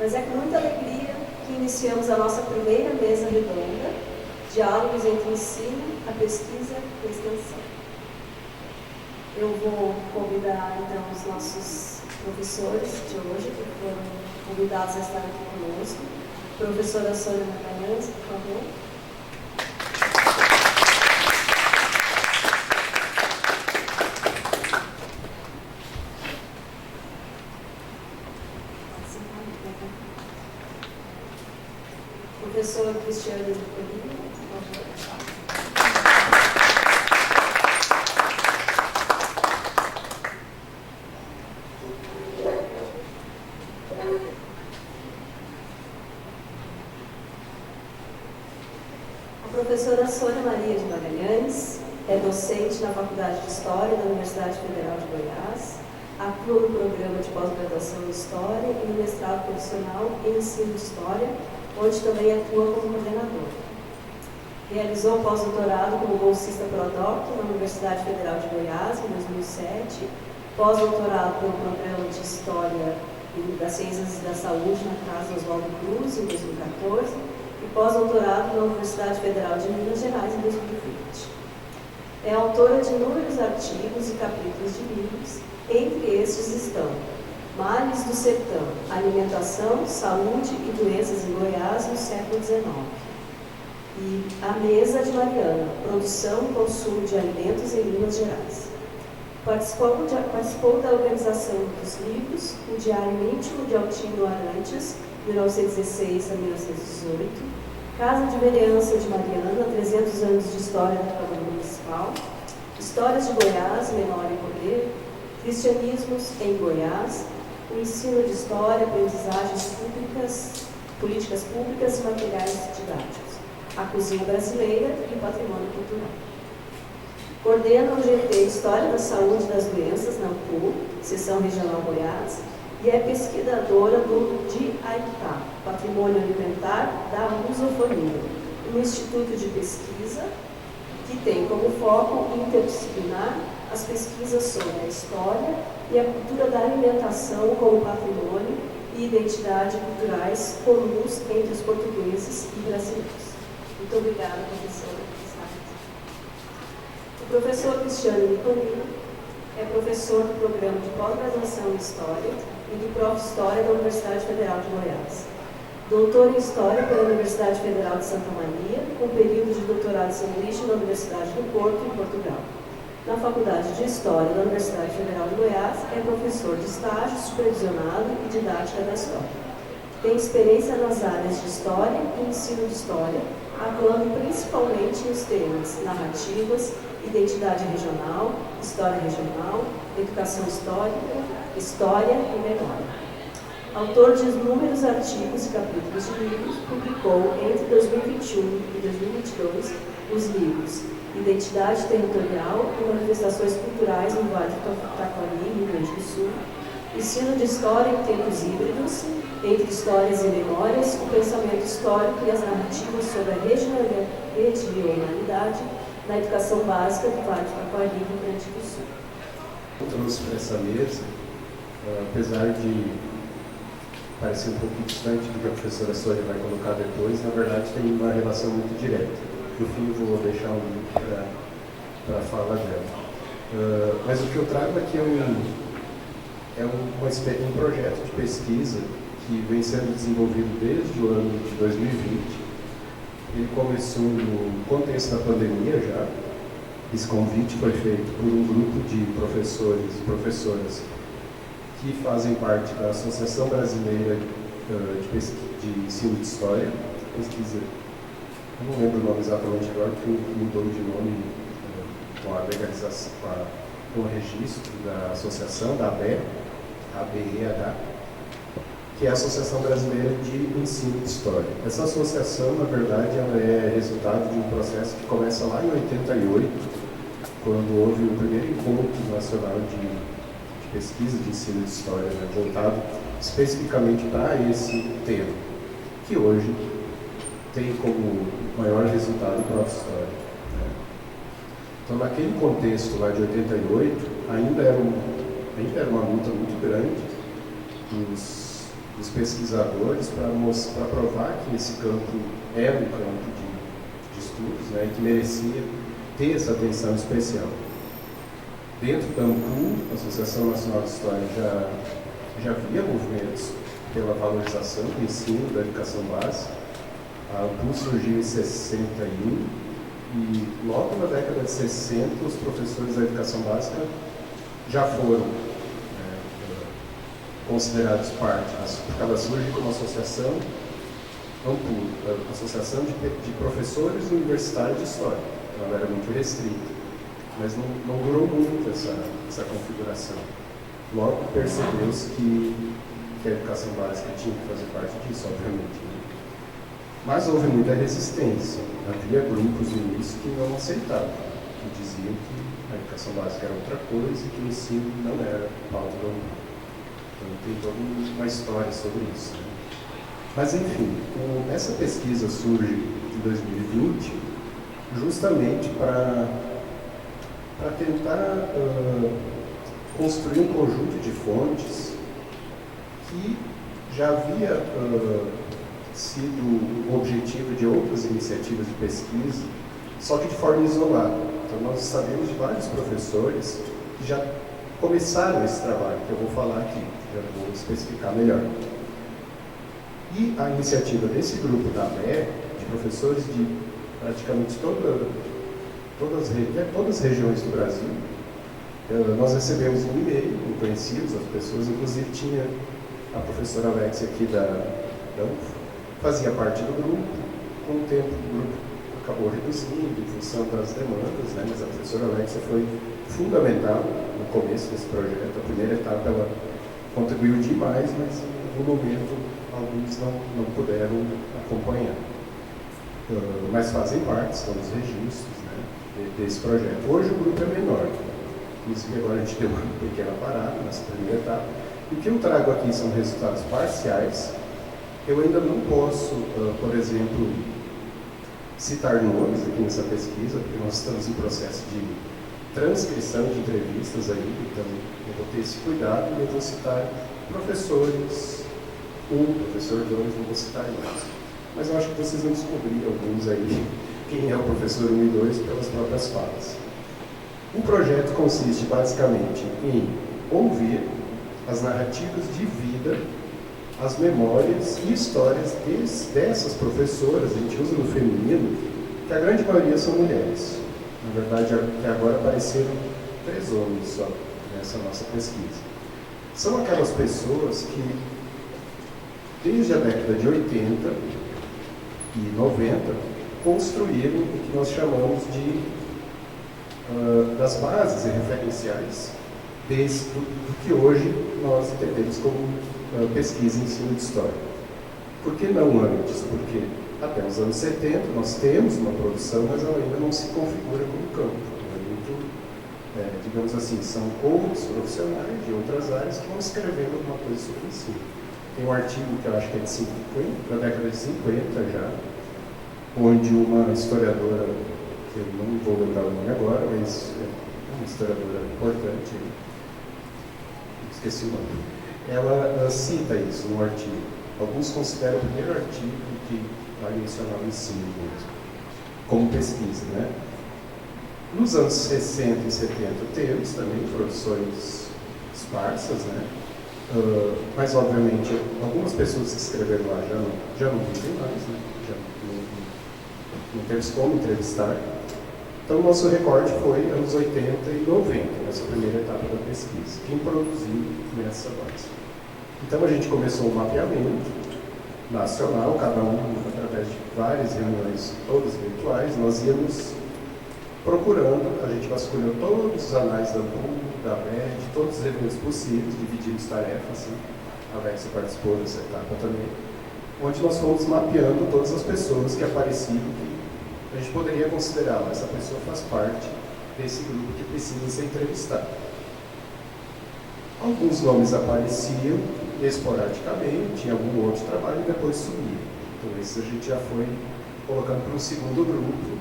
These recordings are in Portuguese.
Mas é com muita alegria que iniciamos a nossa primeira mesa redonda, Diálogos entre o Ensino, a Pesquisa e a Extensão. Eu vou convidar, então, os nossos professores de hoje, que foram convidados a estar aqui conosco. Professora Sônia Magalhães, por favor. Professor Cristiano Nicolini, por favor. A professora Sônia Maria de Magalhães é docente na Faculdade de História da Universidade Federal de Goiás, atua no programa de pós-graduação em História e no mestrado profissional em Ensino de História, onde também atua como coordenadora. Realizou pós-doutorado como bolsista pró-doc na Universidade Federal de Goiás, em 2007, pós-doutorado pelo Programa de História das Ciências da Saúde na Casa Oswaldo Cruz, em 2014, e pós-doutorado na Universidade Federal de Minas Gerais, em 2020. É autora de inúmeros artigos e capítulos de livros, entre estes estão Males do Sertão, Alimentação, Saúde e Doenças em Goiás no século XIX. E A Mesa de Mariana, Produção e Consumo de Alimentos em Minas Gerais. Participou da organização dos livros O Diário Íntimo de Altino Arantes, 1916 a 1918, Casa de Vereança de Mariana, 300 anos de História da Câmara Municipal, Histórias de Goiás, Memória e Poder, Cristianismos em Goiás, o ensino de história, aprendizagens públicas, políticas públicas e materiais didáticos, a cozinha brasileira e o patrimônio cultural. Coordena o GT História da Saúde e das Doenças, na UPU, Seção Regional Goiás, e é pesquisadora do DIAITA, Patrimônio Alimentar da Lusofonia, um instituto de pesquisa que tem como foco interdisciplinar as pesquisas sobre a história e a cultura da alimentação como patrimônio e identidade culturais comuns entre os portugueses e brasileiros. Muito obrigada, professora. O professor Cristiano Nicolini é professor do Programa de Pós-Graduação em História e do Prof. História da Universidade Federal de Goiás. Doutor em História pela Universidade Federal de Santa Maria, com período de doutorado sanduíche na Universidade do Porto, em Portugal. Na Faculdade de História da Universidade Federal de Goiás, é professor de estágio, supervisionado e didática da História. Tem experiência nas áreas de História e Ensino de História, atuando principalmente nos temas narrativas, identidade regional, história regional, educação histórica, história e memória. Autor de inúmeros artigos e capítulos de livros, publicou entre 2021 e 2022 os livros Identidade Territorial e Manifestações Culturais no Vale do Taquari, Rio Grande do Sul, Ensino de História em Tempos Híbridos, Entre Histórias e Memórias, o Pensamento Histórico e as Narrativas sobre a Regionalidade na Educação Básica do Vale do Taquari, Rio Grande do Sul. Eu trouxe para essa mesa, apesar de parecer um pouco distante do que a professora Sônia vai colocar depois, na verdade tem uma relação muito direta. No fim eu vou deixar um link para a fala dela. Mas o que eu trago aqui é um projeto de pesquisa que vem sendo desenvolvido desde o ano de 2020. Ele começou no contexto da pandemia já. Esse convite foi feito por um grupo de professores e professoras que fazem parte da Associação Brasileira de Ensino de História, pesquisa, eu não lembro o nome exatamente agora, porque mudou de nome com a legalização, com o registro da associação, da ABEH, que é a Associação Brasileira de Ensino de História. Essa associação, na verdade, ela é resultado de um processo que começa lá em 88, quando houve o primeiro encontro nacional de pesquisa de ensino de história, né, voltado especificamente para esse tema, que hoje tem como maior resultado a própria história. Né. Então, naquele contexto lá de 88, ainda era uma luta muito grande dos dos pesquisadores para provar que esse campo era um campo de estudos, né, e que merecia ter essa atenção especial. Dentro da ANPU, a Associação Nacional de História já havia movimentos pela valorização do ensino da educação básica. A ANPU surgiu em 61 e logo na década de 60 os professores da educação básica já foram considerados parte, porque ela surge como associação ANPU, Associação de Professores Universitários de História. Então, ela era muito restrita, mas não durou muito essa configuração. Logo percebeu-se que a educação básica tinha que fazer parte disso, obviamente. Né? Mas houve muita resistência. Havia grupos no início que não aceitavam, que diziam que a educação básica era outra coisa e que o ensino não era pauta da ANPU. Então tem toda uma história sobre isso. Né? Mas enfim, essa pesquisa surge em 2020 justamente para tentar construir um conjunto de fontes que já havia sido o objetivo de outras iniciativas de pesquisa, só que de forma isolada. Então nós sabemos de vários professores que já começaram esse trabalho, que eu vou falar aqui, já vou especificar melhor. E a iniciativa desse grupo da ABE, de professores de praticamente todas as regiões do Brasil, nós recebemos um e-mail, conhecíamos as pessoas, inclusive tinha a professora Alexia aqui da UF, fazia parte do grupo. Com o tempo o grupo acabou reduzindo em função das demandas, né? Mas a professora Alexia foi fundamental no começo desse projeto. A primeira etapa ela contribuiu demais, mas em algum momento alguns não puderam acompanhar. Mas fazem parte, são os registros, né, desse projeto. Hoje o grupo é menor, inclusive agora a gente deu uma pequena parada nessa primeira etapa. E o que eu trago aqui são resultados parciais. Eu ainda não posso, por exemplo, citar nomes aqui nessa pesquisa, porque nós estamos em processo de transcrição de entrevistas aí, então eu vou ter esse cuidado e eu vou citar professores 1, professor 2, não vou citar mais. Mas eu acho que vocês vão descobrir alguns aí, quem é o professor 1 e 2, pelas próprias falas. O projeto consiste basicamente em ouvir as narrativas de vida, as memórias e histórias dessas professoras, a gente usa no feminino, que a grande maioria são mulheres. Na verdade, até agora apareceram 3 homens só nessa nossa pesquisa. São aquelas pessoas que, desde a década de 80 e 90, construíram o que nós chamamos das bases e referenciais do que hoje nós entendemos como pesquisa e ensino de história. Por que não antes? Porque até os anos 70 nós temos uma produção, mas ela ainda não se configura como campo. É muito, digamos assim, são outros profissionais de outras áreas que vão escrevendo alguma coisa sobre o ensino. Tem um artigo que eu acho que é de 50, da década de 50 já, onde uma historiadora, eu não vou lembrar o nome agora, mas é uma historiadora importante, esqueci o nome, ela cita isso no artigo. Alguns consideram o primeiro artigo que vai mencionar o ensino mesmo, como pesquisa, né? Nos anos 60 e 70 temos também produções esparsas, né? Mas obviamente algumas pessoas que escreveram lá já não vivem mais, né? Já não temos como entrevistar. Então o nosso recorte foi anos 80 e 90, nessa primeira etapa da pesquisa. Quem produziu nessa base? Então a gente começou um mapeamento nacional, cada um através de várias reuniões, todas virtuais. Nós íamos procurando, a gente vasculhou todos os anais da ANPU, da ABE, de todos os eventos possíveis, dividimos tarefas, assim. A ABE participou dessa etapa também, onde nós fomos mapeando todas as pessoas que apareciam, que a gente poderia considerar, essa pessoa faz parte desse grupo que precisa ser entrevistado. Alguns nomes apareciam esporadicamente, tinha algum outro trabalho e depois sumiam. Então esse a gente já foi colocando para um segundo grupo,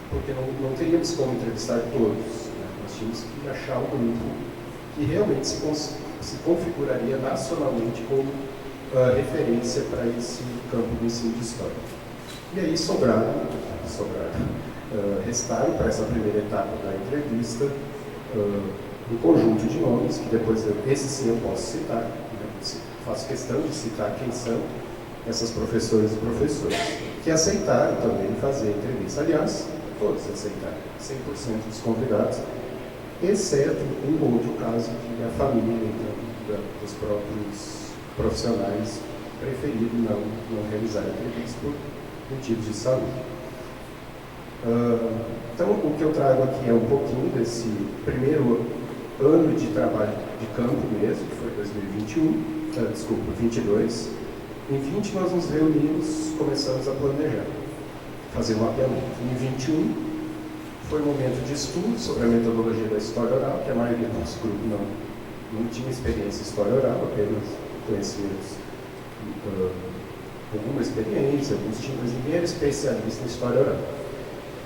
porque não teríamos como entrevistar todos, né? Nós tínhamos que achar um grupo que realmente se configuraria nacionalmente como referência para esse campo do ensino de história. E aí restaram para essa primeira etapa da entrevista um conjunto de nomes, que depois, esse sim eu posso citar, né? Faço questão de citar quem são essas professoras e professores, que aceitaram também fazer a entrevista. Aliás, todos aceitaram, 100% dos convidados, exceto um outro caso que a família dos próprios profissionais preferiram não realizar a entrevista por motivos de saúde. Então, o que eu trago aqui é um pouquinho desse primeiro ano de trabalho de campo mesmo, que foi 2022. Em 20 nós nos reunimos, começamos a planejar, fazer um mapeamento. Em 21 foi um momento de estudo sobre a metodologia da história oral, que a maioria do nosso grupo não tinha experiência em história oral, apenas conhecimentos, alguma experiência, alguns tinham, mas ninguém era especialista em história oral.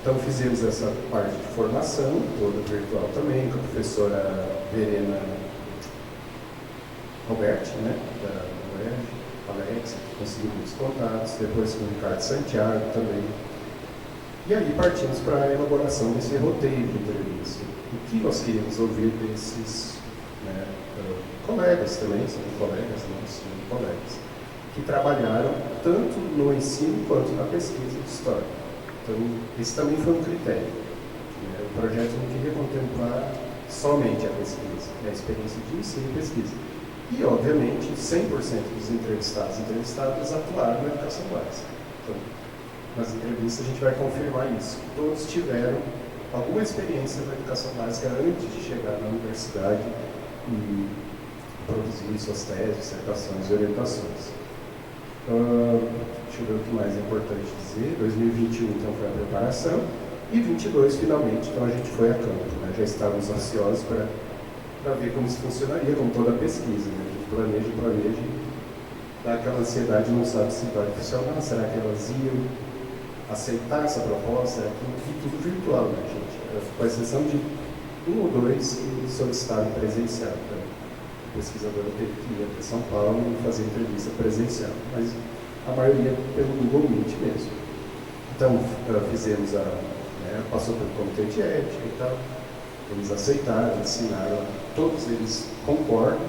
Então fizemos essa parte de formação, toda virtual também, com a professora Verena Roberti, né, da UERJ, Alex, que conseguiu muitos contatos, depois com o Ricardo Santiago também. E aí partimos para a elaboração desse roteiro de entrevista. O que nós queríamos ouvir desses, né, colegas também, são colegas nossos, colegas, que trabalharam tanto no ensino quanto na pesquisa de história. Então, esse também foi um critério. Né? O projeto não queria contemplar somente a pesquisa, a experiência de ensino e pesquisa. E, obviamente, 100% dos entrevistados e entrevistadas atuaram na educação básica. Então, nas entrevistas a gente vai confirmar isso. Todos tiveram alguma experiência na educação básica antes de chegar na universidade e produzir suas teses, dissertações e orientações. Deixa eu ver o que mais é importante dizer. 2021, então, foi a preparação. E 22, finalmente, então a gente foi a campo. Né? Já estávamos ansiosos para ver como isso funcionaria, como toda a pesquisa. Né? A gente planeja e dá aquela ansiedade, não sabe se vai funcionar, será que elas iam aceitar essa proposta? Tudo virtual, né, gente? Com exceção de um ou dois que solicitaram presencial. Né? O pesquisador teve que ir até São Paulo e fazer entrevista presencial, mas a maioria pelo Google Meet mesmo. Então, fizemos passou pelo comitê de ética e tal, eles aceitaram, assinaram, todos eles concordam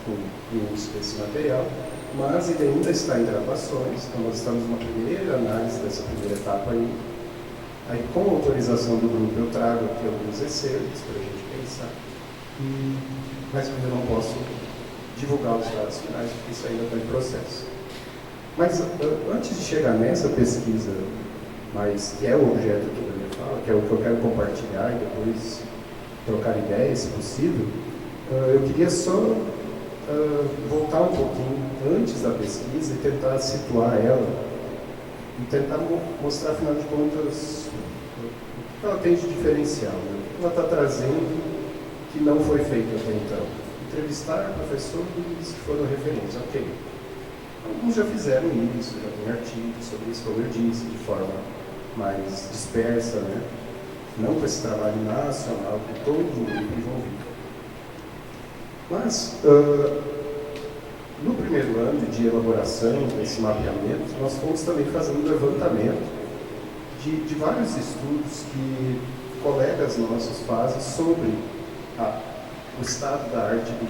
com o uso desse material, mas ele ainda está em gravações, então nós estamos numa primeira análise dessa primeira etapa aí. Aí, com a autorização do grupo, eu trago aqui alguns excertos para a gente pensar, mas eu ainda não posso divulgar os dados finais, porque isso ainda está em processo. Mas antes de chegar nessa pesquisa, mas que é o objeto aqui da minha fala, que é o que eu quero compartilhar e depois trocar ideias, se possível, eu queria só voltar um pouquinho antes da pesquisa e tentar situar ela e tentar mostrar, afinal de contas, o que ela tem de diferencial, né? O que ela está trazendo que não foi feito até então. Entrevistar professores que foram referência, ok. Alguns já fizeram isso, já tem artigos sobre isso, como eu disse, de forma mais dispersa, né? Não com esse trabalho nacional, com todo o grupo envolvido. Mas, no primeiro ano de elaboração desse mapeamento, nós fomos também fazendo um levantamento de vários estudos que colegas nossos fazem sobre o estado da arte do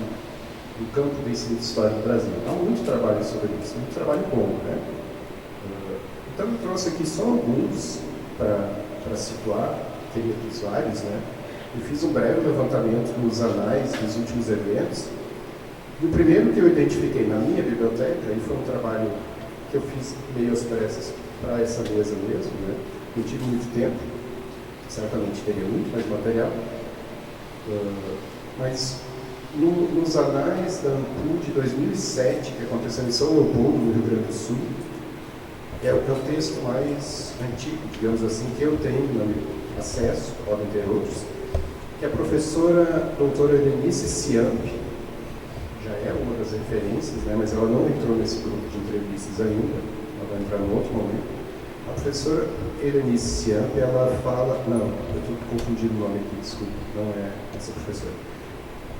campo do ensino de história no Brasil. Há muito trabalho sobre isso, muito trabalho bom, né? Então eu trouxe aqui só alguns para situar, teria aqui vários, né? Eu fiz um breve levantamento nos anais dos últimos eventos. E o primeiro que eu identifiquei na minha biblioteca, e foi um trabalho que eu fiz meio às pressas para essa mesa mesmo, né? Não tive muito tempo, certamente teria muito mais material, mas nos anais da ANPU de 2007, que aconteceu em São Leopoldo, no Rio Grande do Sul, é o texto mais antigo, digamos assim, que eu tenho acesso, podem ter outros, que a professora doutora Helenice Ciamp, já é uma das referências, né, mas ela não entrou nesse grupo de entrevistas ainda, ela vai entrar no outro momento. A professora Helenice Ciamp, ela fala, não, eu estou confundindo o nome aqui, desculpa, não é essa professora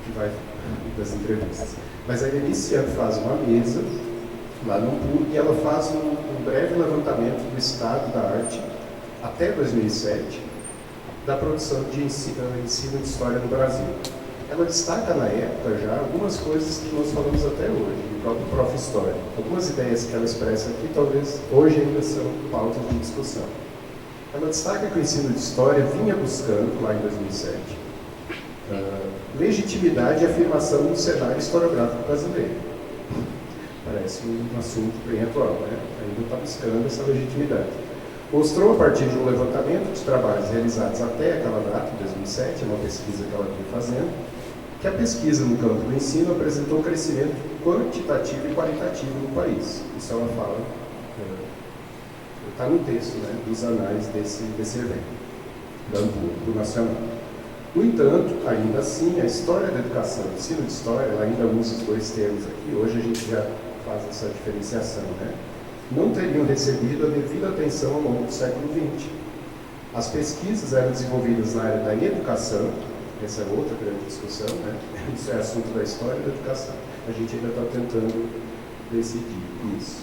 que vai das entrevistas. Mas a Helenice Ciamp faz uma mesa lá no PUC, e ela faz um breve levantamento do estado da arte até 2007, da produção de ensino de história no Brasil. Ela destaca na época já algumas coisas que nós falamos até hoje, do próprio Prof. História. Algumas ideias que ela expressa aqui, talvez hoje ainda são pautas de discussão. Ela destaca que o ensino de história vinha buscando, lá em 2007, legitimidade e afirmação do cenário historiográfico brasileiro. Parece um assunto bem atual, né? Ainda está buscando essa legitimidade. Mostrou, a partir de um levantamento de trabalhos realizados até aquela data, 2007, uma pesquisa que ela vinha fazendo, que a pesquisa no campo do ensino apresentou um crescimento quantitativo e qualitativo no país. Isso ela fala, está no texto, né, dos anais desse evento, do Nacional. No entanto, ainda assim, a história da educação, o ensino de história, ela ainda usa os dois termos aqui, hoje a gente já faz essa diferenciação, né? Não teriam recebido a devida atenção ao longo do século XX. As pesquisas eram desenvolvidas na área da educação, essa é outra grande discussão, né? Isso é assunto da história da educação. A gente ainda está tentando decidir isso.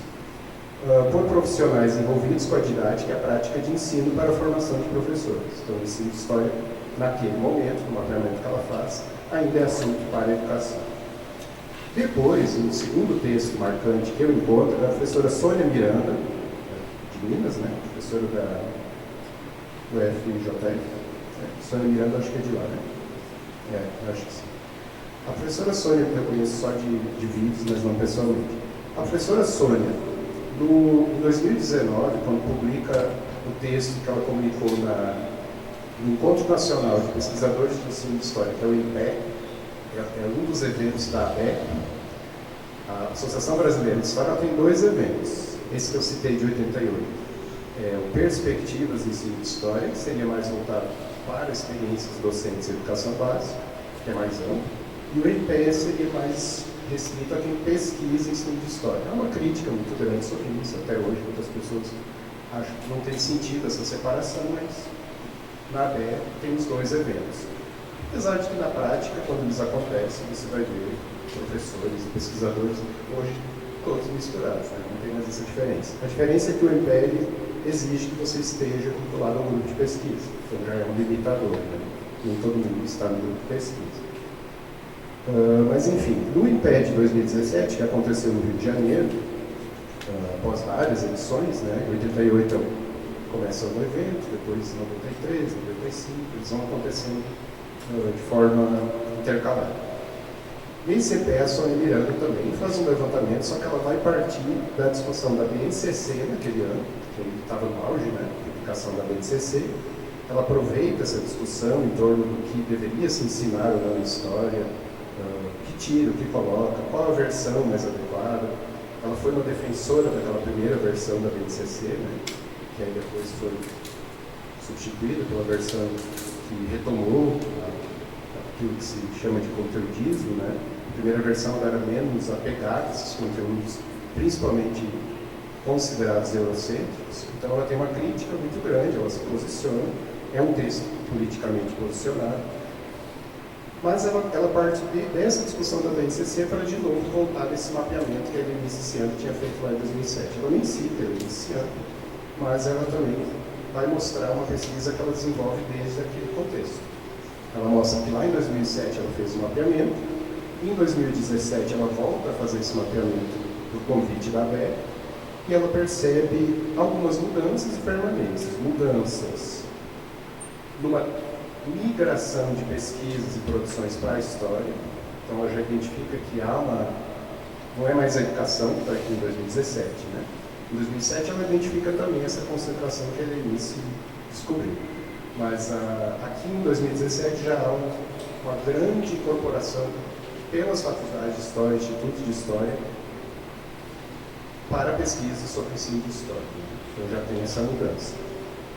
Por profissionais envolvidos com a didática e a prática de ensino para a formação de professores. Então, o ensino de história, naquele momento, no mapeamento que ela faz, ainda é assunto para a educação. Depois, um segundo texto marcante que eu encontro é da professora Sônia Miranda, de Minas, né? Professora da UFJF. Sônia Miranda, acho que é de lá, né? Acho que sim. A professora Sônia, que eu conheço só de vídeos, mas não pessoalmente. A professora Sônia, em 2019, quando publica o texto que ela comunicou no Encontro Nacional de Pesquisadores de Ensino de História, que é o INPE, é um dos eventos da ABEC, a Associação Brasileira de História, tem dois eventos. Esse que eu citei de 88 é o Perspectivas de Ensino de História, que seria mais voltado para experiências docentes e educação básica, que é mais amplo, e o INPE seria mais restrito a quem pesquisa ensino de história. É uma crítica muito grande sobre isso, até hoje muitas pessoas acham que não tem sentido essa separação, mas na ABEC tem os dois eventos. Apesar de que, na prática, quando eles acontecem, você vai ver professores e pesquisadores, hoje, todos misturados, né? Não tem mais essa diferença. A diferença é que o INPE exige que você esteja vinculado ao grupo de pesquisa, então já é um limitador, né? Nem todo mundo está no grupo de pesquisa. Mas, enfim, no INPE de 2017, que aconteceu no Rio de Janeiro, após várias edições, né? Em 88 começa o evento, depois em 93, 95, eles vão acontecendo de forma intercalada. Nesse INPE, a Sônia Miranda também faz um levantamento, só que ela vai partir da discussão da BNCC naquele ano, que estava no auge, né, a publicação da BNCC. Ela aproveita essa discussão em torno do que deveria se ensinar ou não na história, o que tira, o que coloca, qual a versão mais adequada. Ela foi uma defensora daquela primeira versão da BNCC, né, que aí depois foi substituída pela versão que retomou aquilo que se chama de conteudismo, né? A primeira versão era menos apegada a esses conteúdos, principalmente considerados eurocêntricos. Então ela tem uma crítica muito grande, ela se posiciona, é um texto politicamente posicionado, mas ela parte dessa discussão da BNCC para, de novo, voltar desse mapeamento que a Eunice esse ano tinha feito lá em 2007. Ela nem cita a Eunice esse ano, mas ela também vai mostrar uma pesquisa que ela desenvolve desde aquele contexto. Ela mostra que lá em 2007 ela fez um mapeamento, em 2017 ela volta a fazer esse mapeamento por convite da ABEC, e ela percebe algumas mudanças e permanências. Mudanças numa migração de pesquisas e produções para a história. Então ela já identifica que não é mais a educação que está aqui em 2017, né? Em 2007 ela identifica também essa concentração que a Eunice descobriu. Mas aqui em 2017 já há uma grande incorporação pelas faculdades de História, institutos de História, para pesquisa sobre o ensino de História. Então já tem essa mudança.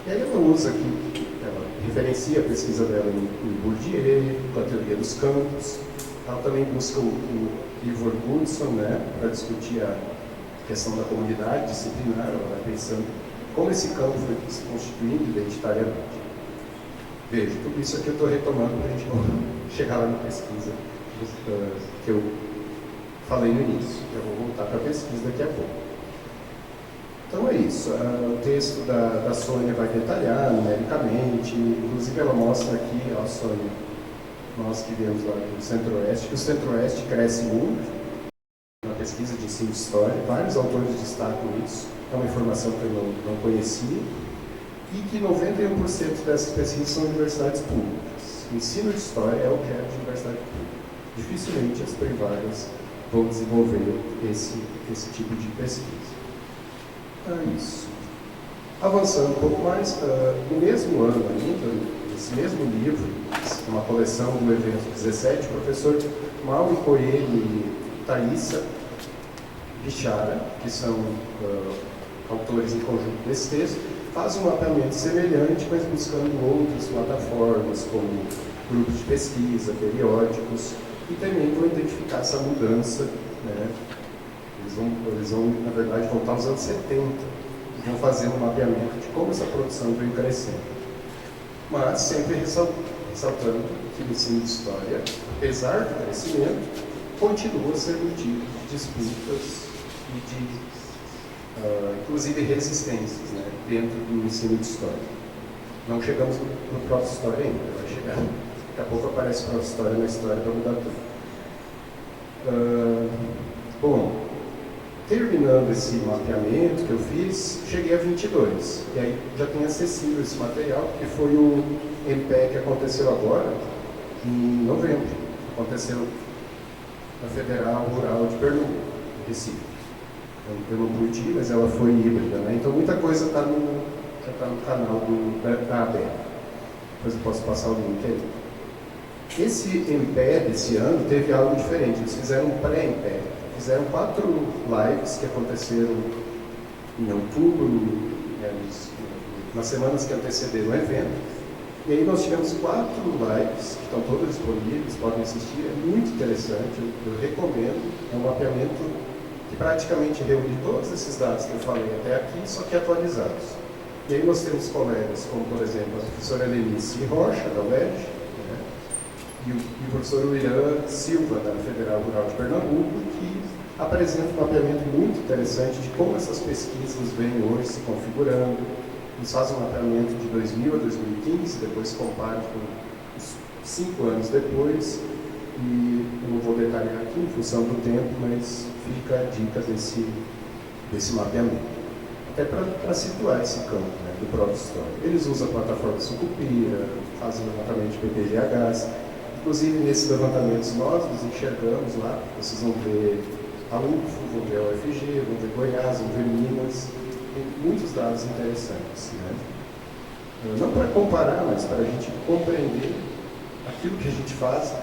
E aí ela usa aqui, ela referencia a pesquisa dela em Bourdieu, com a teoria dos campos. Ela também busca o Ivor Goodson, né, para discutir a questão da comunidade disciplinar. Ela vai pensando como esse campo foi se constituindo identitariamente. Veja, tudo isso aqui eu estou retomando para a gente chegar lá na pesquisa que eu falei no início. Eu vou voltar para a pesquisa daqui a pouco. Então é isso. O texto da Sônia vai detalhar numericamente, inclusive ela mostra aqui, ó, Sônia, nós que viemos lá do Centro-Oeste, que o Centro-Oeste cresce muito na pesquisa de ensino de história, vários autores destacam isso, é uma informação que eu não conhecia, e que 91% dessas pesquisas são universidades públicas. O ensino de história é o que é de universidade pública. Dificilmente as privadas vão desenvolver esse tipo de pesquisa. Isso. Avançando um pouco mais, no mesmo ano ainda, esse mesmo livro, uma coleção do evento 17, o professor Mauro Coelho e Thaisa Bichara, que são autores em conjunto desse texto, fazem um mapeamento semelhante, mas buscando outras plataformas, como grupos de pesquisa, periódicos, e também vão identificar essa mudança, né? Eles vão, na verdade, voltar aos anos 70 e vão fazer um mapeamento de como essa produção veio crescendo. Mas sempre ressaltando que o ensino de história, apesar do crescimento, continua a ser motivo de disputas e de, inclusive, resistências, né, dentro do ensino de história. Não chegamos no próprio história ainda, vai chegar. Daqui a pouco aparece o próprio história na história para mudar tudo. Bom, terminando esse mapeamento que eu fiz, cheguei a 22. E aí já tem acessível esse material, que foi o MPE que aconteceu agora, em novembro. Aconteceu na Federal Rural de Pernambuco, Recife. Eu não pude ir, mas ela foi híbrida, né? Então muita coisa já está no canal da ABE. Depois eu posso passar o link aí. Esse MPE desse ano teve algo diferente. Eles fizeram um pré-MPE. Fizeram 4 lives que aconteceram em outubro, nas semanas que antecederam o evento. E aí nós tivemos 4 lives, que estão todas disponíveis, podem assistir, é muito interessante, eu recomendo. É um mapeamento que praticamente reúne todos esses dados que eu falei até aqui, só que atualizados. E aí nós temos colegas como, por exemplo, a professora Helenice Rocha, da UERJ, né, e o professor William Silva, da Federal Rural de Pernambuco, que apresenta um mapeamento muito interessante de como essas pesquisas vêm hoje se configurando. Eles fazem um mapeamento de 2000 a 2015, depois comparam com os 5 anos depois, e eu não vou detalhar aqui em função do tempo, mas fica a dica desse mapeamento. Até para situar esse campo, né, do próprio história. Eles usam a plataforma Sucupira, fazem levantamento de PPGHs. Inclusive, nesses levantamentos nós nos enxergamos lá, vocês vão ver a UFO, vão ver a UFG, vão ver Goiás, vão ver Minas, tem muitos dados interessantes, né? Não para comparar, mas para a gente compreender aquilo que a gente faz,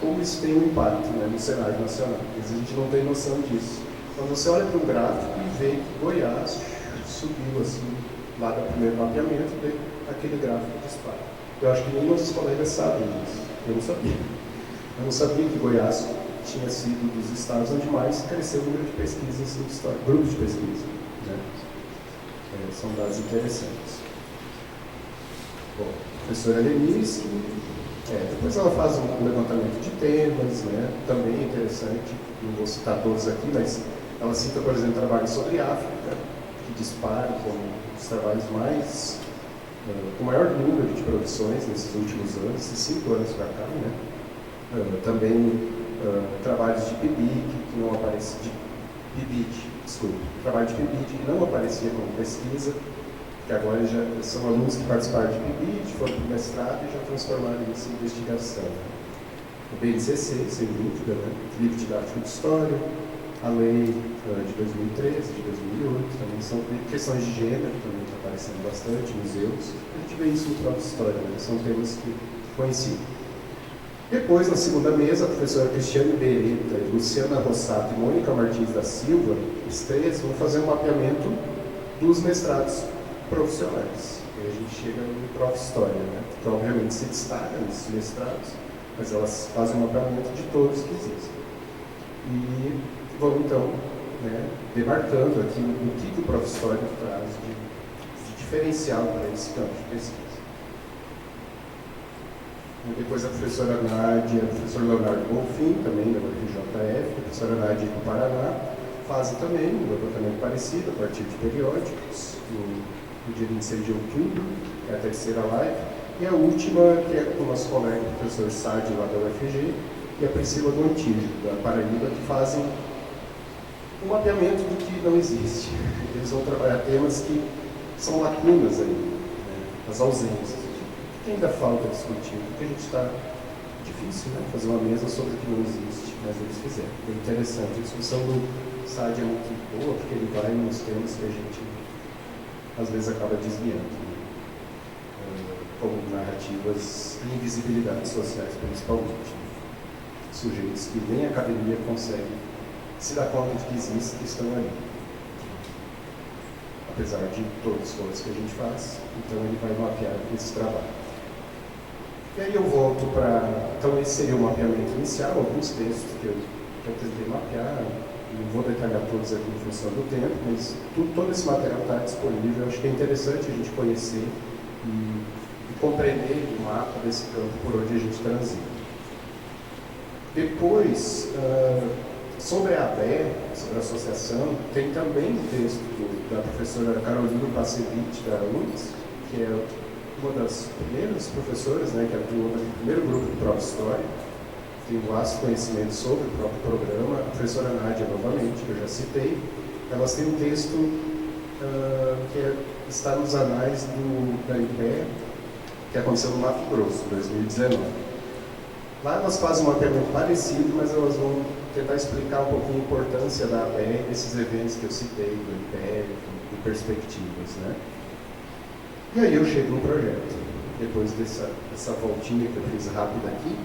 como isso tem um impacto, né, no cenário nacional. Às vezes a gente não tem noção disso. Quando você olha para um gráfico e vê que Goiás subiu assim, lá do primeiro mapeamento, vê aquele gráfico dispara. Eu acho que nenhum dos colegas sabe disso. Eu não sabia. Eu não sabia que Goiás tinha sido dos estados onde mais cresceu o número de pesquisas em história, grupos de pesquisa, né? São dados interessantes. Bom, a professora Helenice, depois ela faz um levantamento de temas, né? Também interessante, não vou citar todos aqui, mas ela cita, por exemplo, trabalhos sobre África, que disparam como os trabalhos mais com o maior número de produções nesses últimos anos, esses 5 anos para cá, né? Também trabalhos de PIBIC, que não aparecia, trabalho de PIBIC que não aparecia como pesquisa, que agora já são alunos que participaram de PIBIC, foram para o mestrado e já transformaram isso em investigação. O BNCC, sem dúvida, né? Livro didático de história, a lei de 2013, de 2008, também são questões de gênero, também está aparecendo bastante, museus. A gente vê isso no próprio história, né? São temas que conheci. Depois, na segunda mesa, a professora Cristiane Beretta, Luciana Rossato e Mônica Martins da Silva, os 3 vão fazer um mapeamento dos mestrados profissionais. E a gente chega no próprio história, né? Que obviamente se destaca nesses mestrados, mas elas fazem um mapeamento de todos que existem. E vão, então, né, demarcando aqui o que o próprio história traz de diferencial para esse campo de pesquisa. Depois a professora Nádia, o professor Leonardo Bonfim, também da UFJF, a professora Nádia do Paraná, fazem também um levantamento parecido, a partir de periódicos, no dia 26 de outubro, é a terceira live, e a última, que é com o nosso colega, o professor Sade, lá da UFG, e a Priscila do Antígio, da Paraíba, que fazem um mapeamento do que não existe. Eles vão trabalhar temas que são lacunas aí, né? As ausências. O que ainda falta discutir? Porque a gente está difícil, né? Fazer uma mesa sobre o que não existe, mas eles fizeram. É interessante. A discussão do Sade é muito boa, porque ele vai nos temas que a gente às vezes acaba desviando, né? Como narrativas e invisibilidades sociais, principalmente. Sujeitos que nem a academia consegue se dar conta de que existem, que estão ali. Apesar de todo o esforço que a gente faz, então ele vai mapear esse trabalho. E aí eu volto para... Então esse seria o mapeamento inicial, alguns textos que eu tentei mapear, não vou detalhar todos aqui em função do tempo, mas todo esse material está disponível. Eu acho que é interessante a gente conhecer e compreender o mapa desse campo por onde a gente transita. Depois, sobre a ABE, sobre a associação, tem também um texto da professora Carolina Pasevich, da UNS, que é uma das primeiras professoras, né, que atuou no primeiro grupo de Prof. História, tem um vasto conhecimento sobre o próprio programa. A professora Nádia, novamente, que eu já citei, elas têm um texto está nos anais da IPE, que aconteceu no Mato Grosso, em 2019. Lá elas fazem um mapeamento parecido, mas elas vão tentar explicar um pouquinho a importância da ABE, desses eventos que eu citei, do IPE, de perspectivas, né? E aí eu chego no projeto, depois dessa voltinha que eu fiz rápida aqui.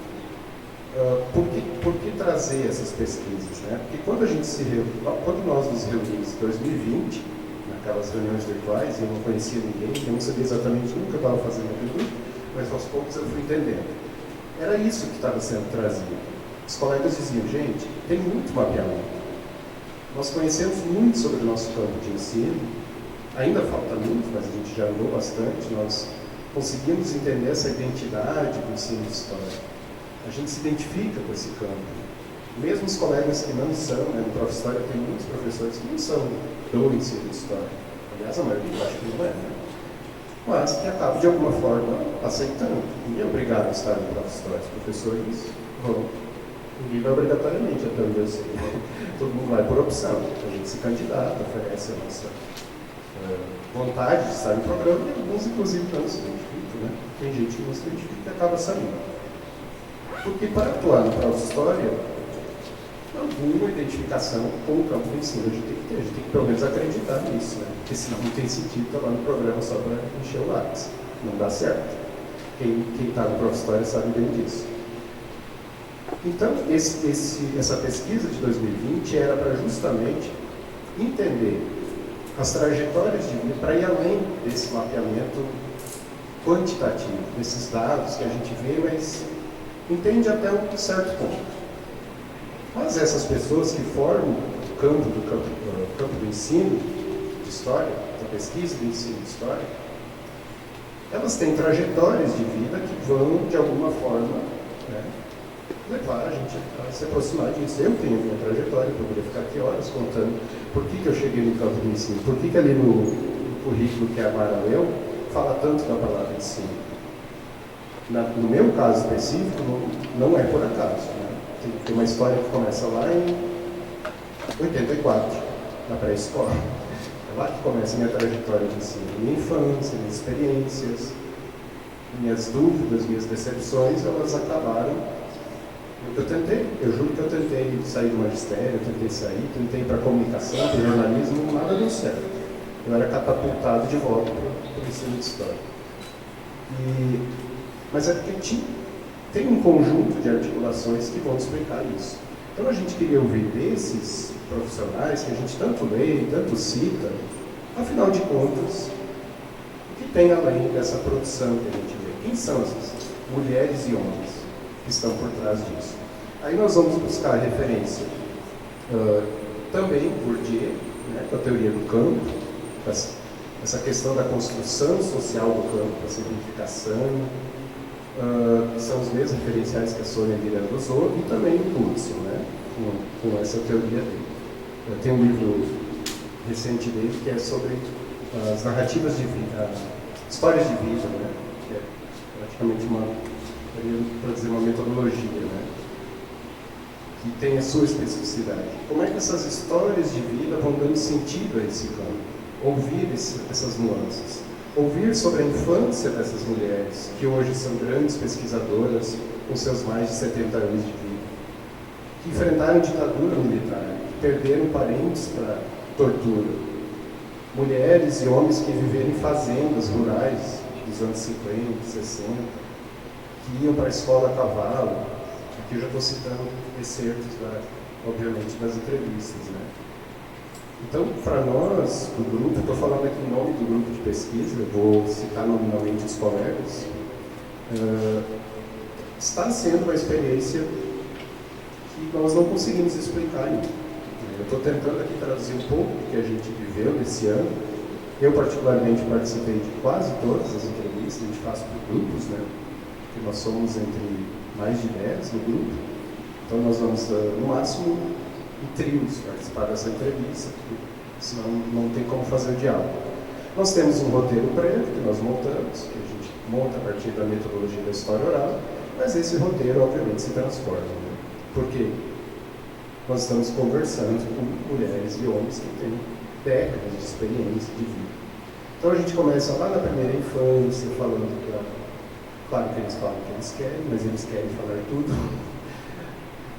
Por que trazer essas pesquisas, né? Porque quando nós nos reunimos em 2020, naquelas reuniões virtuais, eu não conhecia ninguém, eu não sabia exatamente nunca estava fazendo aquilo, mas aos poucos eu fui entendendo. Era isso que estava sendo trazido. Os colegas diziam, gente, tem muito mapeamento. Nós conhecemos muito sobre o nosso campo de ensino, ainda falta muito, mas a gente já andou bastante, nós conseguimos entender essa identidade do ensino de história. A gente se identifica com esse campo. Mesmo os colegas que não são, né, no Prof. História tem muitos professores que não são do ensino de história. Aliás, a maioria eu acho que não é, né? Mas que acabam, de alguma forma, aceitando. Ninguém é obrigado a estar no Prof. História. Os professores vão. Ninguém vai obrigatoriamente, até onde eu sei. Todo mundo vai por opção. A gente se candidata, oferece a nossa vontade de estar no programa, e alguns, inclusive, não se identificam, né? Tem gente que não se identifica e acaba saindo. Porque para atuar no Prof. História, alguma identificação com o campo do ensino a gente tem que ter, a gente tem que pelo menos acreditar nisso, né? Porque senão não tem sentido estar lá no programa só para encher o lápis. Não dá certo. Quem está no Prof. História sabe bem disso. Então, essa pesquisa de 2020 era para justamente entender as trajetórias de vida para ir além desse mapeamento quantitativo, desses dados que a gente vê, mas entende até um certo ponto. Mas essas pessoas que formam o campo do ensino de história, da pesquisa do ensino de história, elas têm trajetórias de vida que vão, de alguma forma, né, levar a gente a se aproximar disso. Eu tenho a minha trajetória, eu poderia ficar aqui horas contando por que eu cheguei no campo do ensino, por que ali no currículo que a Mara leu, fala tanto da palavra ensino. No meu caso específico, não é por acaso, né? Tem uma história que começa lá em 84, na pré-escola. É lá que começa a minha trajetória de ensino. Minha infância, minhas experiências, minhas dúvidas, minhas decepções, elas acabaram. Eu juro que eu tentei sair do magistério, eu tentei ir para comunicação, para jornalismo, nada deu certo. Eu era catapultado de volta para o ensino de história. Mas é porque tem um conjunto de articulações que vão explicar isso. Então a gente queria ouvir desses profissionais que a gente tanto lê, tanto cita, afinal de contas, o que tem além dessa produção que a gente vê? Quem são essas mulheres e homens que estão por trás disso? Aí nós vamos buscar referência também Bourdieu, né, com a teoria do campo, essa questão da construção social do campo, a simplificação, que são os mesmos referenciais que a Sônia Miranda usou, e também o Hudson, né, com essa teoria dele. Tem um livro recente dele que é sobre as narrativas de vida, histórias de vida, né, que é praticamente uma metodologia, né, que tem a sua especificidade. Como é que essas histórias de vida vão dando sentido a esse campo? Ouvir essas nuances. Ouvir sobre a infância dessas mulheres, que hoje são grandes pesquisadoras, com seus mais de 70 anos de vida, que enfrentaram ditadura militar, que perderam parentes para tortura. Mulheres e homens que viveram em fazendas rurais dos anos 50, 60, que iam para a escola a cavalo. Aqui eu já estou citando excertos, obviamente, das entrevistas, né? Então, para nós, do grupo, estou falando aqui em nome do grupo de pesquisa, eu vou citar nominalmente os colegas, está sendo uma experiência que nós não conseguimos explicar ainda. Eu estou tentando aqui traduzir um pouco do que a gente viveu nesse ano. Eu, particularmente, participei de quase todas as entrevistas, a gente faz por grupos, né? Porque nós somos entre mais de 10 no grupo, então nós vamos, no máximo, em trios participar dessa entrevista, porque senão não tem como fazer o diálogo. Nós temos um roteiro prévio que nós montamos, que a gente monta a partir da metodologia da história oral, mas esse roteiro, obviamente, se transforma. Né? Porque nós estamos conversando com mulheres e homens que têm décadas de experiência de vida. Então a gente começa lá na primeira infância, falando que, claro que eles falam o que eles querem, mas eles querem falar tudo.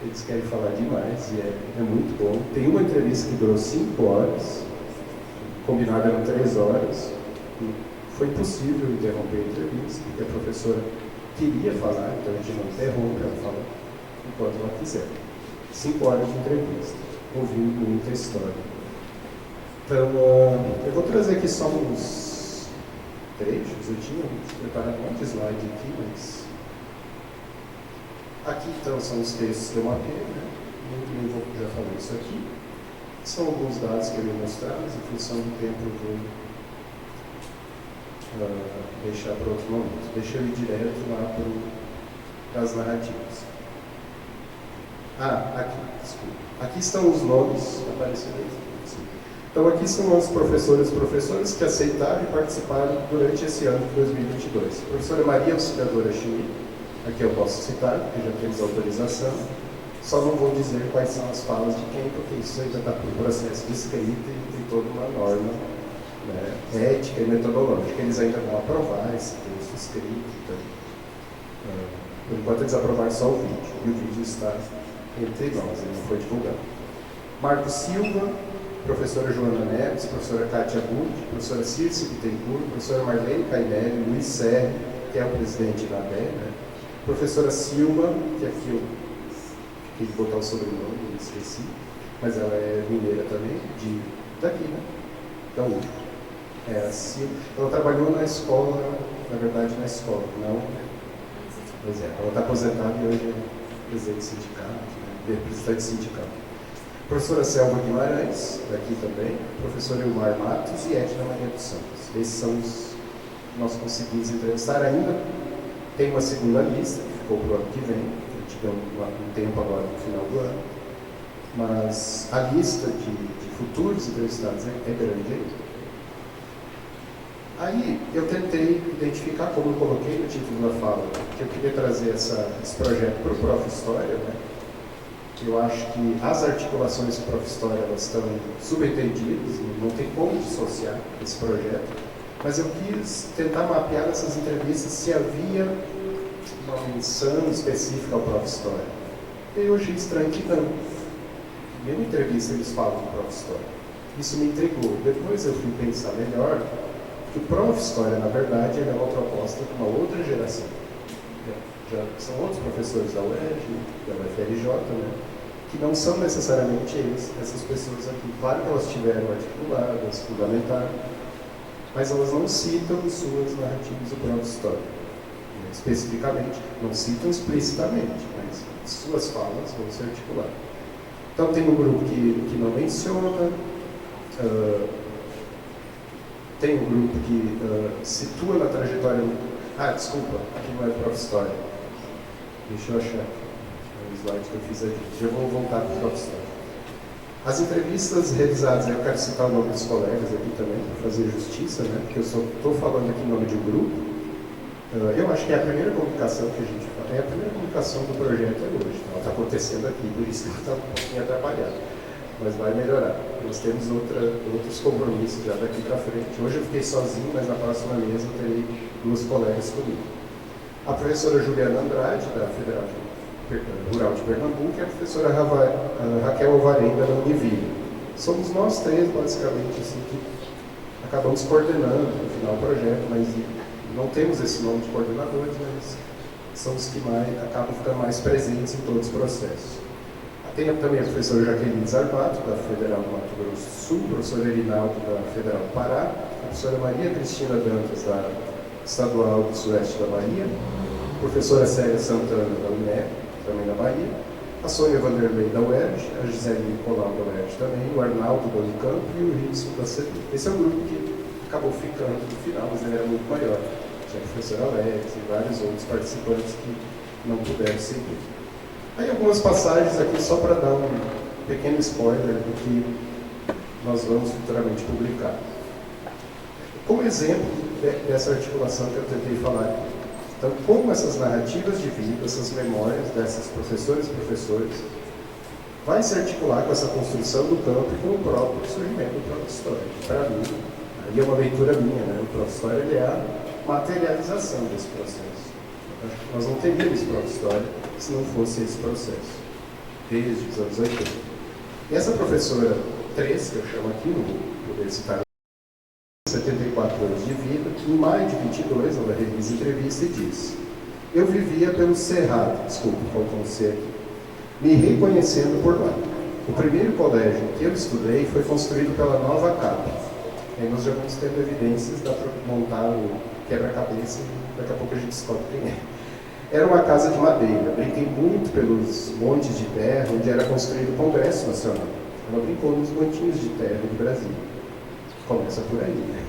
Eles querem falar demais e é muito bom. Tem uma entrevista que durou 5 horas, combinada eram 3 horas. Foi impossível interromper a entrevista, porque a professora queria falar, então a gente não interrompe, ela fala enquanto ela quiser. 5 horas de entrevista, ouvindo muita história. Então, eu vou trazer aqui só uns trechos. Eu tinha preparado um monte de slide aqui, mas... Aqui, então, são os textos que eu mapeei, né? Nem vou já falar isso aqui. São alguns dados que eu ia mostrar, mas em função do tempo eu vou deixar para outro momento. Deixa eu ir direto lá para as narrativas. Aqui, desculpa. Aqui estão os nomes aparecendo aí. Então, aqui são as professoras e professores que aceitaram e participaram durante esse ano de 2022. A professora Maria Auxiliadora Schmidt, aqui eu posso citar, porque já temos autorização, só não vou dizer quais são as falas de quem, porque isso ainda está por processo de escrita e tem toda uma norma, né, ética e metodológica. Eles ainda vão aprovar esse texto escrito, então, por enquanto eles aprovaram só o vídeo, e o vídeo está entre nós, ele não foi divulgado. Marcos Silva, professora Joana Neves, professora Kátia Bud, professora Circe Bittencourt, professora Marlene Cainelli, Luiz Serri, que é o presidente da ABE, né? Professora Silva, que aqui eu fiquei de botar o sobrenome, não esqueci, mas ela é mineira também, daqui, né? Da UF. É a Silva. Ela trabalhou na escola, na verdade na escola, não. Pois é, ela está aposentada e hoje é presidente sindicato, né? Representante sindicato. Professora Selma Guimarães, daqui também, professora Ilmar Matos e Edna Maria dos Santos. Esses são os que nós conseguimos entrevistar ainda. Tem uma segunda lista, que ficou para o ano que vem, a gente deu um tempo agora no final do ano, mas a lista de futuros entrevistados é grande. Aí eu tentei identificar, como eu coloquei no título da fala, que eu queria trazer esse projeto para o Prof. História, né? Eu acho que as articulações do Prof. História elas estão subentendidas, não tem como dissociar esse projeto, mas eu quis tentar mapear nessas entrevistas se havia uma menção específica ao Prof. História. E eu achei estranho que não. Em nenhuma entrevista eles falam do Prof. História. Isso me intrigou. Depois eu fui pensar melhor que o Prof. História, na verdade, é uma proposta de uma outra geração. Já são outros professores da UERJ, da UFRJ, né, que não são necessariamente essas pessoas aqui. Claro que elas tiveram articuladas, fundamentadas, mas elas não citam em suas narrativas o Prof. História. Especificamente, não citam explicitamente, mas suas falas vão se articular. Então tem um grupo que não menciona, tem um grupo que situa na trajetória Desculpa, aqui não é Prof. História. Deixa eu achar o slide que eu fiz aqui. Já vou voltar para o Prof. História. As entrevistas realizadas, eu quero citar o nome dos colegas aqui também, para fazer justiça, né? Porque eu estou falando aqui em nome de um grupo. Eu acho que é a primeira comunicação que a gente faz, é a primeira comunicação do projeto hoje. Ela está acontecendo aqui, por isso que ela está um pouquinho atrapalhada. Mas vai melhorar. Nós temos outros compromissos já daqui para frente. Hoje eu fiquei sozinho, mas na próxima mesa eu terei 2 colegas comigo. A professora Juliana Andrade, da Federal Rural de Pernambuco, e a professora Raquel Alvarenga, da Univille. Somos nós 3, basicamente, assim, que acabamos coordenando no final o projeto, mas não temos esse nome de coordenadores, mas são os que acabam ficando mais presentes em todos os processos. Tem também a professora Jaqueline Zarbato, da Federal do Mato Grosso do Sul, o professor Erinaldo, da Federal do Pará, a professora Maria Cristina Dantas, da Estadual do Sueste da Bahia, a professora Célia Santana, da UNEP, também da Bahia, a Sônia Vanderlei, da UERJ, a Gisele Nicolau, da UERJ também, o Arnaldo, da Unicamp e o Ritson, da CD. Esse é o grupo que acabou ficando no final, mas ele era muito maior. Tinha a professora Alex e vários outros participantes que não puderam seguir. Aí algumas passagens aqui só para dar um pequeno spoiler do que nós vamos futuramente publicar. Como exemplo dessa articulação que eu tentei falar aqui. Então, como essas narrativas de vida, essas memórias dessas professoras e professores vai se articular com essa construção do campo e com o próprio surgimento do Prof. História. Para mim, aí é uma leitura minha, né? O Prof. História ele é a materialização desse processo. Nós não teríamos Prof. História se não fosse esse processo, desde os anos 80. E essa professora 3, que eu chamo aqui, não vou poder citar, 74 anos de vida, em maio de 22, ela realiza entrevista e diz: eu vivia pelo Cerrado, desculpa, faltou um C aqui, me reconhecendo por lá. O primeiro colégio que eu estudei foi construído pela Nova Cap. Aí nós já vamos tendo evidências, dá para montar o quebra-cabeça e daqui a pouco a gente descobre quem é. Era uma casa de madeira, brinquei muito pelos montes de terra onde era construído o Congresso Nacional. Ela brincou nos montinhos de terra do Brasil. Começa por aí, né?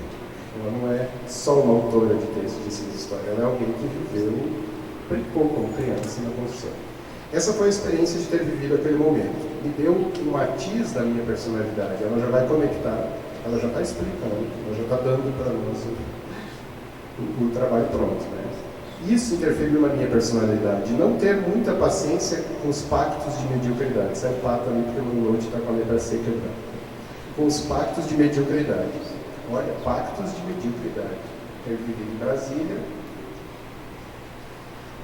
Ela não é só uma autora de texto de ensino de história, ela é alguém que viveu e brincou como criança na construção. Essa foi a experiência de ter vivido aquele momento. Me deu um matiz da minha personalidade. Ela já vai conectar, ela já está explicando, ela já está dando para nós o trabalho pronto, né? Isso interferiu na minha personalidade, não ter muita paciência com os pactos de mediocridade. Sai o pato ali porque o meu note está com a letra C quebrada. Com os pactos de mediocridade. Olha, pactos de mediocridade. Eu vivi em Brasília.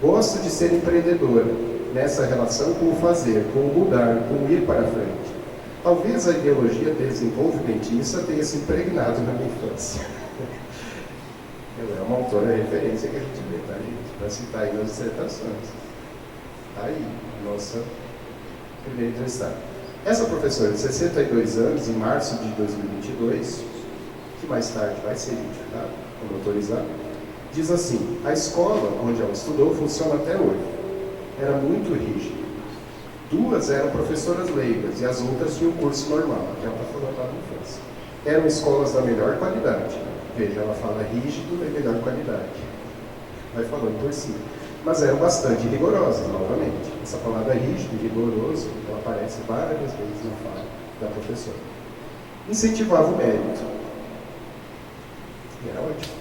Gosto de ser empreendedora, nessa relação com o fazer, com o mudar, com o ir para frente. Talvez a ideologia desenvolvimentista tenha se impregnado na minha infância. Ela é uma autora referência que a gente vê, tá, gente? Para citar aí nas dissertações. Tá aí, nossa primeira entrevistada. Essa professora de 62 anos, em março de 2022, que mais tarde vai ser identificada, quando autorizado, diz assim: a escola onde ela estudou funciona até hoje. Era muito rígida. 2 eram professoras leigas e as outras tinham curso normal. Já está falando lá na infância. Eram escolas da melhor qualidade. Veja, ela fala rígido e melhor qualidade. Vai falando por cima. Mas eram bastante rigorosas, novamente. Essa palavra rígido e rigoroso, ela aparece várias vezes na fala da professora. Incentivava o mérito. E era ótimo.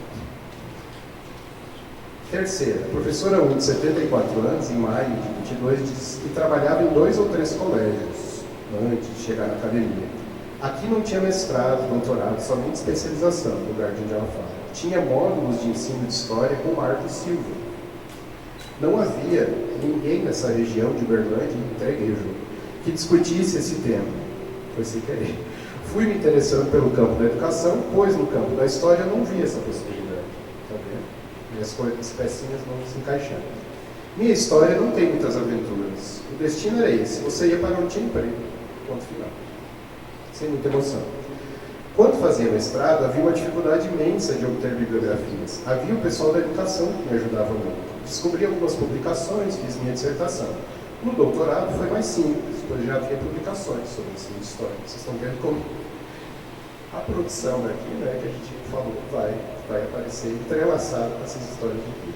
Terceira, a professora 1, de 74 anos, em maio de 22, diz que trabalhava em 2 ou 3 colégios antes de chegar na academia. Aqui não tinha mestrado, doutorado, somente especialização, no lugar de onde ela fala. Tinha módulos de ensino de história com Marcos Silva. Não havia ninguém nessa região de Uberlândia, entreguei o jogo, que discutisse esse tema. Foi sem querer. Fui me interessando pelo campo da educação, pois no campo da história eu não vi essa possibilidade. Tá vendo? E as pecinhas vão se encaixando. Minha história não tem muitas aventuras. O destino era esse. Você ia para onde tinha emprego. Ponto final. Sem muita emoção. Quando fazia mestrado, havia uma dificuldade imensa de obter bibliografias. Havia o pessoal da educação que me ajudava muito. Descobri algumas publicações, fiz minha dissertação. No doutorado foi mais simples, pois já havia publicações sobre ensino de história. Vocês estão vendo como A produção daqui, né, que a gente falou, vai aparecer entrelaçado com essas histórias aqui.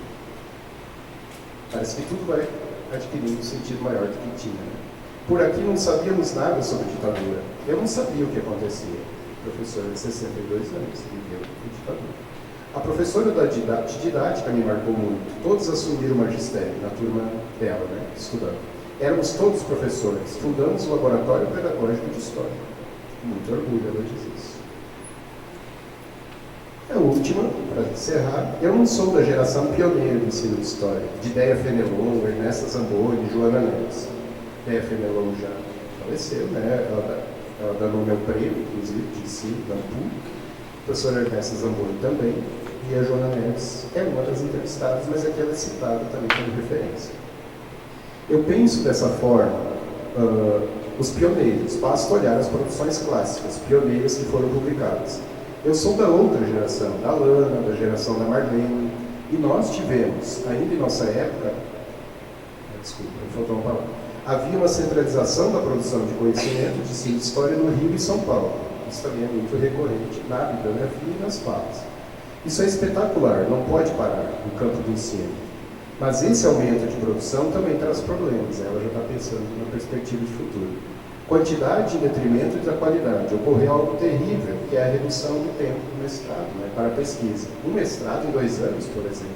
Parece que tudo vai adquirindo um sentido maior do que tinha. Né? Por aqui não sabíamos nada sobre ditadura. Eu não sabia o que acontecia. Professora de 62 anos, viveu em ditadura. A professora de didática me marcou muito. Todos assumiram o magistério na turma dela, né, estudando. Éramos todos professores. Fundamos o Laboratório Pedagógico de História. Com muito orgulho, ela diz isso. A última, para encerrar, eu não sou da geração pioneira do ensino de história, de Déia Fenelon, Ernesta Zamboni, Joana Neves. Déia Fenelon já faleceu, né? Ela dá no meu prêmio, inclusive, de ensino, da PUC. A professora Ernesta Zamboni também. E a Joana Neves é uma das entrevistadas, mas aqui ela é citada também como referência. Eu penso dessa forma, os pioneiros, basta olhar as produções clássicas, pioneiras que foram publicadas. Eu sou da outra geração, da Lana, da geração da Marlene, e nós tivemos, ainda em nossa época, desculpa, me faltou uma palavra, havia uma centralização da produção de conhecimento de ensino de história no Rio e São Paulo. Isso também é muito recorrente na bibliografia e nas falas. Isso é espetacular, não pode parar no campo do ensino. Mas esse aumento de produção também traz problemas, ela já está pensando na perspectiva de futuro. Quantidade em detrimento da qualidade. Ocorreu algo terrível, que é a redução do tempo do mestrado, né, para a pesquisa. Um mestrado em 2 anos, por exemplo,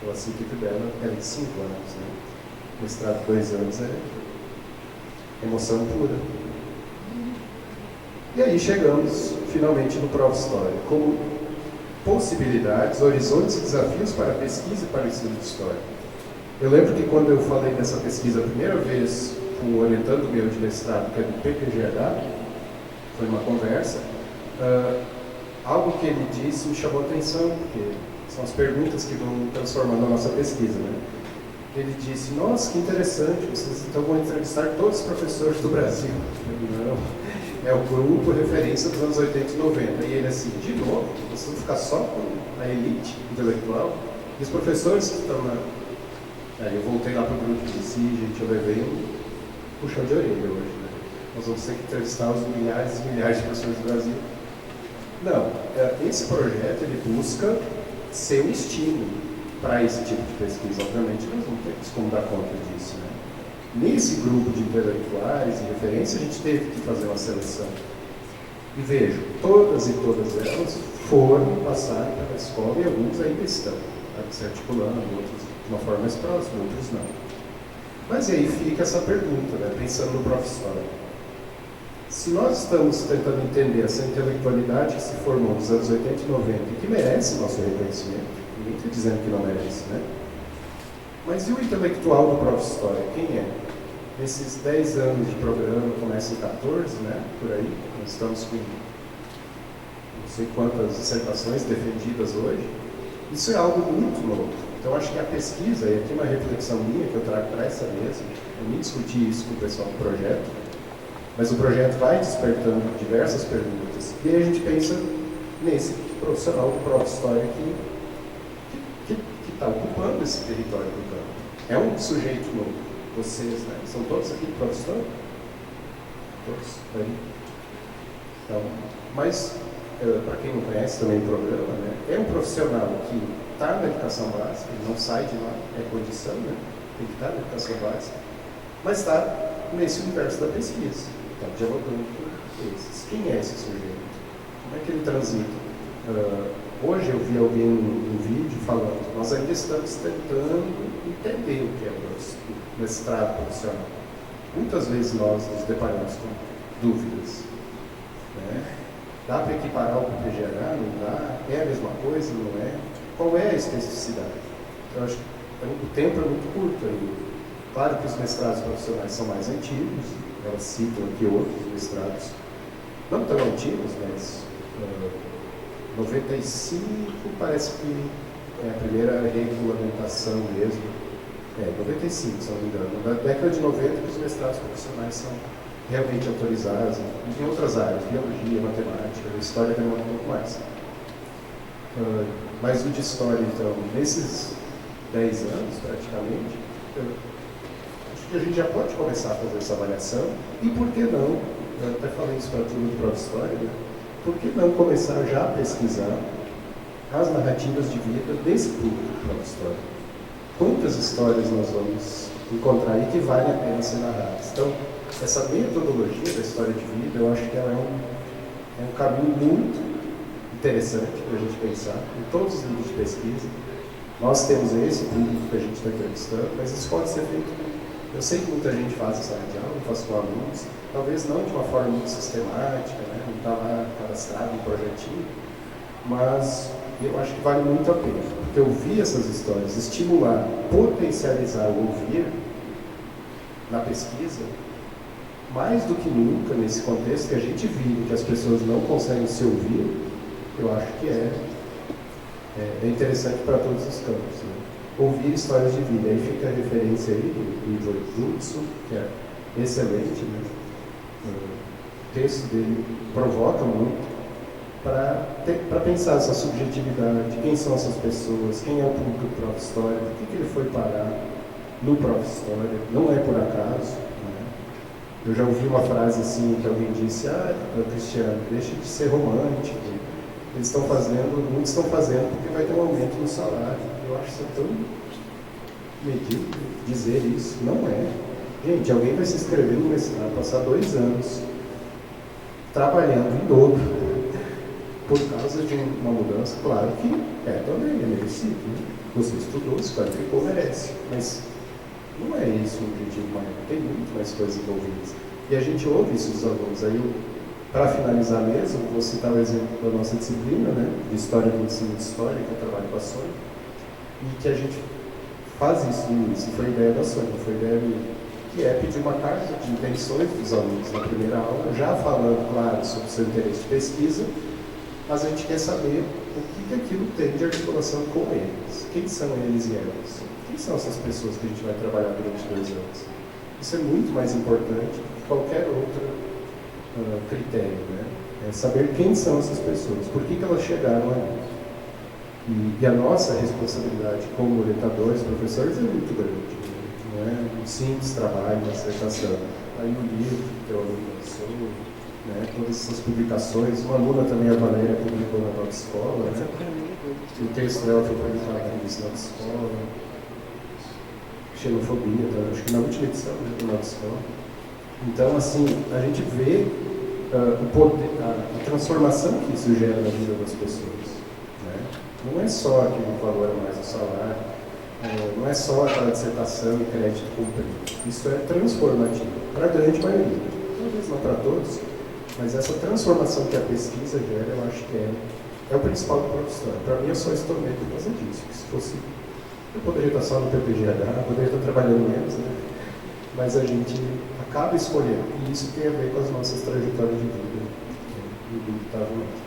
eu cito que dela era de 5 anos. Né? Mestrado de 2 anos é emoção pura. E aí chegamos, finalmente, no Prof. História, como possibilidades, horizontes e desafios para a pesquisa e para o ensino de História. Eu lembro que quando eu falei dessa pesquisa a primeira vez, com o orientando meu de mestrado, que é do PPGH, foi uma conversa, algo que ele disse me chamou a atenção, porque são as perguntas que vão transformando a nossa pesquisa, né? Ele disse, nossa, que interessante, vocês então vão entrevistar todos os professores do Brasil. Não, é o grupo referência dos anos 80 e 90. E ele assim, de novo, vocês vão ficar só com a elite intelectual, e os professores que estão na... Aí eu voltei lá para o grupo e disse, gente, eu levei um puxão de orelha hoje, né? Nós vamos ter que entrevistar os milhares e milhares de pessoas do Brasil. Não, esse projeto ele busca ser um estímulo para esse tipo de pesquisa. Obviamente nós não temos como dar conta disso, né? Nesse grupo de intelectuais e referência a gente teve que fazer uma seleção. E vejo, todas e todas elas foram passar pela escola e alguns ainda estão, tá? Se articulando, outros de uma forma mais próxima, outros não. Mas aí fica essa pergunta, né? Pensando no Prof. História. Se nós estamos tentando entender essa intelectualidade que se formou nos anos 80 e 90 e que merece nosso reconhecimento, ninguém está dizendo que não merece, né? Mas e o intelectual do Prof. História? Quem é? Nesses 10 anos de programa, começa em 14, né? Por aí, nós estamos com não sei quantas dissertações defendidas hoje. Isso é algo muito novo. Então, acho que a pesquisa, e aqui uma reflexão minha que eu trago para essa mesa, eu nem discuti isso com o pessoal do projeto, mas o projeto vai despertando diversas perguntas. E aí a gente pensa nesse profissional do Prof. História que está ocupando esse território do campo. É um sujeito novo. Vocês, né? São todos aqui do Prof. História? Todos? Aí. Então, mas, para quem não conhece também o programa, né? É um profissional que está na educação básica, ele não sai de lá, é condição, né? Tem que estar na educação básica, mas está nesse universo da pesquisa, está dialogando com esses. Quem é esse sujeito? Como é que ele transita? Hoje eu vi alguém num vídeo falando, nós ainda estamos tentando entender o que é o mestrado profissional. Muitas vezes nós nos deparamos com dúvidas, né? Dá para equiparar o PGH? Não dá? É a mesma coisa? Não é? Qual é a especificidade? Eu acho que o tempo é muito curto ainda. Claro que os mestrados profissionais são mais antigos, elas citam aqui outros mestrados, não tão antigos, mas 95 parece que é a primeira regulamentação mesmo. 95, se não me engano. Na década de 90 que os mestrados profissionais são realmente autorizados em outras áreas, biologia, matemática, história demora um pouco mais. Mas o de história, então, nesses 10 anos, praticamente, acho que a gente já pode começar a fazer essa avaliação. E por que não? Eu até falei isso para a turma do Prof. História, né? por que não começar já a pesquisar as narrativas de vida desse público para a história? Quantas histórias nós vamos encontrar aí que valem a pena ser narradas? Então, essa metodologia da história de vida, eu acho que ela é um caminho muito interessante para a gente pensar em todos os níveis de pesquisa. Nós temos esse público que a gente está entrevistando, mas isso pode ser feito. Eu sei que muita gente faz essa reunião, eu faço com alunos, talvez não de uma forma muito sistemática, né? Não está lá cadastrado em projetinho, mas eu acho que vale muito a pena, porque ouvir essas histórias, estimular, potencializar o ouvir na pesquisa, mais do que nunca nesse contexto que a gente vive, que as pessoas não conseguem se ouvir, eu acho que é interessante para todos os campos. Né? Ouvir histórias de vida, aí fica a referência aí do Ivo Judson, que é excelente, né? O texto dele provoca muito para pensar essa subjetividade, quem são essas pessoas, quem é o público do Prof. História, por que ele foi parar no Prof. História, não é por acaso. Né? Eu já ouvi uma frase assim, que alguém disse, Cristiano, deixa de ser romântico, muitos estão fazendo porque vai ter um aumento no salário. Eu acho isso tão medíocre dizer isso, não é. Gente, alguém vai se inscrever no mestrado, passar 2 anos trabalhando em dobro, por causa de uma mudança, claro que também é merecido. Né? Você estudou, se qualificou, merece. Mas não é esse o objetivo maior. Tem muito mais coisas envolvidas. E a gente ouve isso dos alunos. Aí, para finalizar mesmo, vou citar o exemplo da nossa disciplina, né, de História do Ensino de História, que eu trabalho com a Sônia, e que a gente faz isso no início. Foi ideia da Sônia, foi ideia minha, que é pedir uma carta de intenções dos alunos na primeira aula, já falando, claro, sobre o seu interesse de pesquisa, mas a gente quer saber o que aquilo tem de articulação com eles. Quem são eles e elas? Quem são essas pessoas que a gente vai trabalhar durante 2 anos? Isso é muito mais importante do que qualquer outro critério, né? É saber quem são essas pessoas, por que elas chegaram ali. E a nossa responsabilidade como orientadores, professores, é muito grande. Né? Não é um simples trabalho, uma dissertação. Aí o livro que eu lançou, né, todas essas publicações, uma aluna também, a Valéria, publicou na nossa escola, né? O texto dela foi publicado na revista Nova Escola, xenofobia, tá? Acho que na última edição, né, da Nova Escola. Então, assim, a gente vê o poder, a transformação que isso gera na vida das pessoas. Né? Não é só aquele valor a mais do salário, não é só aquela dissertação e crédito cumprido. Isso é transformativo, para a grande maioria. Talvez não para todos, mas essa transformação que a pesquisa gera, eu acho que é o principal do professor. Para mim, eu só estou meio por causa disso. Se fosse, eu poderia estar só no PPGH, poderia estar trabalhando menos, né? Mas a gente acaba escolhendo, e isso tem a ver com as nossas trajetórias de vida, indubitavelmente.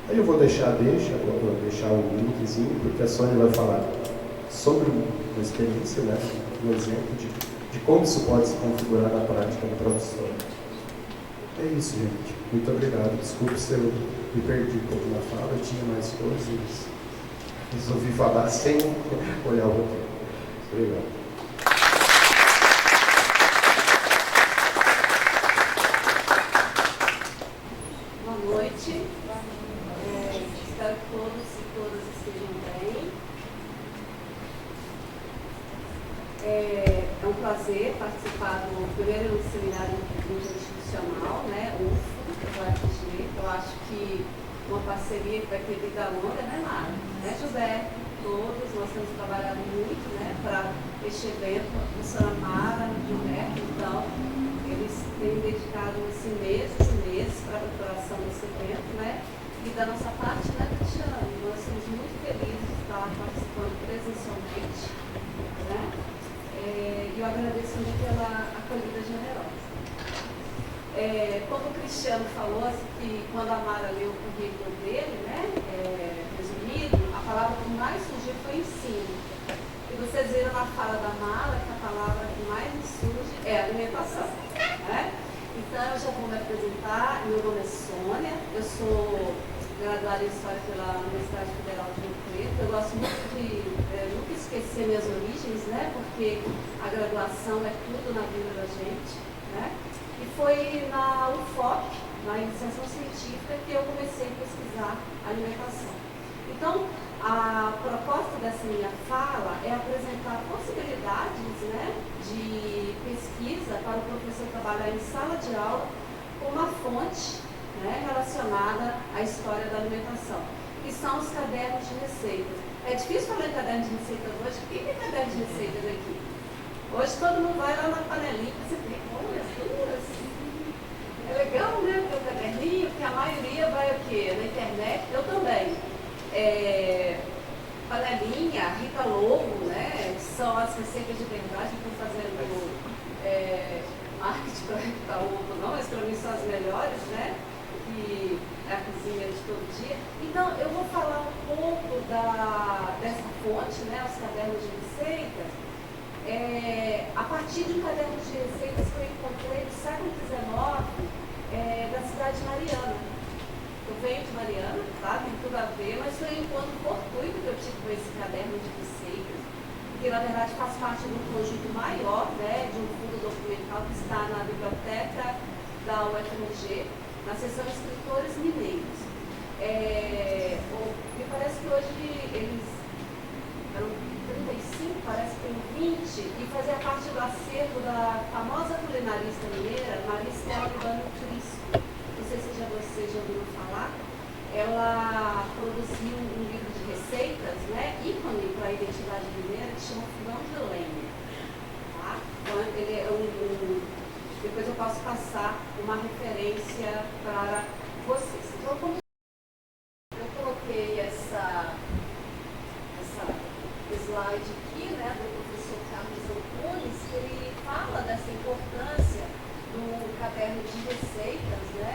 Aí eu vou deixar um linkzinho, porque a Sônia vai falar sobre uma experiência, né? Um exemplo de como isso pode se configurar na prática no professor. É isso, gente. Muito obrigado. Desculpe se eu me perdi um pouco na fala, eu tinha mais coisas. Resolvi falar sem olhar o roteiro. Obrigado. Boa noite. Espero que todos e todas estejam bem. É um prazer participar do primeiro seminário interinstitucional, né, UFO, do UFG. Eu acho que uma parceria que vai ter vida longa, né, Mara? Né, José? Todos, nós temos trabalhado muito, né, para este evento, a professora Mara, Gilberto, então, eles têm dedicado assim, meses e meses para a preparação desse evento, né? E da nossa parte, né, Cristiano, nós somos muito felizes de estar participando presencialmente, né? E eu agradeço muito pela acolhida generosa. Como o Cristiano falou, assim, que quando a Mara leu o currículo dele, né, resumido, a palavra que mais surgiu foi ensino. E vocês viram na fala da Mara que a palavra que mais surge é alimentação. Né? Então eu já vou me apresentar. Meu nome é Sônia, eu sou graduada em História pela Universidade Federal de Rio Preto. Eu gosto muito de nunca esquecer minhas origens, né? Porque a graduação é tudo na vida da gente. Né? E foi na UFOP, na iniciação científica, que eu comecei a pesquisar alimentação. Então, a proposta dessa minha fala é apresentar possibilidades, né, de pesquisa para o professor trabalhar em sala de aula com uma fonte, né, relacionada à história da alimentação, que são os cadernos de receitas. É difícil falar em caderno de receitas hoje. O que é caderno de receitas aqui? Hoje todo mundo vai lá na panelinha, você tem, olha, duas. É legal, né, ter o caderninho, porque a maioria vai o quê? Na internet, eu também. Panelinha, Rita Lobo, né, que são as receitas de verdade que estão fazendo marketing para Rita Lobo, não, mas para mim são as melhores, né, que é a cozinha de todo dia. Então, eu vou falar um pouco dessa fonte, né, os cadernos de receitas, a partir de um caderno de receitas que eu encontrei no século XIX, da cidade de Mariana. Eu venho de Mariana, tá? Tem tudo a ver, mas foi um encontro fortuito que eu tive com esse caderno de receitas, que na verdade faz parte de um conjunto maior, né, de um fundo documental que está na biblioteca da UFMG, na seção Escritores Mineiros. Me parece que hoje eles eram 35, parece que tem 20, e fazia parte do acervo da famosa culinarista mineira, Maristela Libano Cristo. Não sei se vocês já ouviram falar. Ela produziu um livro de receitas, né, ícone para a identidade mineira, que chama Fogão de Lenha. Tá? Então, ele é depois eu posso passar uma referência para vocês. Então, eu coloquei essa slide aqui, né, do professor Carlos Antunes, que ele fala dessa importância do caderno de receitas, né,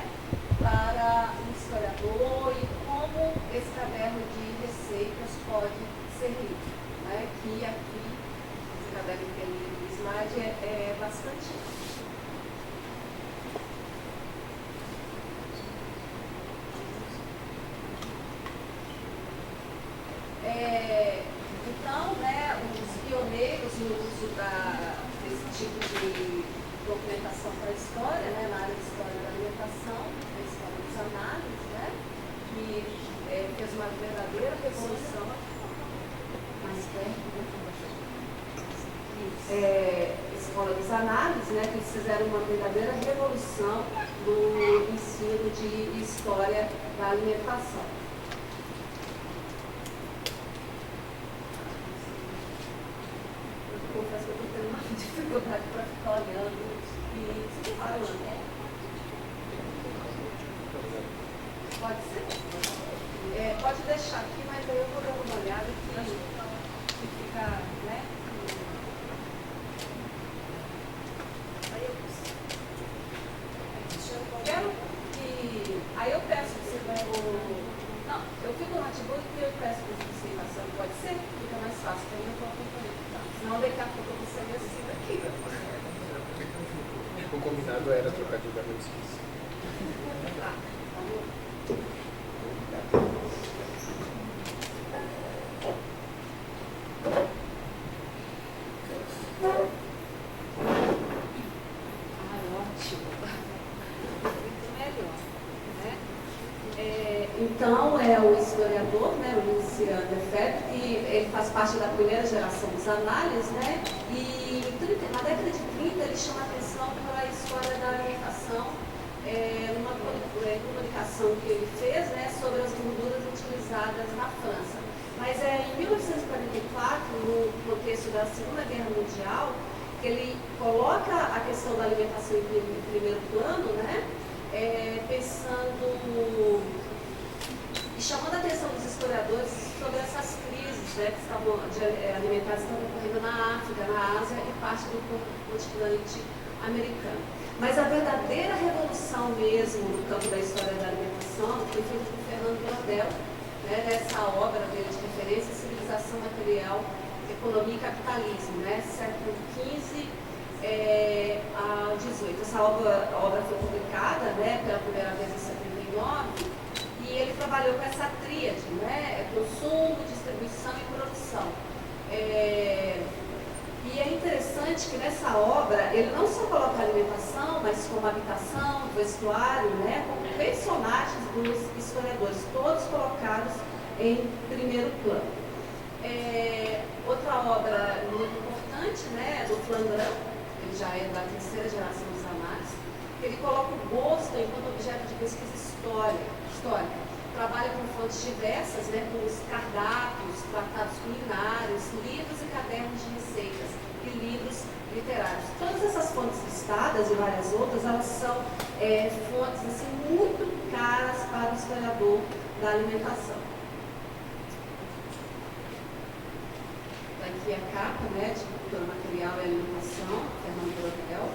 para um historiador e como esse caderno de receitas pode ser lido, né, que aqui, esse caderno que ele no slide é bastante. Então, né, os pioneiros no uso desse tipo de documentação para a história, né, na área de história da alimentação, da história dos análises, né, que fez uma verdadeira revolução. Mais perto, né? Escola dos análises, né, que eles fizeram uma verdadeira revolução no ensino de história da alimentação. Confesso que eu estou tendo uma dificuldade para ficar olhando e falando. Pode ser? Pode deixar aqui, mas aí eu vou dar uma olhada que fica, né? Aí eu peço que você vai. Não, eu fico no notebook e eu peço que você faça. Pode ser? Fica mais fácil, também eu vou acompanhando. Senão daqui a pouco eu vou sair assim daqui. O combinado era trocar de lugar, eu esqueci. Tá, ótimo. Muito melhor, né? Então, o historiador, né, o Lucian Lefebvre, que ele faz parte da primeira geração dos análises, né, e na década de 30 ele chama a atenção para a história da alimentação, numa comunicação que ele fez, né, sobre as gorduras utilizadas na França. Mas em 1944, no contexto da Segunda Guerra Mundial, que ele coloca a questão da alimentação em primeiro plano, né, pensando e chamando a atenção dos historiadores sobre essas crises, né, que estavam alimentares que estavam ocorrendo na África, na Ásia e parte do continente americano. Mas a verdadeira revolução mesmo no campo da história da alimentação foi feita por Fernando Brodel, né, nessa obra dele de referência, Civilização Material, Economia e Capitalismo, né, século XV ao XVIII. Essa obra foi publicada, né, pela primeira vez em 79, e ele trabalhou com essa tríade, né, consumo, distribuição e produção. E é interessante que nessa obra ele não só coloca a alimentação, mas como habitação, vestuário, né, como personagens dos historiadores, todos colocados em primeiro plano. Outra obra muito importante, né, do Flandrin, ele já é da terceira geração dos análises, ele coloca o gosto enquanto objeto de pesquisa histórica. Trabalha com fontes diversas, né, com os cardápios, tratados culinários, livros e cadernos de receitas e livros literários. Todas essas fontes listadas e várias outras, elas são fontes assim, muito caras para o historiador da alimentação. Aqui a capa, né, de Cultura Material e Alimentação, Fernando Brodel.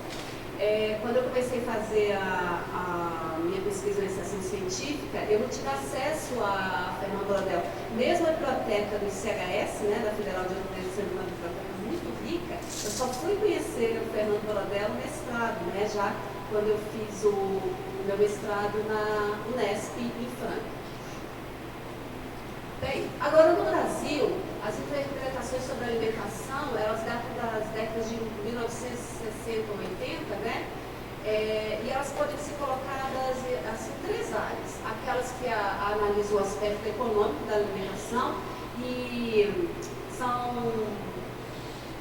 Quando eu comecei a fazer a minha pesquisa na iniciação científica, eu não tive acesso a Fernando Brodel. Mesmo a biblioteca do ICHS, né, da Federal de Ouro Preto, sendo uma biblioteca muito rica, eu só fui conhecer o Fernando Brodel no mestrado, né, já quando eu fiz o meu mestrado na Unesp, em Franca. Bem, agora no Brasil, as interpretações sobre a alimentação, elas datam das décadas de 1960 ou 80, né? E elas podem ser colocadas assim, em três áreas. Aquelas que analisam o aspecto econômico da alimentação e são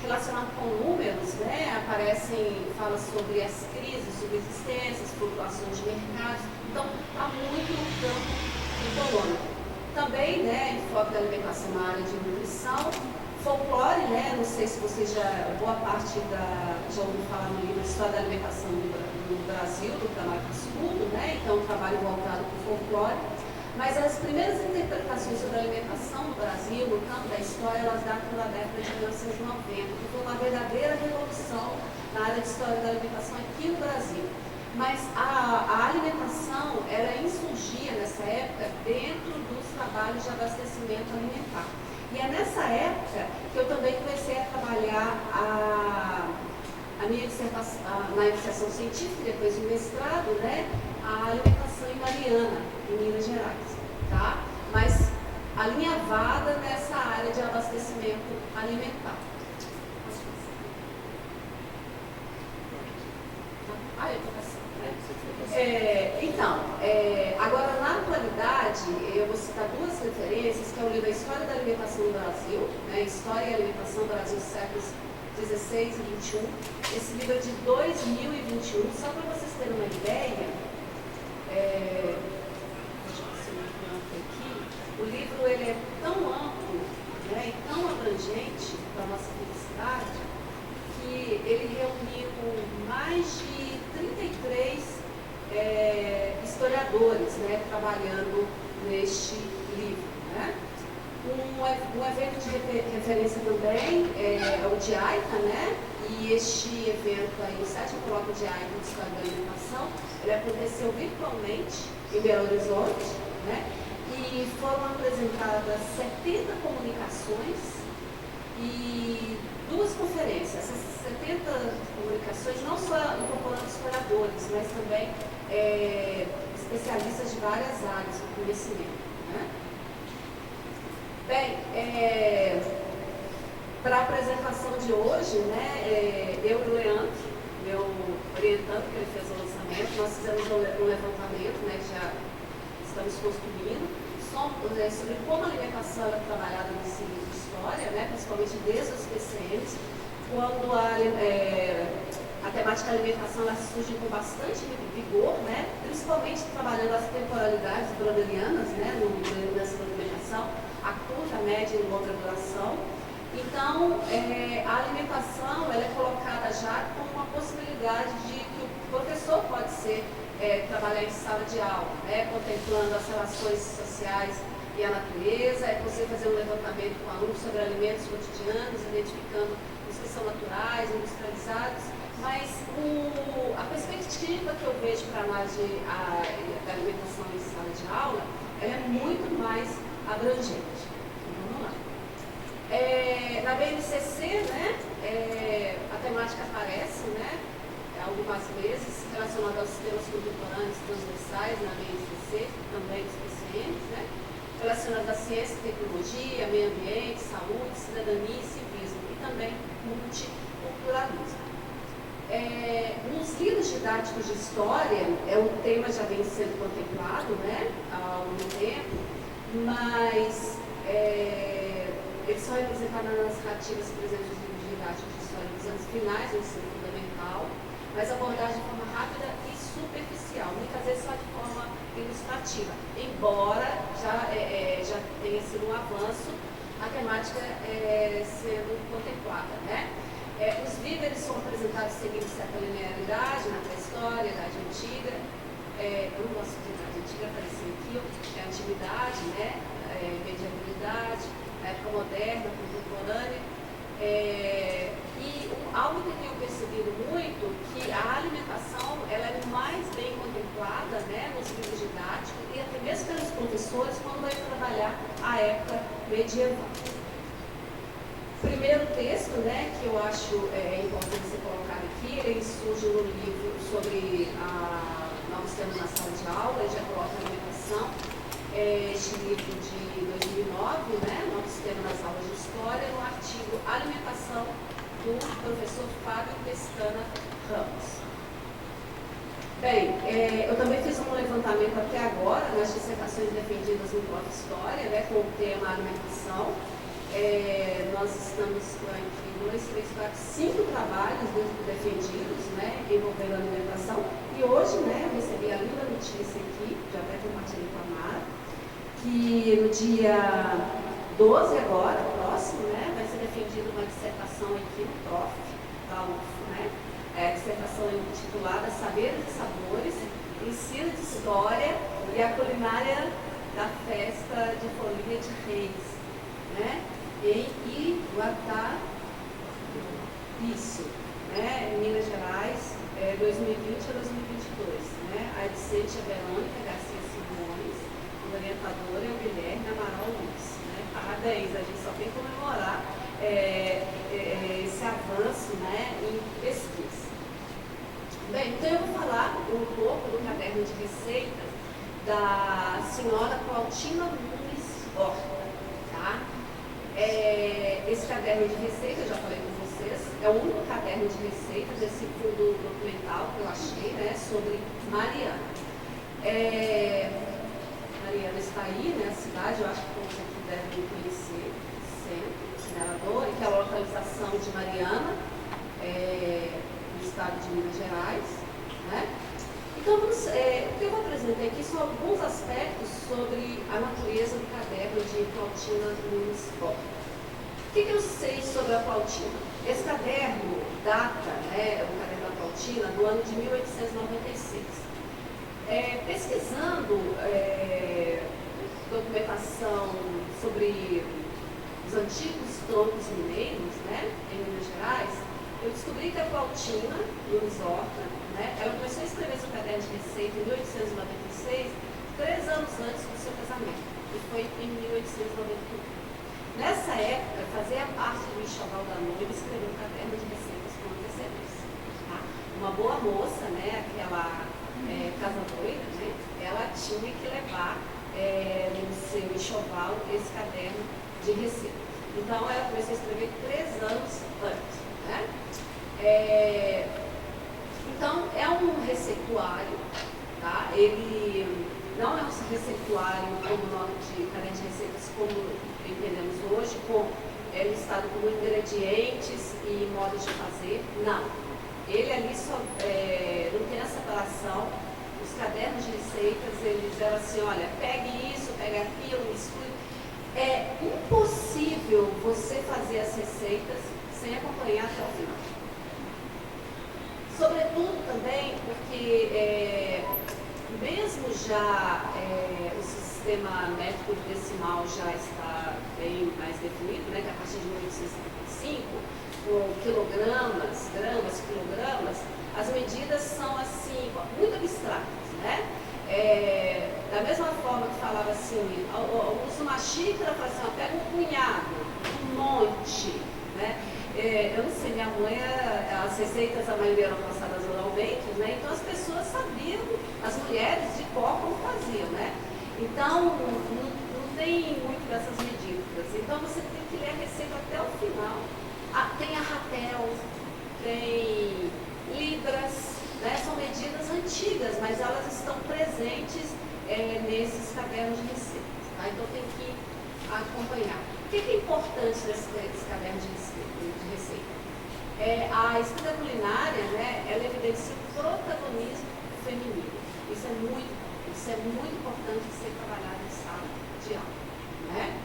relacionadas com números, né? Aparecem, fala sobre as crises, subsistências, flutuações de mercado. Então, está muito no campo econômico. Também, né, enfoque da alimentação na área de nutrição, folclore, né, não sei se vocês boa parte já ouviram falar no livro História da Alimentação do Brasil, do Camargo Escudo, né, então um trabalho voltado para o folclore. Mas as primeiras interpretações sobre a alimentação no Brasil, no campo da história, elas datam da década de 1990, que foi uma verdadeira revolução na área de história da alimentação aqui no Brasil. Mas a alimentação, ela insurgia nessa época dentro dos trabalhos de abastecimento alimentar. E é nessa época que eu também comecei a trabalhar a minha dissertação, na iniciação científica, depois do mestrado, né, a alimentação em Mariana, em Minas Gerais, tá? Mas alinhavada nessa área de abastecimento alimentar. Eu estou passando. Agora na atualidade, eu vou citar duas referências, que é o livro A História da Alimentação no Brasil, né, História e Alimentação do Brasil, séculos 16 e 21. Esse livro é de 2021, só para vocês terem uma ideia, o livro ele é tão amplo, né, e tão abrangente para a nossa felicidade, que ele reuniu mais de 33 historiadores, né, trabalhando neste livro, né? Um evento de referência também é o de AITA, né? E este evento aí, o 7º Colóquio de AITA de História da Alimentação, ele aconteceu virtualmente em Belo Horizonte, né? E foram apresentadas 70 comunicações e 2 conferências. Essas 70 comunicações, não só incorporando historiadores, mas também especialistas de várias áreas do conhecimento, né? Bem, para a apresentação de hoje, né, eu e o Leandro, meu orientando, que ele fez o lançamento, nós fizemos um levantamento, né, que já estamos construindo, sobre como a alimentação era trabalhada nesse livro de história, né, principalmente desde os PCMs, quando a temática da alimentação ela surge com bastante vigor, né, principalmente trabalhando as temporalidades brodelianas, né, nessa alimentação, a curta, a média e longa duração. Então, a alimentação ela é colocada já como uma possibilidade de que o professor pode trabalhar em sala de aula, né, contemplando as relações sociais e a natureza. É possível fazer um levantamento com alunos sobre alimentos cotidianos, identificando os que são naturais, industrializados. Mas a perspectiva que eu vejo para a análise da alimentação em sala de aula, ela é muito mais abrangente. Então, vamos lá. Na BNCC, né, a temática aparece, né, algumas vezes relacionada aos sistemas contemporâneos transversais na BNCC, também dos PCMs, né, relacionada à ciência e tecnologia, meio ambiente, saúde, cidadania e civismo. E também multiculturalismo. Nos livros didáticos de história, o tema já vem sendo contemplado, né, há algum tempo, mas eles são representados nas narrativas, por exemplo, dos livros didáticos de história dos anos finais do ensino fundamental, mas abordagem de forma rápida e superficial, muitas vezes só de forma ilustrativa, embora já tenha sido um avanço a temática sendo contemplada, né? Os víveres são apresentados seguindo certa linearidade na pré-história, Idade Antiga, eu não gosto de Idade Antiga, apareceu aqui, a Antiguidade, né? Medievalidade, a época moderna, contemporânea, e algo que eu tenho percebido muito, que a alimentação ela é mais bem contemplada, né, nos livros didáticos e até mesmo pelos professores quando vai trabalhar a época medieval. Primeiro texto, né, que eu acho importante ser colocado aqui, ele surge no livro sobre novos temas na sala de aula, ele já coloca a alimentação, este livro de 2009, né, novos temas nas aulas de história, no artigo Alimentação, do professor Fábio Pestana Ramos. Bem, eu também fiz um levantamento até agora nas dissertações defendidas no Prof. História, né, com o tema alimentação. Nós estamos aqui 2, 3, 4, 5 trabalhos defendidos, né, envolvendo a alimentação. E hoje, né, eu recebi a linda notícia aqui, já até compartilhei com a Mara, que no dia 12 agora, próximo, né, vai ser defendida uma dissertação aqui no Prof, da UF, né, dissertação intitulada Saberes e Sabores, Ensino de História e a Culinária da Festa de Folia de Reis, né, em Iguatá, isso, né, em Minas Gerais, 2020 a 2022, né, a discente Verônica Garcia Simões, o orientador é o Guilherme Amaral Luiz, né, parabéns, a gente só tem que comemorar esse avanço, né, em pesquisa. Bem, então eu vou falar um pouco do caderno de receitas da senhora Clautina Nunes Horta, tá? Esse caderno de receitas, eu já falei com vocês, é o único caderno de receitas desse fundo documental que eu achei, né, sobre Mariana. Mariana está aí, né, a cidade, eu acho que todos aqui devem conhecer, sempre, Minerador, que é a localização de Mariana, no estado de Minas Gerais, né? Então, o que eu vou apresentar aqui são alguns aspectos sobre a natureza do caderno de Clautina Nunes Horta. O que eu sei sobre a Clautina? Esse caderno data, né, o caderno da Clautina, do ano de 1896. Pesquisando documentação sobre os antigos troncos mineiros, né, em Minas Gerais, eu descobri que a Clautina Nunes Horta, né, ela começou a escrever seu caderno de receita em 1896, 3 anos antes do seu casamento, e foi em 1891. Nessa época, fazia parte do enxoval da noiva escrever um caderno de receitas com antecedência. Tá? Uma boa moça, né, aquela casa doida, né, ela tinha que levar no seu enxoval esse caderno de receita. Então, ela começou a escrever 3 anos antes. Né? Então, é um receituário, tá? Ele não é um receituário como nome de caderno de receitas como entendemos hoje, com listado como ingredientes e modos de fazer. Não. Ele ali só não tem a separação. Os cadernos de receitas, eles eram assim, olha, pegue isso, pegue aquilo, misture. É impossível você fazer as receitas sem acompanhar até o final. Sobretudo também porque mesmo já o sistema métrico decimal já está bem mais definido, né, que a partir de 1875, com quilogramas, gramas, quilogramas, as medidas são assim, muito abstratas, né? Da mesma forma que falava assim, usa uma xícara, fala assim, pega um punhado, um monte, né? Eu não sei, minha mãe, as receitas, a maioria eram passadas oralmente, né? Então as pessoas sabiam, as mulheres de cor como faziam, né? Então não tem muito dessas medidas. Então você tem que ler a receita até o final. Tem a Ratel, tem Libras, né? São medidas antigas, mas elas estão presentes nesses cadernos de receitas. Tá? Então tem que acompanhar. O que é importante nesse caderno de receita? A escrita culinária, né, ela evidencia o protagonismo feminino. Isso é muito importante de ser trabalhado em sala de aula. Né?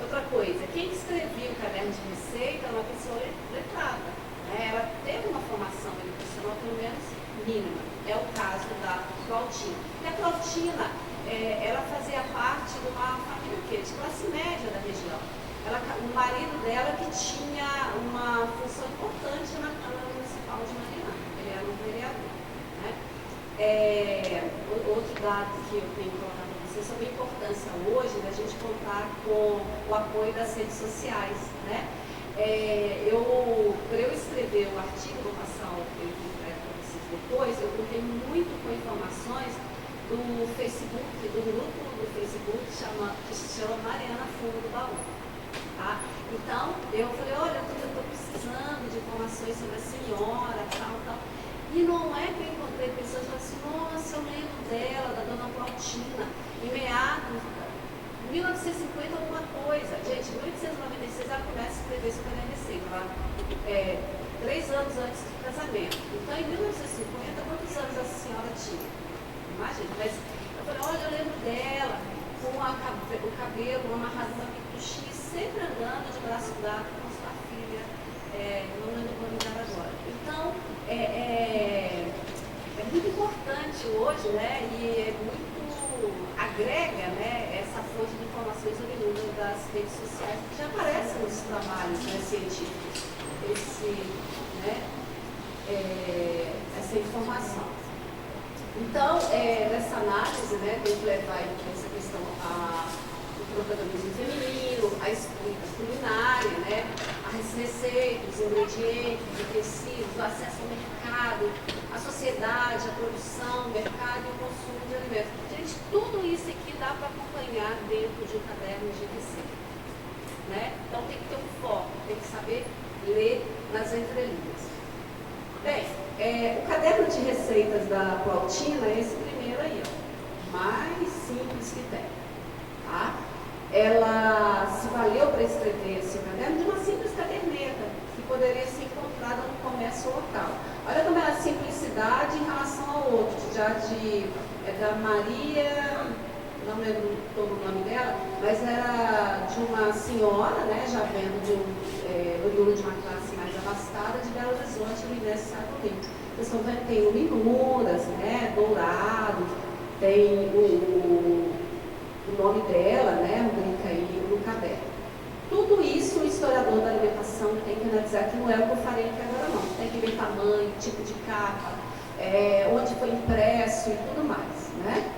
Outra coisa, quem escrevia o caderno de receita era uma pessoa letrada. Né? Ela teve uma formação educacional, pelo menos mínima. É o caso da Plautina. E a Plautina, ela fazia parte de uma família de classe média da região. O marido dela que tinha uma função importante na Câmara Municipal de Mariana. Ele era um vereador. Né? Outro dado que eu tenho que colocar para vocês sobre a importância hoje da gente contar com o apoio das redes sociais. Né? Para eu escrever o artigo, vou passar o link para vocês depois, eu contei muito com informações do Facebook, do grupo do Facebook que se chama Mariana Fundo do Baú. Tá? Então, eu falei, olha, eu estou precisando de informações sobre a senhora, tal. E não é que eu encontrei pessoas que falam assim, nossa, eu lembro dela, da dona Plautina, em meados, 1950 alguma coisa. Gente, em 1896 ela começa a escrever sobre a receita, lá, 3 anos antes do casamento. Então, em 1950, quantos anos a senhora tinha? Imagina, mas eu falei, olha, eu lembro dela, com o cabelo amarrado numa pituxinha, sempre andando de braço dado com sua filha, não lembro o nome dela agora. Então, é muito importante hoje, né, e agrega, né, essa fonte de informações oriundas das redes sociais, que já aparecem nos trabalhos, né, científicos, essa informação. Então, nessa análise, né, tem que levar em essa questão o protagonismo feminino, a escrita culinária, né, as receitas, os ingredientes, os utensílios, o acesso ao mercado, a sociedade, a produção, o mercado e o consumo de alimentos. Gente, tudo isso aqui dá para acompanhar dentro de um caderno de receita. Né? Então tem que ter um foco, tem que saber ler nas entrelinhas. Bem, o caderno de receitas da Plautina é esse primeiro aí, ó, mais simples que tem. Tá? Ela se valeu para escrever esse caderno de uma simples caderneta, que poderia ser encontrada no comércio local. Olha como é a simplicidade em relação ao outro, da Maria, não lembro todo o nome dela, mas era de uma senhora, né, já vendo oriundo de uma classe mais abastada de Belo Horizonte, no Inés Sartori. Vocês estão vendo, tem o Minuras, né, dourado, tem o nome dela, né, o brinca aí no caderno. Tudo isso o historiador da alimentação tem que analisar, que não é o que eu farei aqui agora não. Tem que ver tamanho, tipo de capa, onde foi impresso e tudo mais, né?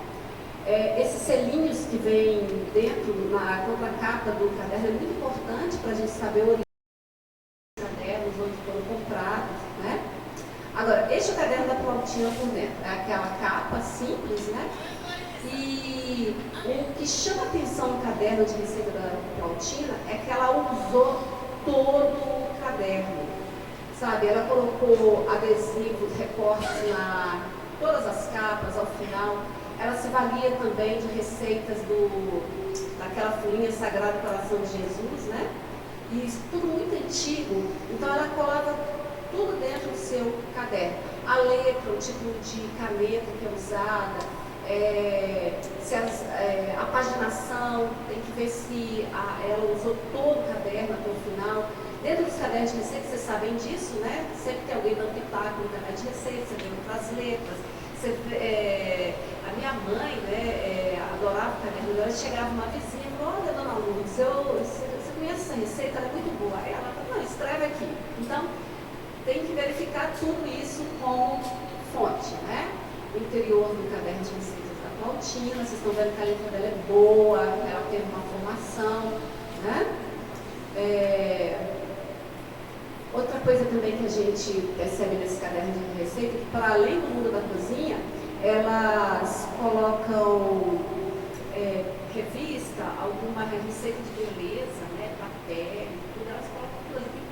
Esses selinhos que vêm dentro, na contracapa do caderno, é muito importante para a gente saber o origem dos cadernos, onde foram comprados, né? Agora, este é o caderno da Plautina por dentro, é aquela capa simples, né? E o que chama atenção no caderno de receita da Plautina é que ela usou todo o caderno, sabe? Ela colocou adesivos, recortes todas as capas ao final. Ela se valia também de receitas daquela folhinha Sagrado Coração de Jesus, né? E isso tudo muito antigo, então ela colava tudo dentro do seu caderno. A letra, o tipo de caneta que é usada, a paginação, tem que ver se ela usou todo o caderno até o final. Dentro dos cadernos de receitas, vocês sabem disso, né? Sempre tem alguém dando pitaco no caderno de receitas, você vê outras letras. A minha mãe, né, adorava o caderno dela, chegava uma vizinha e falou, olha, dona Lourdes, você conhece essa receita, ela é muito boa. Aí ela falou, não, escreve aqui. Então, tem que verificar tudo isso com fonte, né? O interior do caderno de receitas da Plautina, vocês estão vendo que a letra dela é boa, ela teve uma formação, né? Outra coisa também que a gente percebe nesse caderno de receita é que, para além do mundo da cozinha, elas colocam revista, alguma receita de beleza, né, papel, tudo, elas colocam tudo, tem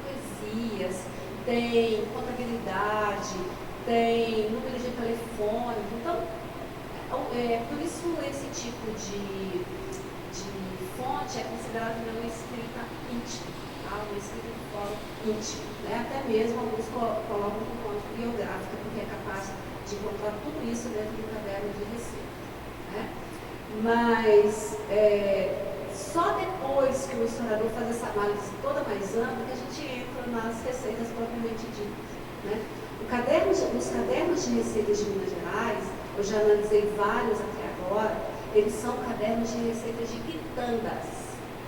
tem contabilidade, tem número de telefone. Então, por isso esse tipo de fonte é considerado uma escrita íntima, tá? Uma escrita de foro íntimo, né? Até mesmo alguns colocam com fonte biográfica, porque é capaz de encontrar tudo isso dentro do caderno de receita, né? Mas só depois que o historiador faz essa análise toda mais ampla que a gente entra nas receitas propriamente ditas, né? Os cadernos de receitas de Minas Gerais, eu já analisei vários até agora, eles são cadernos de receitas de quitandas.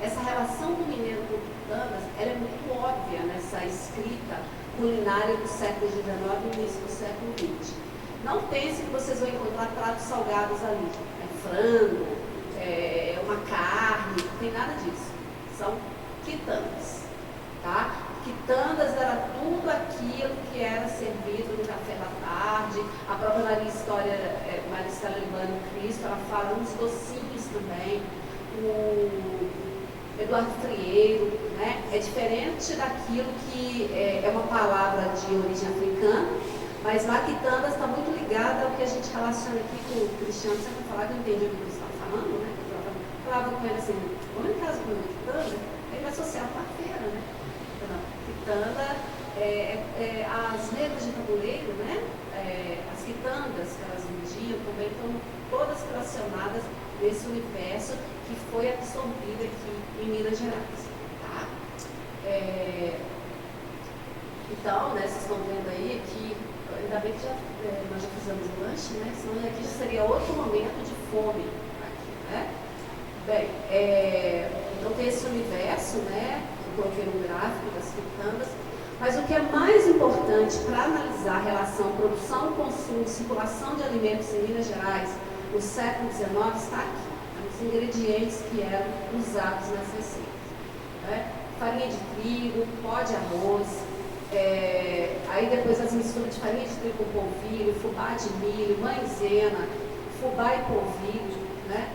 Essa relação do mineiro com quitandas, ela é muito óbvia nessa escrita culinária do século XIX e início do século XX. Não pense que vocês vão encontrar pratos salgados ali. É frango, é uma carne, não tem nada disso. São quitandas, tá? Quitandas era tudo aquilo que era servido no café da tarde. A própria Maria Estela Libano Cristo, ela fala uns docinhos também. O Eduardo Frieiro, né? É diferente daquilo que é uma palavra de origem africana, mas lá quitandas está muito ligada ao que a gente relaciona aqui com o Cristiano. Você vai falar que eu entendi o que você está falando, né? Eu falava com ele assim, vamos em casa com uma quitanda, ele vai associar com a feira, né? Quitanda, as mesas de tabuleiro, né? As quitandas que elas vendiam também estão todas relacionadas nesse universo que foi absorvido aqui em Minas Gerais, tá? Então, né, vocês estão vendo aí que, ainda bem que nós já fizemos o lanche, né? Senão aqui já seria outro momento de fome aqui, né? Bem, então tem esse universo, né? Eu coloquei um gráfico das quitandas, mas o que é mais importante para analisar a relação produção, consumo e circulação de alimentos em Minas Gerais no século XIX está aqui, os ingredientes que eram usados nas receitas, né? Farinha de trigo, pó de arroz, aí depois as misturas de farinha de trigo com polvilho, fubá de milho, maizena, fubá e polvilho, né?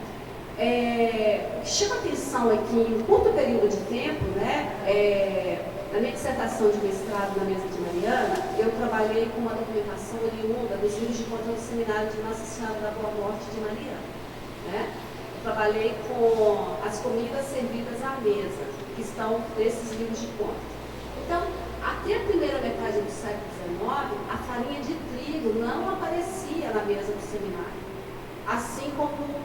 O que chama atenção é que em um curto período de tempo, né, na minha dissertação de mestrado na mesa de Mariana, eu trabalhei com uma documentação oriunda dos livros de conta do seminário de Nossa Senhora da Boa Morte de Mariana, né? Eu trabalhei com as comidas servidas à mesa, que estão nesses livros de conta. Então, até a primeira metade do século XIX, a farinha de trigo não aparecia na mesa do seminário, assim como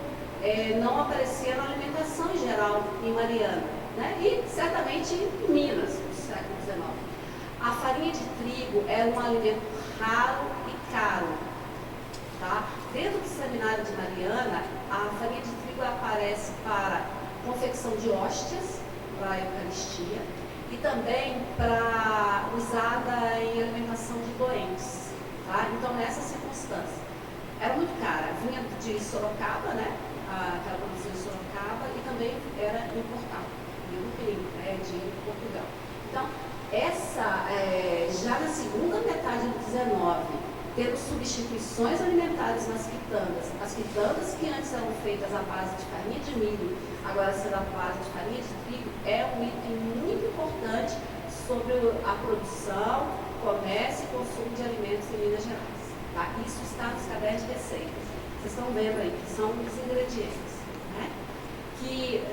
não aparecia na alimentação em geral em Mariana, né? E certamente em Minas, no século XIX. A farinha de trigo era um alimento raro e caro, tá? Dentro do seminário de Mariana, a farinha de trigo aparece para confecção de hóstias, para a Eucaristia, e também para usada em alimentação de doentes, tá? Então, nessa circunstância, era muito cara, vinha de Sorocaba, né? Aquela produção de Sorocaba, e também era importada, de Portugal. Então, já na segunda metade do XIX, tendo substituições alimentares nas quitandas, as quitandas que antes eram feitas à base de farinha de milho, agora sendo à base de farinha de trigo, é um item muito importante sobre a produção, comércio e consumo de alimentos em Minas Gerais. Tá? Isso está nos cadernos de receitas. Vocês estão vendo aí que são os ingredientes, né? Que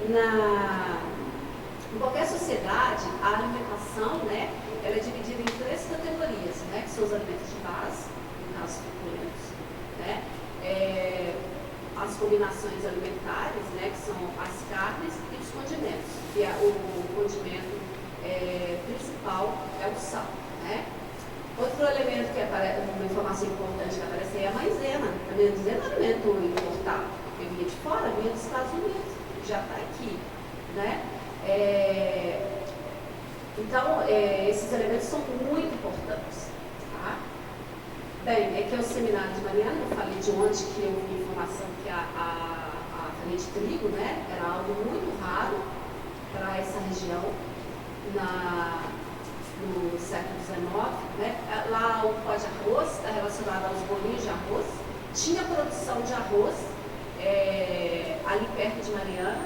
em qualquer sociedade, a alimentação, né, ela é dividida em 3 categorias, né, que são os alimentos de base, no caso suculentos, né, as combinações alimentares, né, que são as carnes e os condimentos. E o condimento principal é o sal, né. Outro elemento que aparece, uma informação importante que aparece aí é a maizena. A maizena é um alimento importado, porque vinha de fora, vinha dos Estados Unidos, já está aqui, né? Então, esses elementos são muito importantes, tá? Bem, é que é o seminário de Mariana, eu falei de onde que eu vi informação que a farinha de trigo, né, era algo muito raro para essa região no século XIX, né? Lá o pó de arroz está relacionado aos bolinhos de arroz, tinha produção de arroz ali perto de Mariana,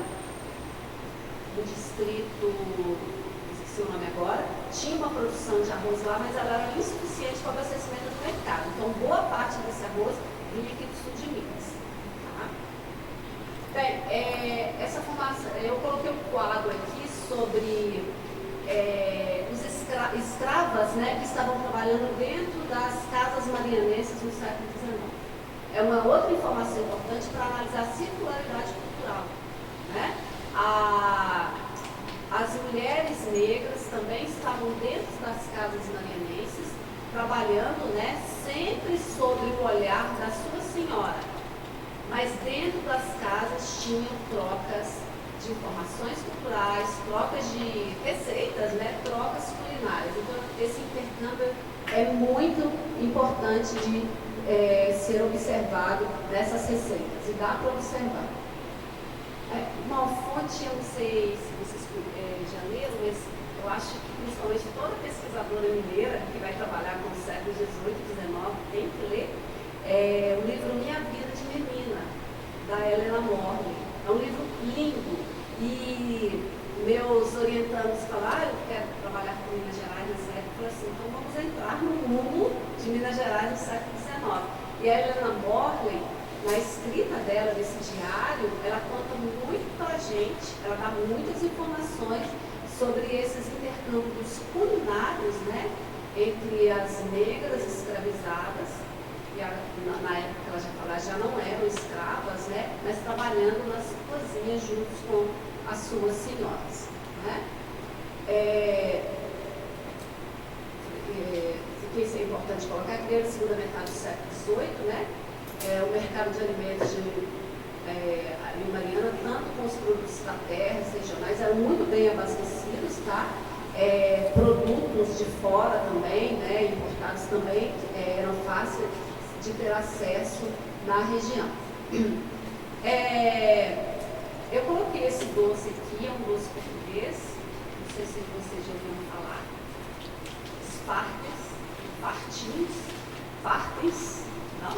no distrito, esqueci esqueci o nome agora, tinha uma produção de arroz lá, mas ela era insuficiente para o abastecimento do mercado. Então, boa parte desse arroz vinha aqui do sul de Minas. Tá? Bem, essa formação, eu coloquei um quadro aqui sobre os escravas, né, que estavam trabalhando dentro das casas marianenses no século XIX. É uma outra informação importante para analisar a circularidade cultural. Né? As mulheres negras também estavam dentro das casas marianenses, trabalhando, né, sempre sob o olhar da sua senhora. Mas dentro das casas tinham trocas de informações culturais, trocas de receitas, né, trocas culinárias. Então, esse intercâmbio é muito importante de ser observado nessas receitas, e dá para observar. Uma fonte, eu não sei se vocês já leram, mas eu acho que principalmente toda pesquisadora mineira que vai trabalhar com o século XVIII e XIX tem que ler o livro Minha Vida de Menina, da Helena Morley. É um livro lindo. E meus orientandos falaram, eu quero trabalhar com Minas Gerais nessa época, eu falei assim, então vamos entrar no mundo de Minas Gerais no século XIX. E a Helena Morley, na escrita dela, desse diário, ela conta muito para a gente, ela dá muitas informações sobre esses intercâmbios culinários, né, entre as negras escravizadas, e na época ela já falava, já não eram escravas, né, mas trabalhando nas cozinhas juntos com as suas senhoras. Né? Isso é importante colocar, que desde a segunda metade do século XVIII, né, o mercado de alimentos em Mariana, tanto com os produtos da terra, regionais, eram muito bem abastecidos, tá? Produtos de fora também, né, importados também, eram fáceis de ter acesso na região. Eu coloquei esse doce aqui, é um doce português, não sei se vocês já ouviram falar, fartins, não?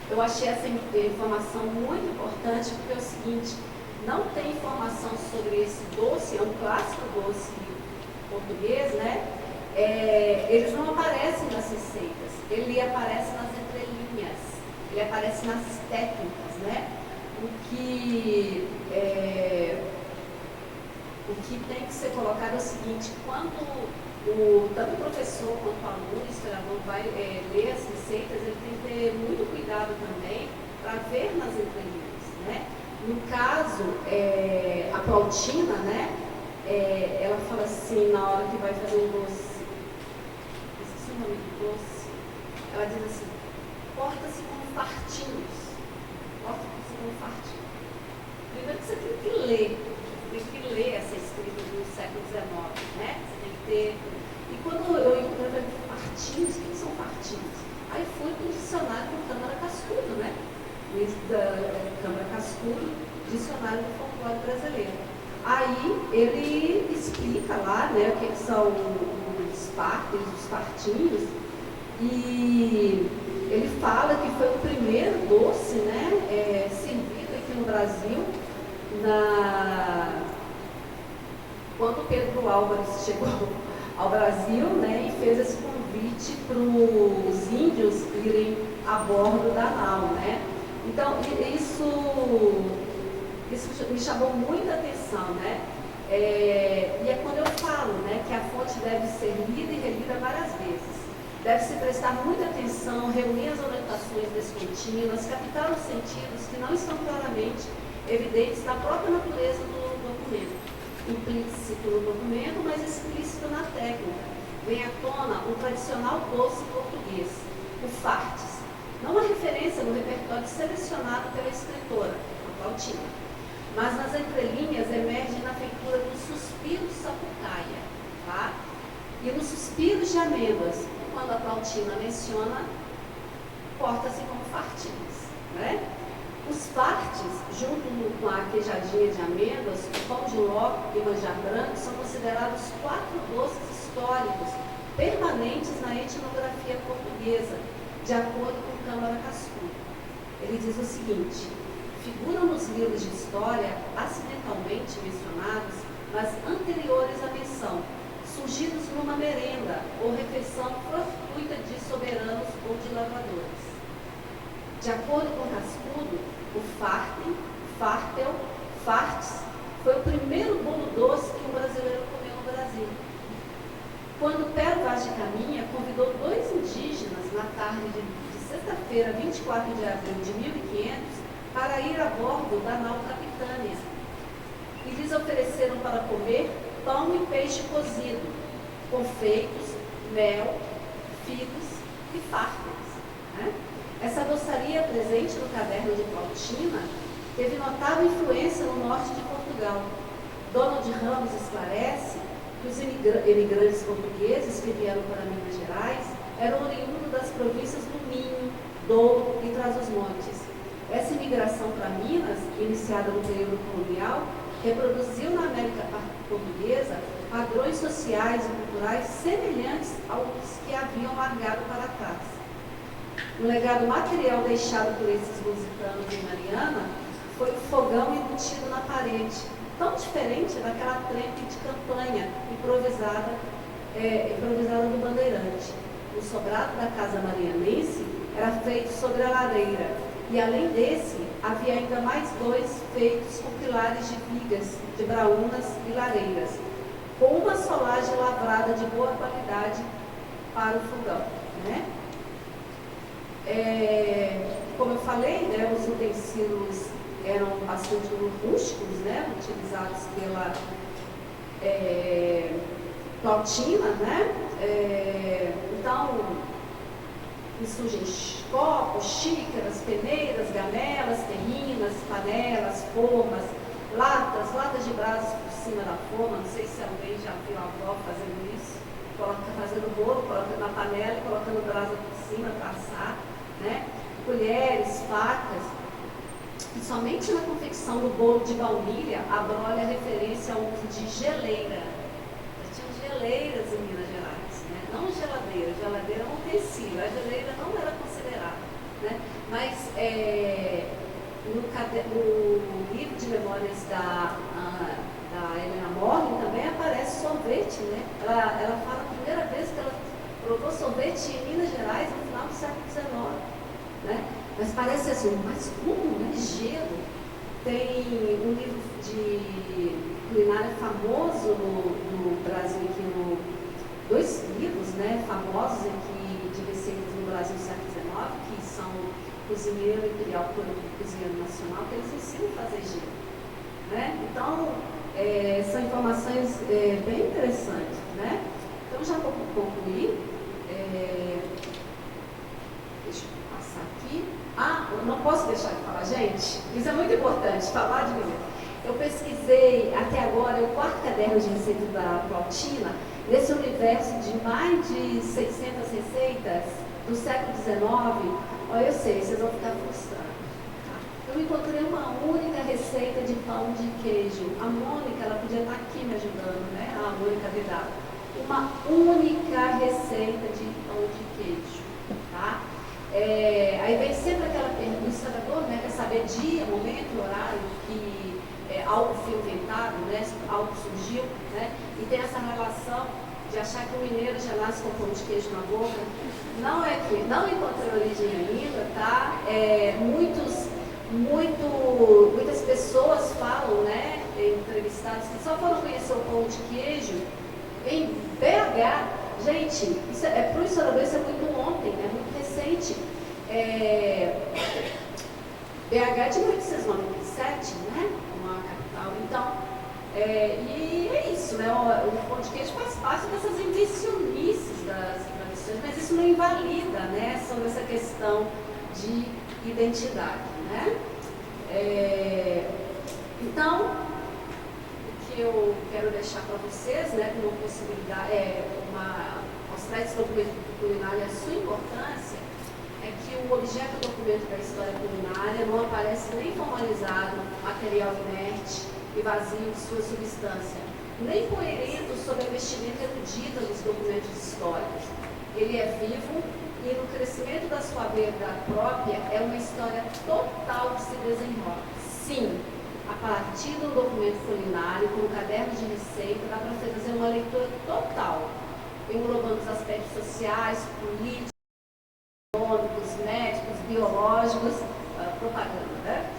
Eu achei essa informação muito importante, porque é o seguinte, não tem informação sobre esse doce, é um clássico doce português, né? Eles não aparecem nas receitas, ele aparece nas entrelinhas, ele aparece nas técnicas, né? O que tem que ser colocado é o seguinte, quando tanto o professor quanto o aluno, o historiador, vai ler as receitas, ele tem que ter muito cuidado também para ver nas entrelinhas, né? No caso, a Plautina, né? Ela fala assim, na hora que vai fazer um doce, esqueci o nome do doce, ela diz assim, porta-se como fartinhos. Porta-se como fartinhos. Primeiro que você tem que ler essa escrita do século XIX, né? Você tem que ter... E quando eu encontrei fartinhos, o que são fartinhos? Aí fui para o dicionário do Câmara Cascudo, né? Da Câmara Cascudo, dicionário do folclore brasileiro. Aí ele explica lá, né, o que são os fartinhos, e ele fala que foi o primeiro doce, né, servido aqui no Brasil, quando Pedro Álvares chegou ao Brasil, né, e fez esse convite para os índios irem a bordo da nau, né? Então, isso me chamou muita atenção, né? E é quando eu falo, né, que a fonte deve ser lida e relida várias vezes. Deve-se prestar muita atenção, reunir as anotações descontínuas, captar os sentidos que não estão claramente evidentes na própria natureza do documento. Implícito no documento, mas explícito na técnica. Vem à tona um tradicional doce português, o fartes. Não uma referência no repertório selecionado pela escritora, a Plautina, mas nas entrelinhas emerge na feitura do suspiro de sapucaia, tá? E nos suspiros de amêndoas, quando a Plautina menciona, porta-se como fartins, né? Os fartes, junto com a queijadinha de amêndoas, o pão de ló e manjar branco, são considerados 4 doces históricos permanentes na etnografia portuguesa, de acordo com Câmara Cascudo. Ele diz o seguinte, figuram nos livros de história acidentalmente mencionados, mas anteriores à menção, surgidos numa merenda ou refeição fortuita de soberanos ou de lavradores. De acordo com Cascudo, o fartel, fartes, foi o primeiro bolo doce que um brasileiro comeu no Brasil. Quando Pero Vaz de Caminha convidou 2 indígenas na tarde de sexta-feira, 24 de abril de 1500, para ir a bordo da nau Capitânia, e lhes ofereceram para comer pão e peixe cozido, confeitos, mel, figos e fartas. Né? Essa doçaria presente no caderno de Plautina teve notável influência no norte de Portugal. Donald Ramos esclarece que os imigrantes portugueses que vieram para Minas Gerais eram oriundos das províncias do Minho, Douro e Trás-os-Montes. Essa imigração para Minas, iniciada no período colonial, reproduziu na América Portuguesa padrões sociais e culturais semelhantes aos que haviam largado para trás. O legado material deixado por esses lusitanos em Mariana foi o fogão embutido na parede, tão diferente daquela trempe de campanha improvisada do Bandeirante. O sobrado da casa marianense era feito sobre a lareira, e além desse, havia ainda mais 2 feitos com pilares de vigas, de braúnas e lareiras, com uma solagem lavrada de boa qualidade para o fogão. Né? Como eu falei, né, os utensílios eram bastante rústicos, né, utilizados pela Plautina, né? Então, surgem copos, xícaras, peneiras, gamelas, terrinas, panelas, formas, latas de brasas por cima da forma. Não sei se alguém já viu a avó fazendo isso, fazendo bolo, colocando na panela e colocando brasa por cima para assar, né? Colheres, facas. E somente na confecção do bolo de baunilha, a brolha é referência ao uso de geleira. Já tinham geleiras em Minas Gerais, né? Não geladeira, geladeira é um utensílio, a geleira não era considerada. Né? Mas no livro de memórias da Helena Morgan também aparece sorvete. Né? Ela fala a primeira vez que ela provou sorvete em Minas Gerais no final do século XIX. Né? Mas parece assim, mas como? Né? Gelo. Tem um livro de culinária famoso no Brasil, aqui 2 livros, né, famosos aqui de receitas no Brasil do século XIX, que são Cozinheiro Imperial e Cozinheiro Nacional, que eles ensinam a fazer gelo. Né? Então, são informações bem interessantes. Né? Então, já vou concluir. Deixa eu passar aqui. Eu não posso deixar de falar, gente. Isso é muito importante, falar de mim. Eu pesquisei, até agora, o 4º caderno de receitas da Plautina, nesse universo de mais de 600 receitas do século XIX. Olha, eu sei, vocês vão ficar frustrados. Eu encontrei uma única receita de pão de queijo. A Mônica, ela podia estar aqui me ajudando, né? A Mônica Vidal. Uma única receita de pão de queijo, tá? Aí vem sempre aquela pergunta, o historiador, né, quer saber dia, momento, horário, que algo foi inventado, né, algo surgiu, né, e tem essa relação de achar que o mineiro já nasce com pão de queijo na boca. Não encontrei origem ainda, tá? Muitas pessoas falam, né, entrevistados, que só foram conhecer o pão de queijo em BH. Gente, para o historiador isso é muito ontem, é muito recente. BH é de 1897, né? Uma capital. Então, e é isso, né? O pão de queijo faz parte dessas invencionices das tradições, mas isso não invalida, né? Sobre essa questão de identidade, né? Então, o que eu quero deixar para vocês, né? Como possibilidade, mostrar esse documento culinário e a sua importância, é que o objeto do documento da história culinária não aparece nem formalizado, material inerte e vazio de sua substância, nem coerente sobre a vestimenta erudita dos documentos históricos. Ele é vivo e, no crescimento da sua verdade própria, é uma história total que se Sim, a partir do documento culinário, com o caderno de receita, dá para você fazer uma leitura total, englobando os aspectos sociais, políticos, econômicos, médicos, biológicos, propaganda, né?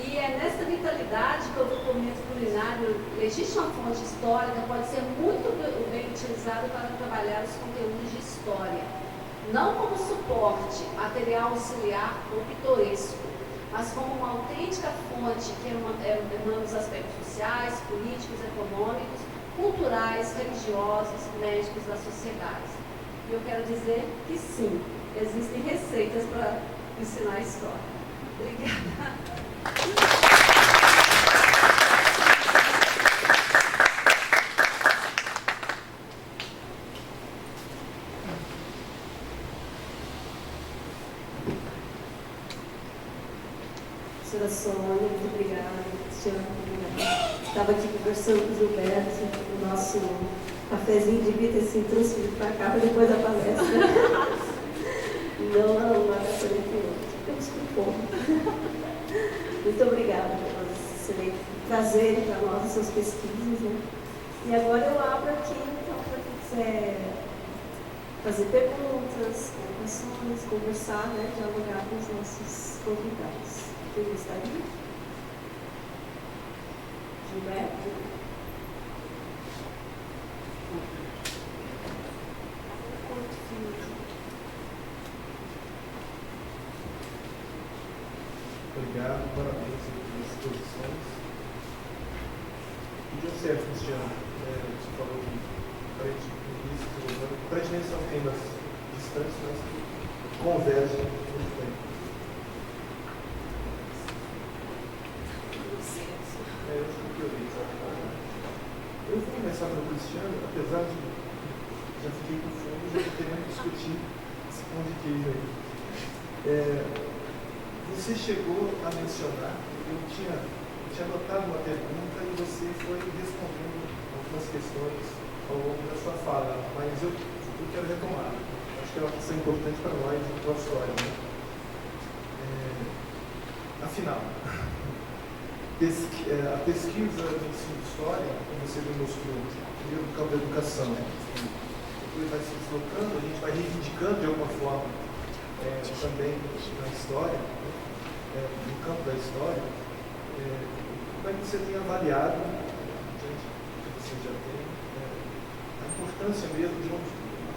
E é nessa vitalidade que o documento culinário, legítima fonte histórica, pode ser muito bem utilizado para trabalhar os conteúdos de história. Não como suporte, material auxiliar ou pitoresco, mas como uma autêntica fonte que emana os aspectos sociais, políticos, econômicos, culturais, religiosos, médicos da sociedade. E eu quero dizer que sim, existem receitas para ensinar a história. Obrigada. Professora Sônia, muito obrigada. Cristiano, obrigada. Estava aqui conversando com o Gilberto, o nosso cafezinho devia ter sido transferido para cá para depois da palestra. Não vai fazer pior. Ficamos com fome. Muito obrigada por trazerem para nós as suas pesquisas. Né? E agora eu abro aqui, então, para quem quiser fazer perguntas, colocações, conversar, né? Dialogar com os nossos convidados. Quem gostaria? Gilberto? Obrigado, parabéns pelas exposições. E de um certo, Cristiano, você falou que aparentemente são temas distantes, mas que convergem muito bem. Eu acho que eu vou começar pelo Cristiano, apesar de já fiquei com fome, já querendo discutir esse pão de queijo aí. Você chegou a mencionar, eu tinha anotado uma pergunta e você foi respondendo algumas questões ao longo da sua fala, mas eu quero retomar. Acho que é uma questão importante para nós, para a história. Né? Afinal, a pesquisa de ensino de história, como você demonstrou, primeiro no campo da educação, depois vai se deslocando, a gente vai reivindicando de alguma forma também na história, no campo da história, como é que você tem avaliado, diante do que você já tem, a importância mesmo de uma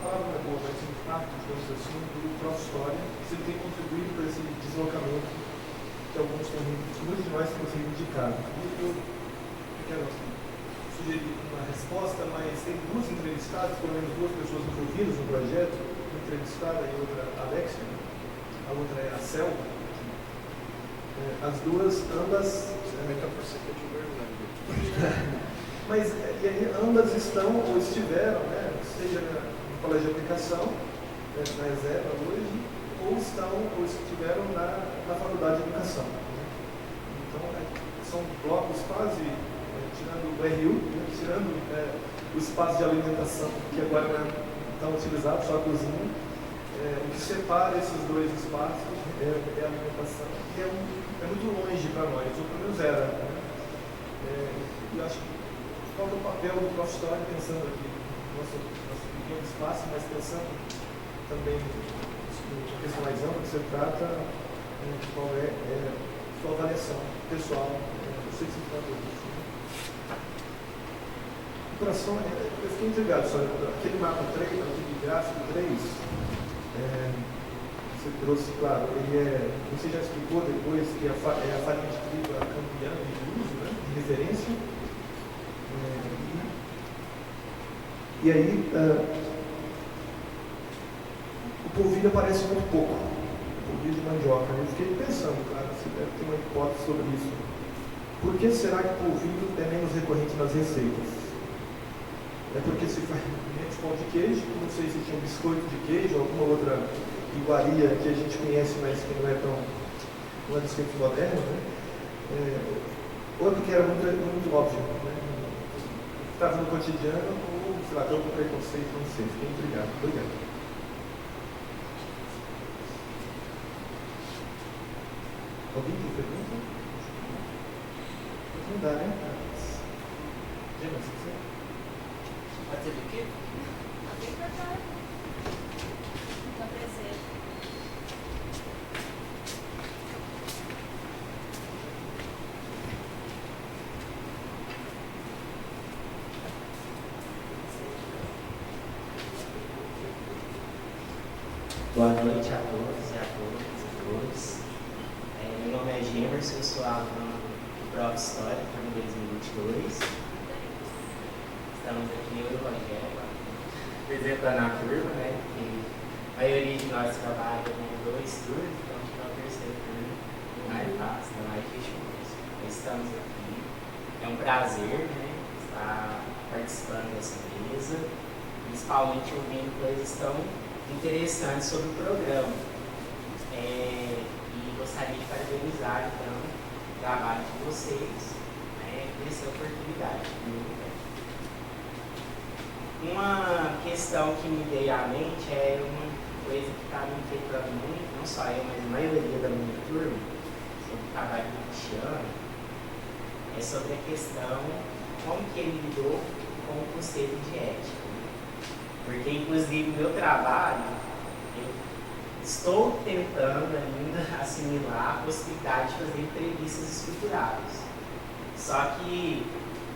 palavra não é boa, mas o impacto, digamos assim, do pró-história, que você tem contribuído para esse deslocamento que alguns têm, muitos de nós temos reivindicado. Eu quero sugerir uma resposta, mas tem duas entrevistadas, pelo menos duas pessoas envolvidas no projeto, uma entrevistada e outra, a Alexia, a outra é a Selva. As duas, ambas. Mas e aí, ambas estão ou estiveram, né, seja no colégio de aplicação, na ESEVA hoje, ou estiveram na faculdade de educação. Então, são blocos quase, tirando o RU, né, tirando o espaço de alimentação, que agora não é tão utilizado, só a cozinha. O que separa esses dois espaços é a alimentação, que é muito longe para nós, ou pelo menos era. Né? Eu acho que qual é o papel do pró-história, pensando aqui no nosso pequeno espaço, mas pensando também na questão mais ampla que você trata, qual é a sua avaliação pessoal, não sei se você pode isso. O coração, eu fiquei intrigado, só aquele mapa 3, aquele gráfico 3, você trouxe, claro, você já explicou depois que a farinha de trigo é a campeã de uso, né, de referência. E aí, o polvilho aparece muito pouco, o polvilho de mandioca. Eu fiquei pensando, claro, você deve ter uma hipótese sobre isso. Por que será que o polvilho é menos recorrente nas receitas? É porque se faz menos pão de queijo, não sei se tinha um biscoito de queijo, alguma outra iguaria que a gente conhece, mas que não é biscoito moderno, né? Ou porque era muito óbvio, né? Estava no cotidiano, ou, sei lá, algum preconceito, não sei. Fiquei intrigado. Obrigado. Alguém tem pergunta? convidar, né? Fazer o quê? Boa noite a todos e a todos. Meu nome é Gemerson, eu sou aluno do Prof. História, ano 2022. Estamos aqui, eu e o Rogério, apresentando a turma, né? E a maioria de nós trabalha com 2 turnos, então para o terceiro turno não é fácil, não é difícil. Estamos aqui. É um prazer, né, estar participando dessa mesa, principalmente ouvindo coisas tão interessantes sobre o programa. E gostaria de parabenizar, então, o trabalho de vocês, né, por essa oportunidade. Uma questão que me veio à mente é uma coisa que está me inquietando muito, não só eu, mas a maioria da minha turma, sobre o trabalho do Cristiano, é sobre a questão como que ele lidou com o conceito de ética. Porque, inclusive, no meu trabalho, eu estou tentando ainda assimilar a possibilidade de fazer entrevistas estruturadas. Só que,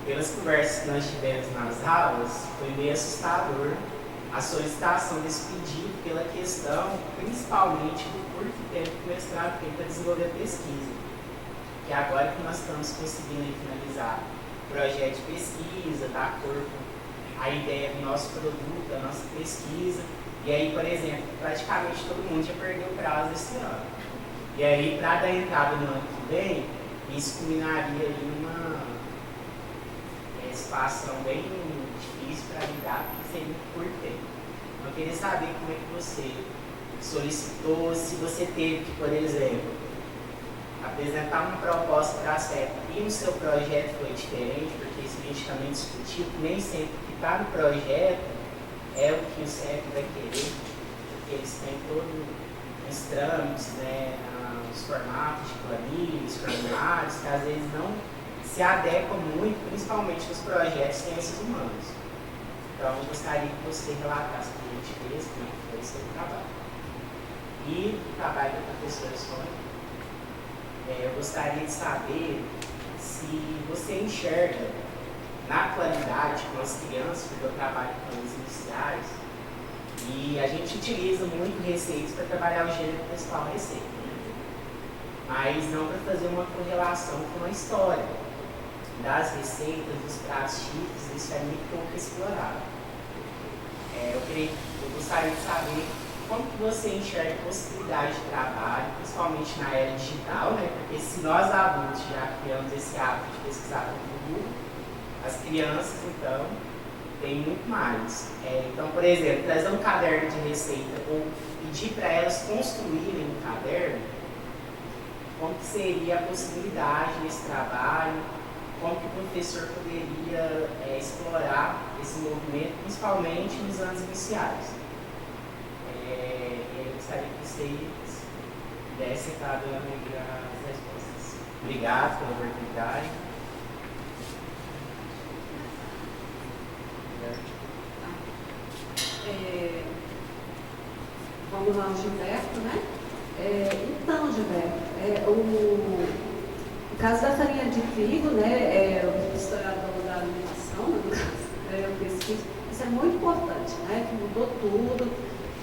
pelas conversas que nós tivemos nas aulas, foi meio assustador a solicitação desse pedido pela questão, principalmente do curto tempo que o mestrado tem para desenvolver a pesquisa. Que agora que nós estamos conseguindo finalizar o projeto de pesquisa, dar corpo a ideia do nosso produto, da nossa pesquisa, e aí, por exemplo, praticamente todo mundo já perdeu o prazo esse ano. E aí, para dar entrada no ano que vem, isso culminaria em uma situação bem difícil para lidar, porque seria muito curto tempo. Eu queria saber como é que você solicitou, se você teve que, por exemplo, apresentar uma proposta para a CEP e no seu projeto foi diferente, porque isso a gente também discutiu, que nem sempre o que está no projeto é o que o CEP vai querer, porque eles têm todos os trâmites, né, os formatos de planilhas, formulários, que às vezes não se adequam muito, principalmente nos projetos de ciências humanas. Então, eu gostaria que você relatasse para a gente como é que foi o seu trabalho. E o trabalho da professora Sônia. Eu gostaria de saber se você enxerga na atualidade com as crianças, porque eu trabalho com anos iniciais, e a gente utiliza muito receitas para trabalhar o gênero principal receita, né? Mas não para fazer uma correlação com a história das receitas, dos pratos típicos, isso é muito pouco explorado. Eu gostaria de saber como que você enxerga a possibilidade de trabalho, principalmente na era digital, né? Porque se nós adultos já criamos esse hábito de pesquisar no Google, as crianças, então, têm muito mais. Então, por exemplo, trazer um caderno de receita ou pedir para elas construírem um caderno, como que seria a possibilidade desse trabalho, como que o professor poderia explorar esse movimento, principalmente nos anos iniciais. Eu gostaria que vocês pudessem estar dando as respostas. Obrigado pela oportunidade. Vamos lá, Gilberto, né? Então, Gilberto, o caso da farinha de trigo, né, o historiador da alimentação, no caso, eu pesquiso, isso é muito importante, né, que mudou tudo,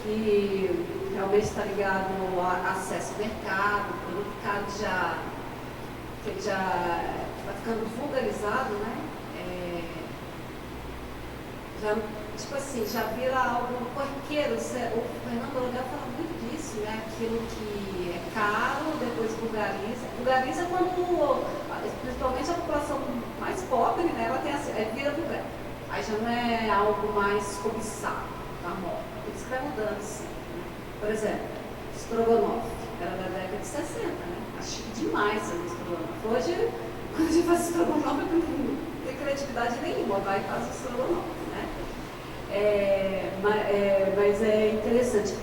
que realmente está ligado ao acesso ao mercado, o mercado já está ficando vulgarizado, né, tipo assim, já vira algo corriqueiro. O Fernando Olga fala muito disso, né? Aquilo que é caro, depois vulgariza. Vulgariza quando, principalmente a população mais pobre, né? Ela tem vira vulgar. Aí já não é algo mais cobiçado, da moda. Por isso que vai mudando, sim. Né? Por exemplo, estrogonofe, era da década de 60, né? Acho demais o estrogonofe. Hoje, quando a gente faz estrogonofe, não tem criatividade nenhuma, vai e faz o estrogonofe. Mas é interessante.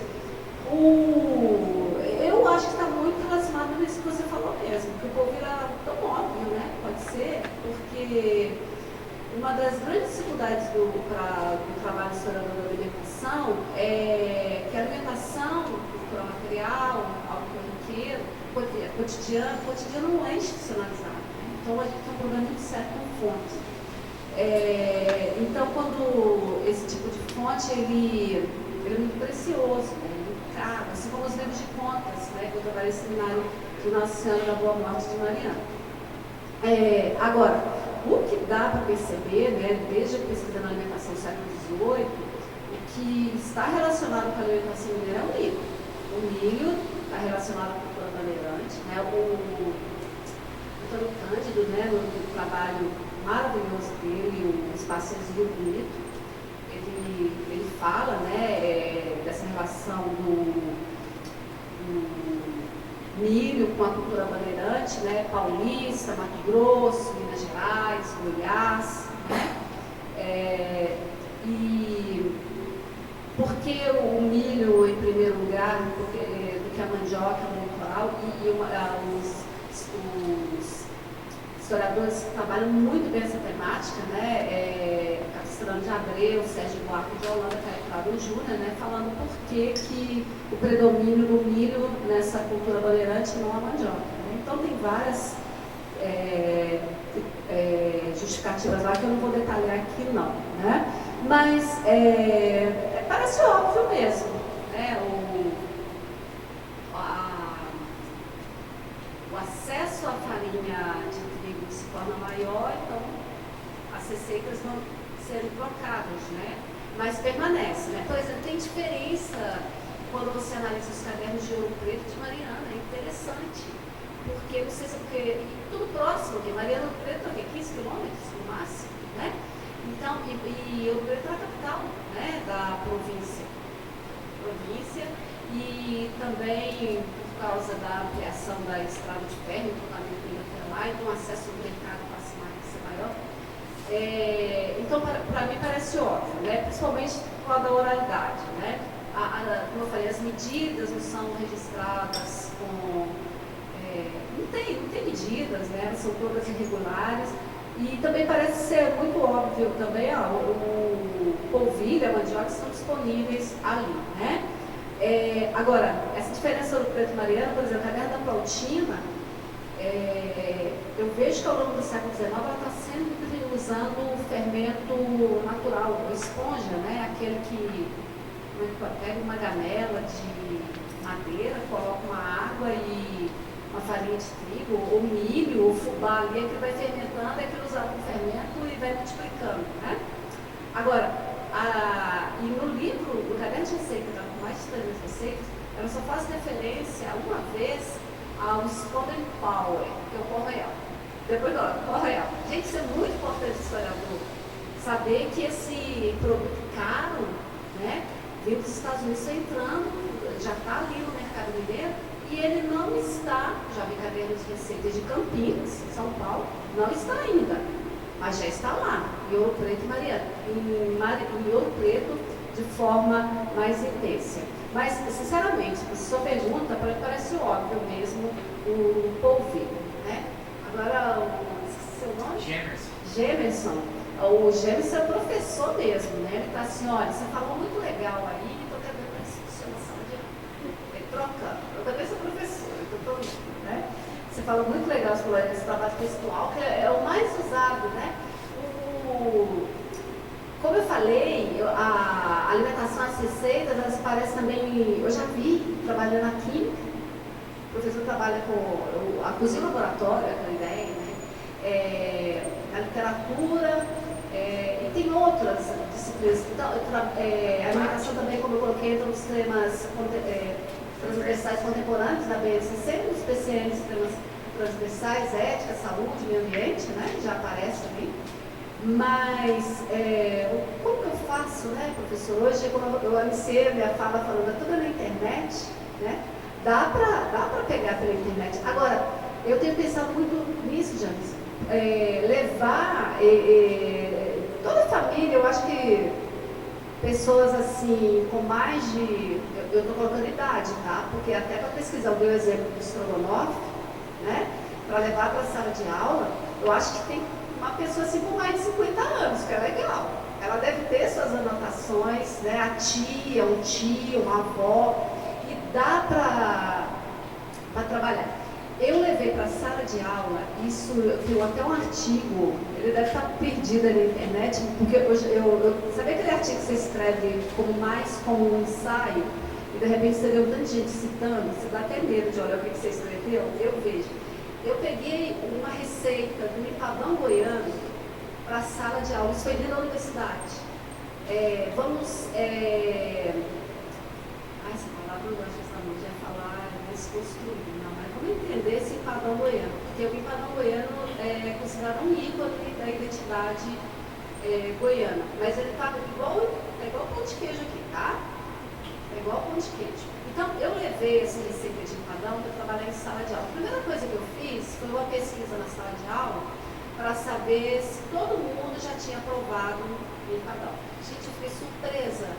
Eu acho que está muito relacionado nisso que você falou mesmo, que o povo vira tão óbvio, né? Pode você, porque uma das grandes dificuldades do trabalho de historiador da alimentação é que a alimentação, cultura material, algo corriqueiro, cotidiano não é institucionalizado. Né? Então a gente tem um problema muito sério com fonte. Então quando esse tipo de fonte, ele é muito precioso, né? Muito caro, assim como os livros de contas, né? Que eu trabalhei no seminário de Nossa Senhora da Boa Morte de Mariana. Agora, o que dá para perceber, né, desde a pesquisa na alimentação do século XVIII, o que está relacionado com a alimentação mineira é o milho. O milho está relacionado com a cultura bandeirante, né, o Antônio Cândido, né, no trabalho maravilhoso dele, o Espaços do Bonito, ele fala, né, dessa relação do milho com a cultura bandeirante, né, paulista, Mato Grosso, Minas Gerais, Goiás, né? E por que o milho em primeiro lugar do que a mandioca no litoral? Os historiadores trabalham muito bem essa temática, né? Capistrano de Abreu, Sérgio Buarque de Holanda, Caetano Júnior, né? Falando por que o predomínio do milho nessa cultura bandeirante e não a mandioca. Né? Então tem várias justificativas lá que eu não vou detalhar aqui não, né? Mas parece óbvio mesmo, né? O acesso à farinha de trigo se torna maior, então as receitas vão serem trocadas, né? Mas permanece, né? Por exemplo, tem diferença quando você analisa os cadernos de Ouro Preto de Mariana, é interessante, porque não sei se é porque tudo próximo, porque Mariana Ouro Preto é 15 quilômetros no máximo, né? Então, e Ouro Preto é a capital, né, da província, e também por causa da ampliação da estrada de ferro, até lá, então o acesso ao mercado passa a ser maior. Então, para mim parece óbvio, né? Principalmente por causa da oralidade, né? Como eu falei, as medidas não são registradas com... não tem medidas, né? São todas irregulares. E também parece ser muito óbvio também, o polvilho e a mandioca estão disponíveis ali, né? Agora, essa diferença do preto mariano, por exemplo, a caderno da Plautina, eu vejo que ao longo do século XIX ela está sempre usando o fermento natural, a esponja, né? Aquele que pega uma gamela de madeira, coloca uma água e uma farinha de trigo, ou milho, ou fubá ali, que vai fermentando, é que ele usa o fermento e vai multiplicando, né? Agora, e no livro, o caderno de receita, com mais de 300 receitas, ela só faz referência uma vez ao Spalding Power, que é o pó real. Depois, pó real. Gente, isso é muito importante, historiador, saber que esse produto caro, né, veio dos Estados Unidos entrando, já está ali no mercado mineiro, e ele não está, já vi cadernos de receitas de Campinas, São Paulo, não está ainda, mas já está lá, em Ouro Preto e Mariana, em Ouro Preto de forma mais intensa. Mas, sinceramente, a sua pergunta parece óbvio mesmo, o polvilho, né? Agora, seu nome? Gemerson. O Gemerson é professor mesmo, né? Ele está assim, olha, você falou muito legal aí, estou querendo ver se funciona a sala de aula. Trocando. Eu também sou professora, então estou né? Você falou muito legal sobre esse trabalho textual, que é o mais usado, né? Como eu falei, a alimentação, as receitas, elas parecem também, eu já vi, trabalhando na química, o professor trabalha com a cozinha laboratória, aquela ideia, né? A literatura, e tem outras disciplinas. Então, a alimentação também, como eu coloquei, entra nos temas transversais contemporâneos da BNCC, nos PCNs, temas transversais, ética, saúde, meio ambiente, né? Já aparece também. Mas, como que eu faço, né, professor? Hoje, como eu iniciei a minha fala falando, é tudo na internet, né? Dá para pegar pela internet. Agora, eu tenho pensado muito nisso, James. Levar toda a família, eu acho que pessoas assim, com mais de... Eu estou colocando idade, tá? Porque até para pesquisar, eu dei o exemplo do estrogonofe, né? Para levar para a sala de aula, Eu acho que tem uma pessoa assim com mais de 50 anos, que é legal. Ela deve ter suas anotações, né? A tia, um tio, uma avó, e dá para trabalhar. Eu levei para a sala de aula, isso, eu tenho até um artigo, ele deve estar perdido aí na internet, porque sabe aquele artigo que você escreve como um ensaio, e de repente você vê um tanto de gente citando, você dá até medo de olhar o que você escreveu? Eu vejo. Eu peguei uma receita do empadão goiano para a sala de aula, isso foi dentro da universidade. Essa palavra eu não gosto dessa música, ia falar desconstruir, não, mas vamos entender esse empadão goiano, porque o empadão goiano é considerado um ícone da identidade goiana, mas ele está igual pão de queijo aqui, tá? É igual pão de queijo. Então, eu levei essa receita de empadão para trabalhar em sala de aula. A primeira coisa que eu fiz foi uma pesquisa na sala de aula para saber se todo mundo já tinha provado o empadão. Gente, eu fiquei surpresa,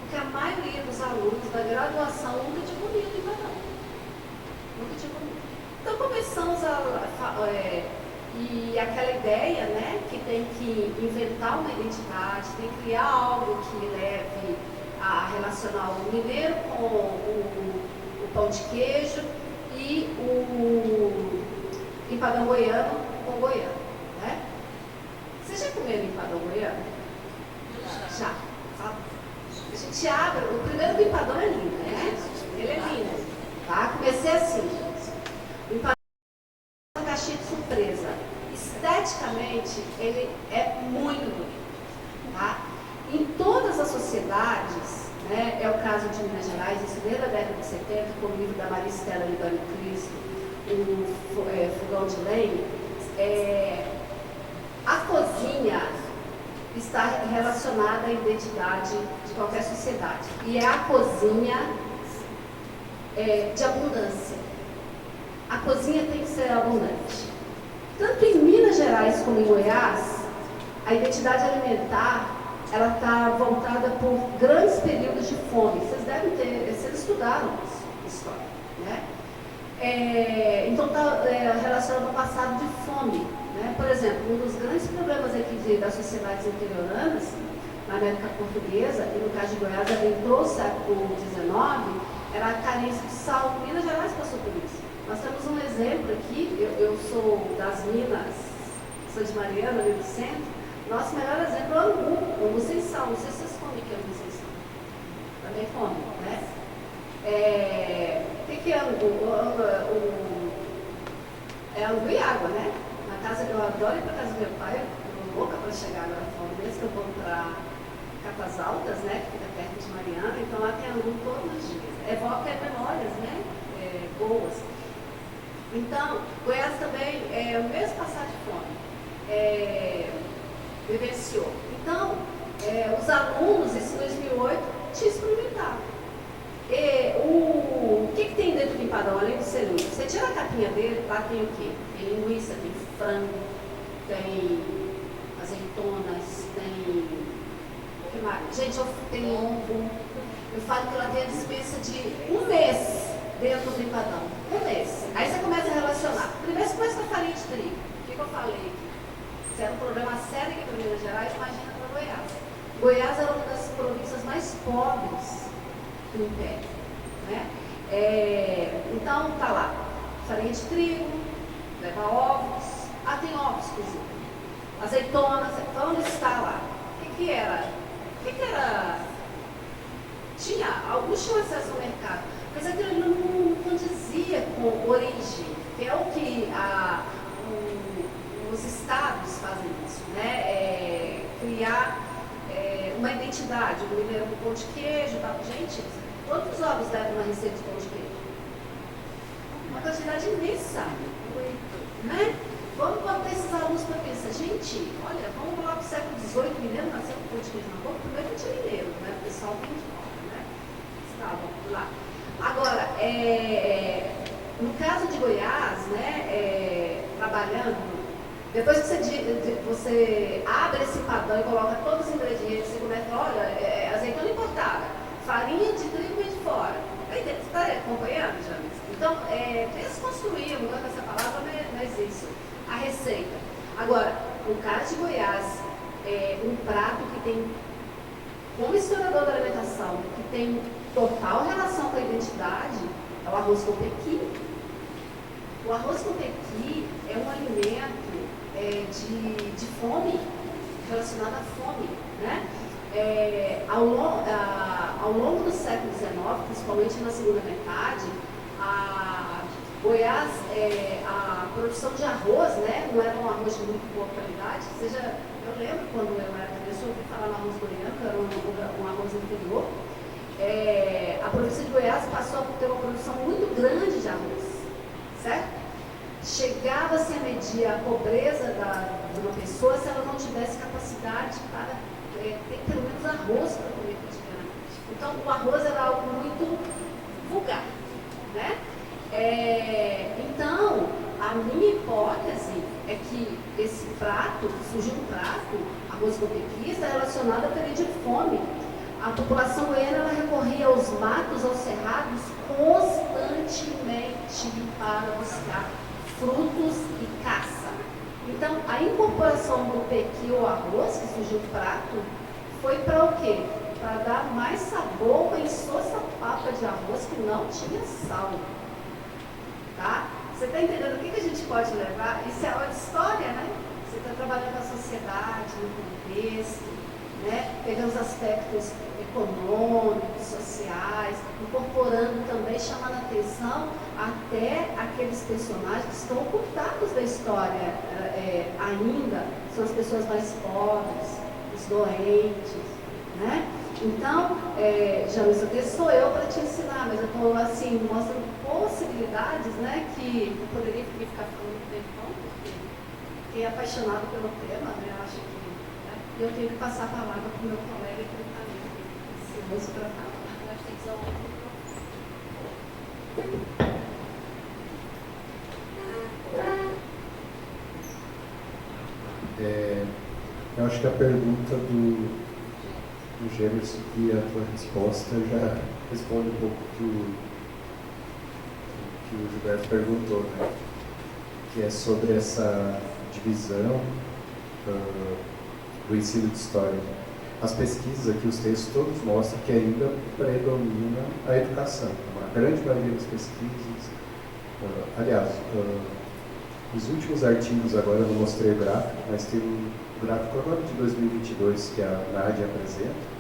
porque a maioria dos alunos da graduação nunca tinha comido empadão. Nunca tinha comido. Então, começamos e aquela ideia, né, que tem que inventar uma identidade, tem que criar algo que leve a relacionar o mineiro com o pão de queijo e o empadão goiano com goiano, né? Vocês já comeram empadão goiano? Já. Tá? A gente abre, o primeiro do empadão é lindo, né? Ele é lindo, tá? Comecei assim, o empadão é uma caixinha de surpresa. Esteticamente, ele é muito bonito, tá? Em todas as sociedades, né, é o caso de Minas Gerais, isso desde a década de 70, com o livro da Maristela Libânio Cristo, o Fogão de Lenha, a cozinha está relacionada à identidade de qualquer sociedade. E é a cozinha de abundância. A cozinha tem que ser abundante. Tanto em Minas Gerais como em Goiás, a identidade alimentar ela está voltada por grandes períodos de fome. Vocês estudaram história, né? Então está relacionado ao passado de fome, né? Por exemplo, um dos grandes problemas aqui das sociedades interioranas, na América Portuguesa, e no caso de Goiás, adentrou o século XIX, era a carência de sal. Minas Gerais passou por isso. Nós temos um exemplo aqui, eu sou das Minas, sou de Mariana, ali do centro. Nosso melhor exemplo é o angu sem sal. Não sei se vocês comem que é angu sem sal. Também comem, né? O que é angu? É angu e água, né? Na casa, eu adoro ir para casa do meu pai, eu estou louca para chegar agora fora mesmo, que eu vou para Catas Altas, né? Que fica perto de Mariana, então lá tem angu todos os dias. Evoca memórias, né? Boas. Então, Goiás também é o mesmo passar de fome. Vivenciou. Então, os alunos, isso em 2008, tinham experimentado. O que tem dentro do empadão, além do selinho? Você tira a capinha dele, lá tem o quê? Tem linguiça, tem frango, tem azeitonas, tem... O que mais? Gente, tem ovo. Eu falo que ela tem a dispensa de um mês dentro do empadão. Um mês. Aí você começa a relacionar. Primeiro você começa com a farinha de trigo. O que eu falei aqui? Se era um problema sério aqui para Minas Gerais, imagina para Goiás. Goiás era uma das províncias mais pobres do Império, né? Então, tá lá, farinha de trigo, leva ovos, tem ovos cozidos, azeitonas, onde está lá? O que era? Alguns tinham acesso ao mercado, mas aquilo não condizia com origem, que é o que os estados fazem isso, né? Criar uma identidade, o mineiro com pão de queijo, tá? Gente, quantos ovos leva uma receita de pão de queijo? Uma quantidade imensa, né? Vamos botar esses alunos para pensar, gente, olha, vamos lá para o século XVIII, mineiro nasceu com pão de queijo na boca, primeiro não tinha mineiro, né? O pessoal vem de fora, né? Estavam lá. Agora, no caso de Goiás, né, trabalhando, depois que você abre esse padrão e coloca todos os ingredientes, você começa a falar, olha, azeitona importada, farinha de trigo vem de fora. Você está acompanhando, James? Então, desconstruir, eu não gosto dessa palavra, mas isso, a receita. Agora, no caso de Goiás, um prato que tem, como historiador da alimentação, que tem total relação com a identidade, é o arroz com pequi. O arroz com pequi é um alimento de fome, relacionado à fome, né? Ao longo do século XIX, principalmente na segunda metade, Goiás, a produção de arroz, né, não era um arroz de muito boa qualidade. Eu lembro quando eu era criança, eu ouvi falar no arroz goiano, que era um arroz inferior. A província de Goiás passou a ter uma produção muito grande de arroz, certo? Chegava-se a medir a pobreza de uma pessoa se ela não tivesse capacidade para ter pelo menos arroz para comer cotidianamente. Então, o arroz era algo muito vulgar, né? Então, a minha hipótese é que esse prato, surgiu um prato, arroz com pequi, está relacionado a período de fome. A população goiana ela recorria aos matos, aos cerrados, constantemente para buscar frutos e caça. Então, a incorporação do pequi ou arroz, que surgiu o prato, foi para o quê? Para dar mais sabor, pensou essa papa de arroz que não tinha sal. Tá? Você está entendendo o que a gente pode levar? Isso é aula de história, né? Você está trabalhando a sociedade, no contexto, né? Pegando os aspectos econômicos, sociais, incorporando também, chamando a atenção até aqueles personagens que estão ocultados da história ainda, são as pessoas mais pobres, os doentes, né? Então, James, aqui sou eu para te ensinar, mas eu estou assim, mostrando possibilidades, né, que eu poderia ficar falando um tempão, porque quem é apaixonado pelo tema, né, eu acho que, né, eu tenho que passar a palavra para o meu colega que está ali, ansioso para falar. Eu acho que tem que usar Eu acho que a pergunta do Gemerson e a tua resposta já responde um pouco o que o Gilberto perguntou, né? Que é sobre essa divisão do ensino de história. As pesquisas aqui, os textos todos mostram que ainda predomina a educação. Uma grande maioria das pesquisas, aliás, os últimos artigos agora eu não mostrei o gráfico, mas tem um gráfico agora de 2022 que a Nádia apresenta.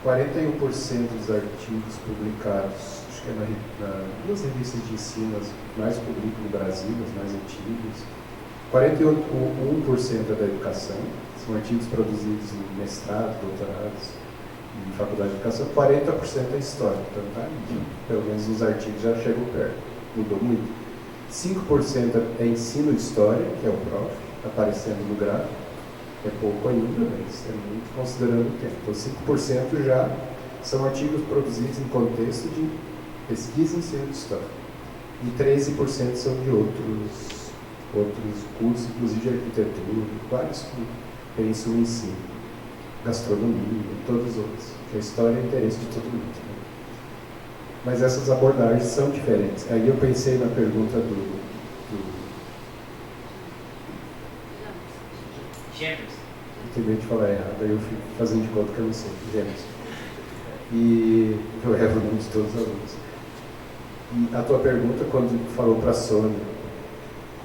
41% dos artigos publicados, acho que nas revistas de ensino, as mais publicam no Brasil, as mais antigas. 41% é da educação, são artigos produzidos em mestrado, doutorados, em faculdade de educação. 40% é história, então tá, pelo menos os artigos já chegam perto, mudou muito. 5% é ensino de história, que é o PROF, aparecendo no gráfico. É pouco ainda, mas é muito considerando o tempo. Então, 5% já são artigos produzidos em contexto de pesquisa e ensino de história. E 13% são de outros cursos, inclusive de arquitetura, vários que pensam em ensino, gastronomia, todos os outros. Porque a história é interesse de todo mundo. Né? Mas essas abordagens são diferentes. Aí eu pensei na pergunta do Gêmeos. Eu tenho de falar errado, aí eu fico fazendo de conta que eu não sei. Gêmeos. E eu erro o nome de todos os alunos. E a tua pergunta, quando falou para a Sônia,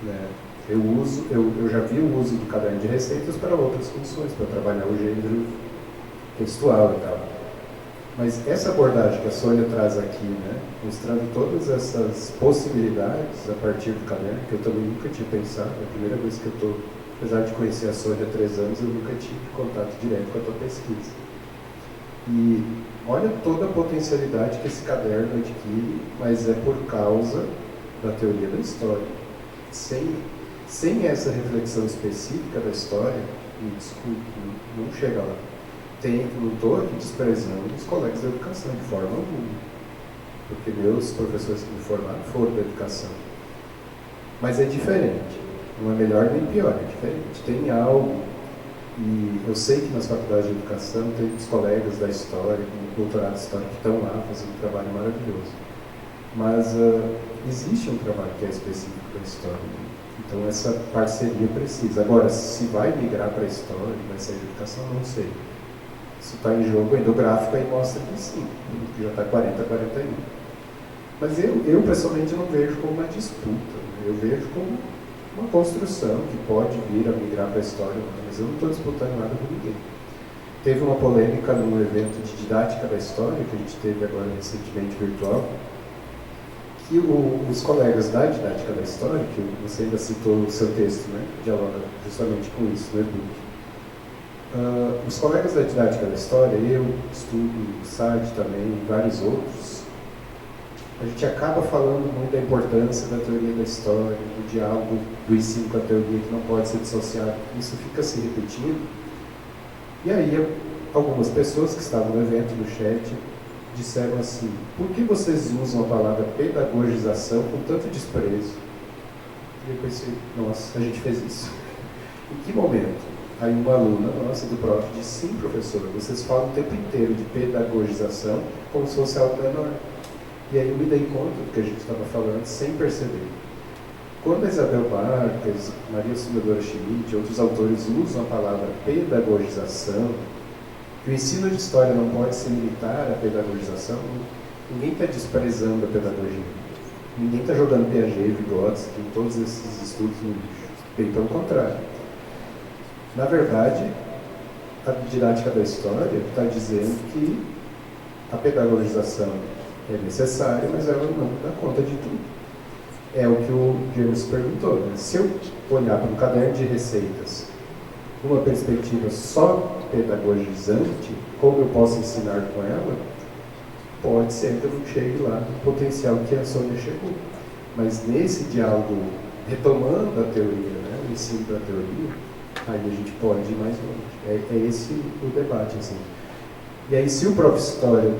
né, eu já vi o uso do caderno de receitas para outras funções, para trabalhar o gênero textual e tal. Mas essa abordagem que a Sônia traz aqui, né, mostrando todas essas possibilidades a partir do caderno, que eu também nunca tinha pensado, é a primeira vez que eu estou, apesar de conhecer a Sônia há 3 anos, eu nunca tive contato direto com a tua pesquisa. E olha toda a potencialidade que esse caderno adquire, mas é por causa da teoria da história. Sem essa reflexão específica da história, me desculpe, não chega lá. Não estou aqui desprezando os colegas da educação de forma alguma, porque meus professores que me formaram foram da educação. Mas é diferente, não é melhor nem pior, é diferente. Tem algo, e eu sei que nas faculdades de educação tem os colegas da história, com doutorado de história, que estão lá fazendo um trabalho maravilhoso. Mas existe um trabalho que é específico da história. Então essa parceria precisa. Agora, se vai migrar para a história, vai ser educação, não sei. Isso está em jogo ainda. O gráfico aí mostra que sim, que já está 40-41. Mas eu pessoalmente não vejo como uma disputa, né? Eu vejo como uma construção que pode vir a migrar para a história, mas eu não estou disputando nada com ninguém. Teve uma polêmica num evento de didática da história, que a gente teve agora recentemente virtual, que os colegas da didática da história, que você ainda citou no seu texto, né, dialoga justamente com isso no e-book. Os colegas da didática da história, eu estudo, o SAD também, e vários outros, a gente acaba falando muito da importância da teoria da história, do diálogo do ensino com a teoria que não pode ser dissociado. Isso fica se repetindo. E aí, algumas pessoas que estavam no evento, no chat, disseram assim: por que vocês usam a palavra pedagogização com tanto desprezo? E eu pensei, nossa, a gente fez isso. Em que momento? Aí uma aluna nossa do prof disse: sim, professor, vocês falam o tempo inteiro de pedagogização como se fosse algo menor. E aí eu me dei conta do que a gente estava falando sem perceber. Quando a Isabel Marques, Maria Auxiliadora Schmidt e outros autores usam a palavra pedagogização, que o ensino de história não pode se limitar à pedagogização, ninguém está desprezando a pedagogia. Ninguém está jogando Piaget, Vygotsky, todos esses estudos no lixo. Bem pelo contrário. Na verdade, a didática da história está dizendo que a pedagogização é necessária, mas ela não dá conta de tudo. É o que o James perguntou, né? Se eu olhar para um caderno de receitas uma perspectiva só pedagogizante, como eu posso ensinar com ela, pode ser que eu não chegue lá no potencial que a Sônia chegou. Mas nesse diálogo, retomando a teoria, né, o ensino da teoria, aí a gente pode ir mais longe. É esse o debate, assim. E aí, se o Prof. História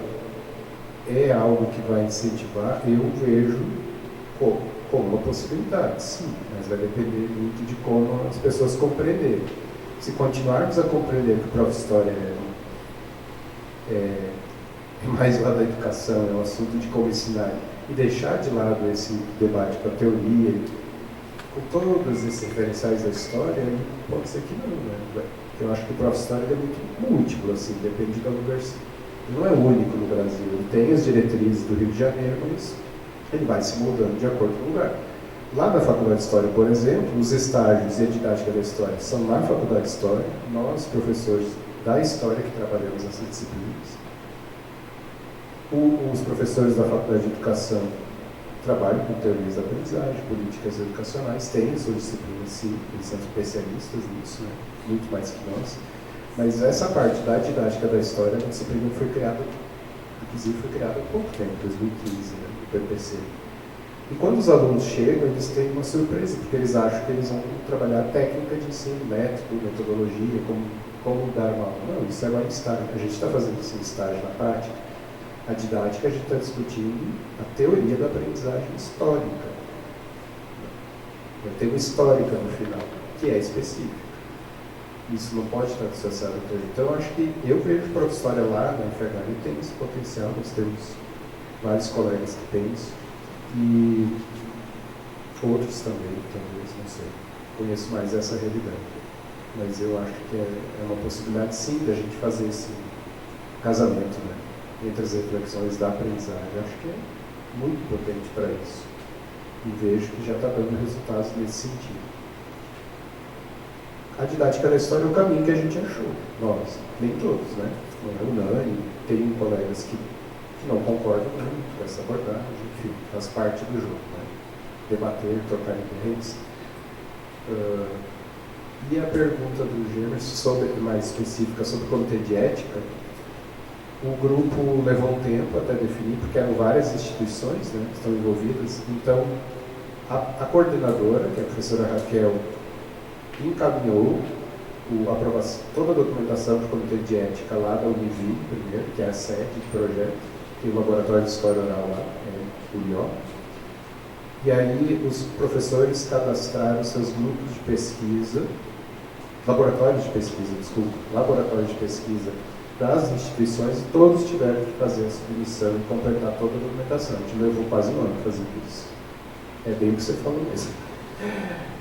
é algo que vai incentivar, eu vejo como uma possibilidade, sim, mas vai depender muito de como as pessoas compreenderem. Se continuarmos a compreender que o Prof. História é mais lá da educação, é um assunto de como ensinar, e deixar de lado esse debate com a teoria, com todos esses referenciais da história, pode ser que não, né? Eu acho que o Prof. História é muito múltiplo, assim, depende da universidade. Ele não é único no Brasil, ele tem as diretrizes do Rio de Janeiro, mas ele vai se mudando de acordo com o lugar. Lá na Faculdade de História, por exemplo, os estágios e a didática da História são na Faculdade de História, nós, professores da História, que trabalhamos nessas disciplinas. Os professores da Faculdade de Educação trabalham com teorias da aprendizagem, políticas educacionais, têm as suas disciplinas, sim, eles são especialistas nisso, né? Muito mais que nós. Mas essa parte da didática da história, a disciplina foi criada, inclusive foi criada há pouco tempo, 2015, né, no PPC. E quando os alunos chegam, eles têm uma surpresa, porque eles acham que eles vão trabalhar a técnica de ensino, método, metodologia, como dar uma aula. Não, isso é lá em estágio. A gente está fazendo isso em estágio na prática. A didática, a gente está discutindo a teoria da aprendizagem histórica. Tem uma histórica no final, que é específica. Isso não pode estar associado à teoria. Então, eu acho que eu vejo para a história lá na Infernal tem esse potencial, nós temos vários colegas que têm isso, e outros também, talvez, não sei. Conheço mais essa realidade. Mas eu acho que é uma possibilidade, sim, da gente fazer esse casamento, né, entre as reflexões da aprendizagem. Eu acho que é muito potente para isso. E vejo que já está dando resultados nesse sentido. A didática da história é o caminho que a gente achou, nós, nem todos, né? Não é unânime, tem colegas que não concordam muito com essa abordagem, enfim, faz parte do jogo, né? Debater, trocar ideias. E a pergunta do Gemerson, mais específica, sobre o comitê de ética, o grupo levou um tempo até definir, porque eram várias instituições, né, que estão envolvidas. Então, a coordenadora, que é a professora Raquel, encaminhou toda a documentação do Comitê de Ética lá da Univi, primeiro, que é a sede do projeto, tem o Laboratório de História Oral lá, o IO. E aí os professores cadastraram seus grupos de pesquisa, laboratórios de pesquisa das instituições, e todos tiveram que fazer a submissão e completar toda a documentação. A gente levou quase um ano fazendo isso. É bem o que você falou mesmo.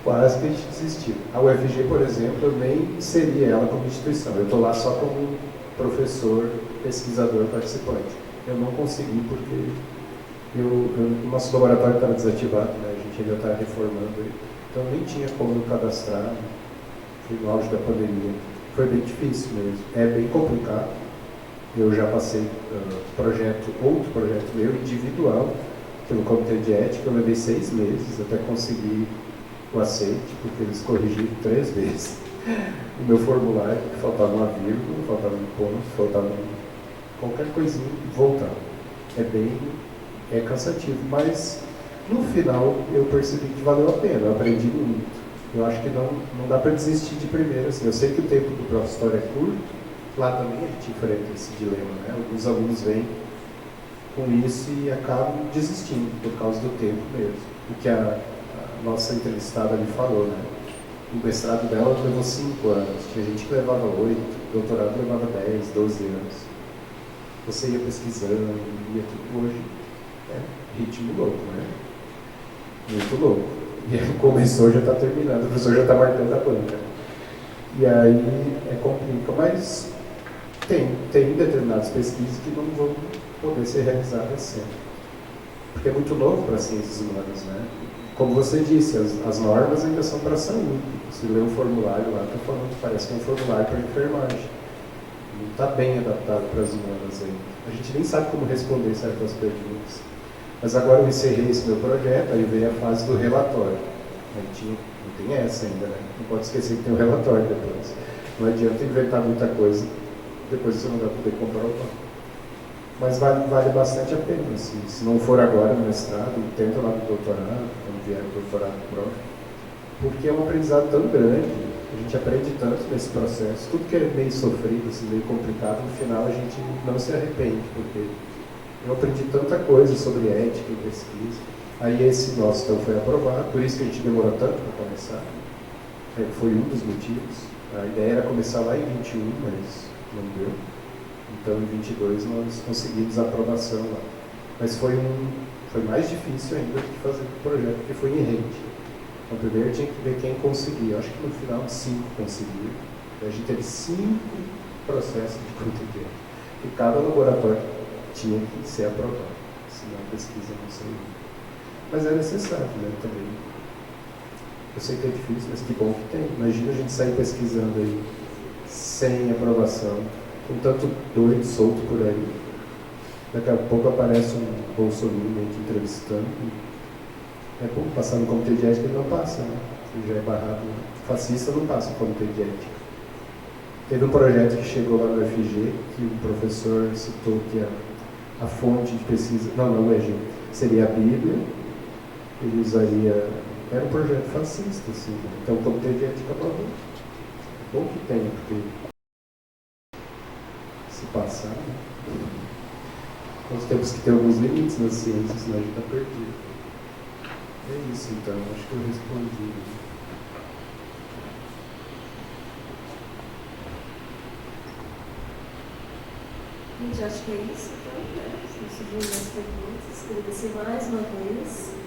quase que a gente desistiu. A UFG, por exemplo, eu nem inseri ela como instituição. Eu estou lá só como professor, pesquisador, participante. Eu não consegui porque o nosso laboratório estava desativado, né? A gente ainda está reformando ele. Então nem tinha como cadastrar. Foi no auge da pandemia. Foi bem difícil mesmo. É bem complicado. Eu já passei outro projeto meu, individual, pelo Comitê de Ética. Eu levei 6 meses até conseguir o aceite, porque eles corrigiram 3 vezes o meu formulário, faltava uma vírgula, faltava um ponto, faltava qualquer coisinha e voltava. É cansativo, mas no final eu percebi que valeu a pena, eu aprendi muito. Eu acho que não dá para desistir de primeira. Assim. Eu sei que o tempo do Prof. História é curto, lá também a gente enfrenta esse dilema, né? Alguns alunos vêm com isso e acabam desistindo por causa do tempo mesmo. O que a nossa entrevistada ali falou, né? O mestrado dela levou 5 anos, tinha gente que levava 8, o doutorado levava 10, 12 anos. Você ia pesquisando, ia tudo hoje. Ritmo louco, né? Muito louco. E aí começou, já está terminando, o professor já está marcando a banca. E aí complica, mas tem determinadas pesquisas que não vão poder ser realizadas sempre. Porque é muito novo para as ciências humanas, né? Como você disse, as normas ainda são para a saúde. Se lê o formulário lá, está falando que parece que é um formulário para enfermagem. Não está bem adaptado para as humanas ainda. A gente nem sabe como responder certas perguntas. Mas agora eu encerrei esse meu projeto, aí veio a fase do relatório. Não tem essa ainda, né? Não pode esquecer que tem o relatório depois. Não adianta inventar muita coisa, depois você não vai poder comprovar. Mas vale bastante a pena, assim. Se não for agora no mestrado, tenta lá no doutorado, quando vier o doutorado próprio, porque é um aprendizado tão grande, a gente aprende tanto nesse processo, tudo que é meio sofrido, assim, meio complicado, no final a gente não se arrepende, porque eu aprendi tanta coisa sobre ética e pesquisa. Aí esse nosso então foi aprovado, por isso que a gente demorou tanto para começar. Foi um dos motivos. A ideia era começar lá em 21, mas não deu. Então em 22 nós conseguimos a aprovação lá. Mas foi mais difícil ainda de fazer o projeto, porque foi em rede. Então primeiro tinha que ver quem conseguia. Acho que no final 5 conseguiram. A gente teve 5 processos de contingente. E cada laboratório tinha que ser aprovado, senão a pesquisa não saiu. Mas é necessário, né, também. Eu sei que é difícil, mas que bom que tem. Imagina a gente sair pesquisando aí, sem aprovação, com tanto doido solto por aí. Daqui a pouco aparece um bolsominion entrevistando. É bom passar no comitê de ética, ele não passa, né? Ele já é barrado. Né? Fascista não passa no comitê de ética. Teve um projeto que chegou lá no UFG, que o professor citou que a fonte de pesquisa, não é UEG, seria a Bíblia. Ele usaria, era um projeto fascista, assim, né? Então o comitê de ética aprovou. É bom que tenha, porque se passar, né? Nós temos que ter alguns limites nas ciências, senão a gente está perdido. É isso, então, acho que eu respondi. Gente, acho que é isso, então, né? Se não surgirem mais perguntas, agradecer mais uma vez.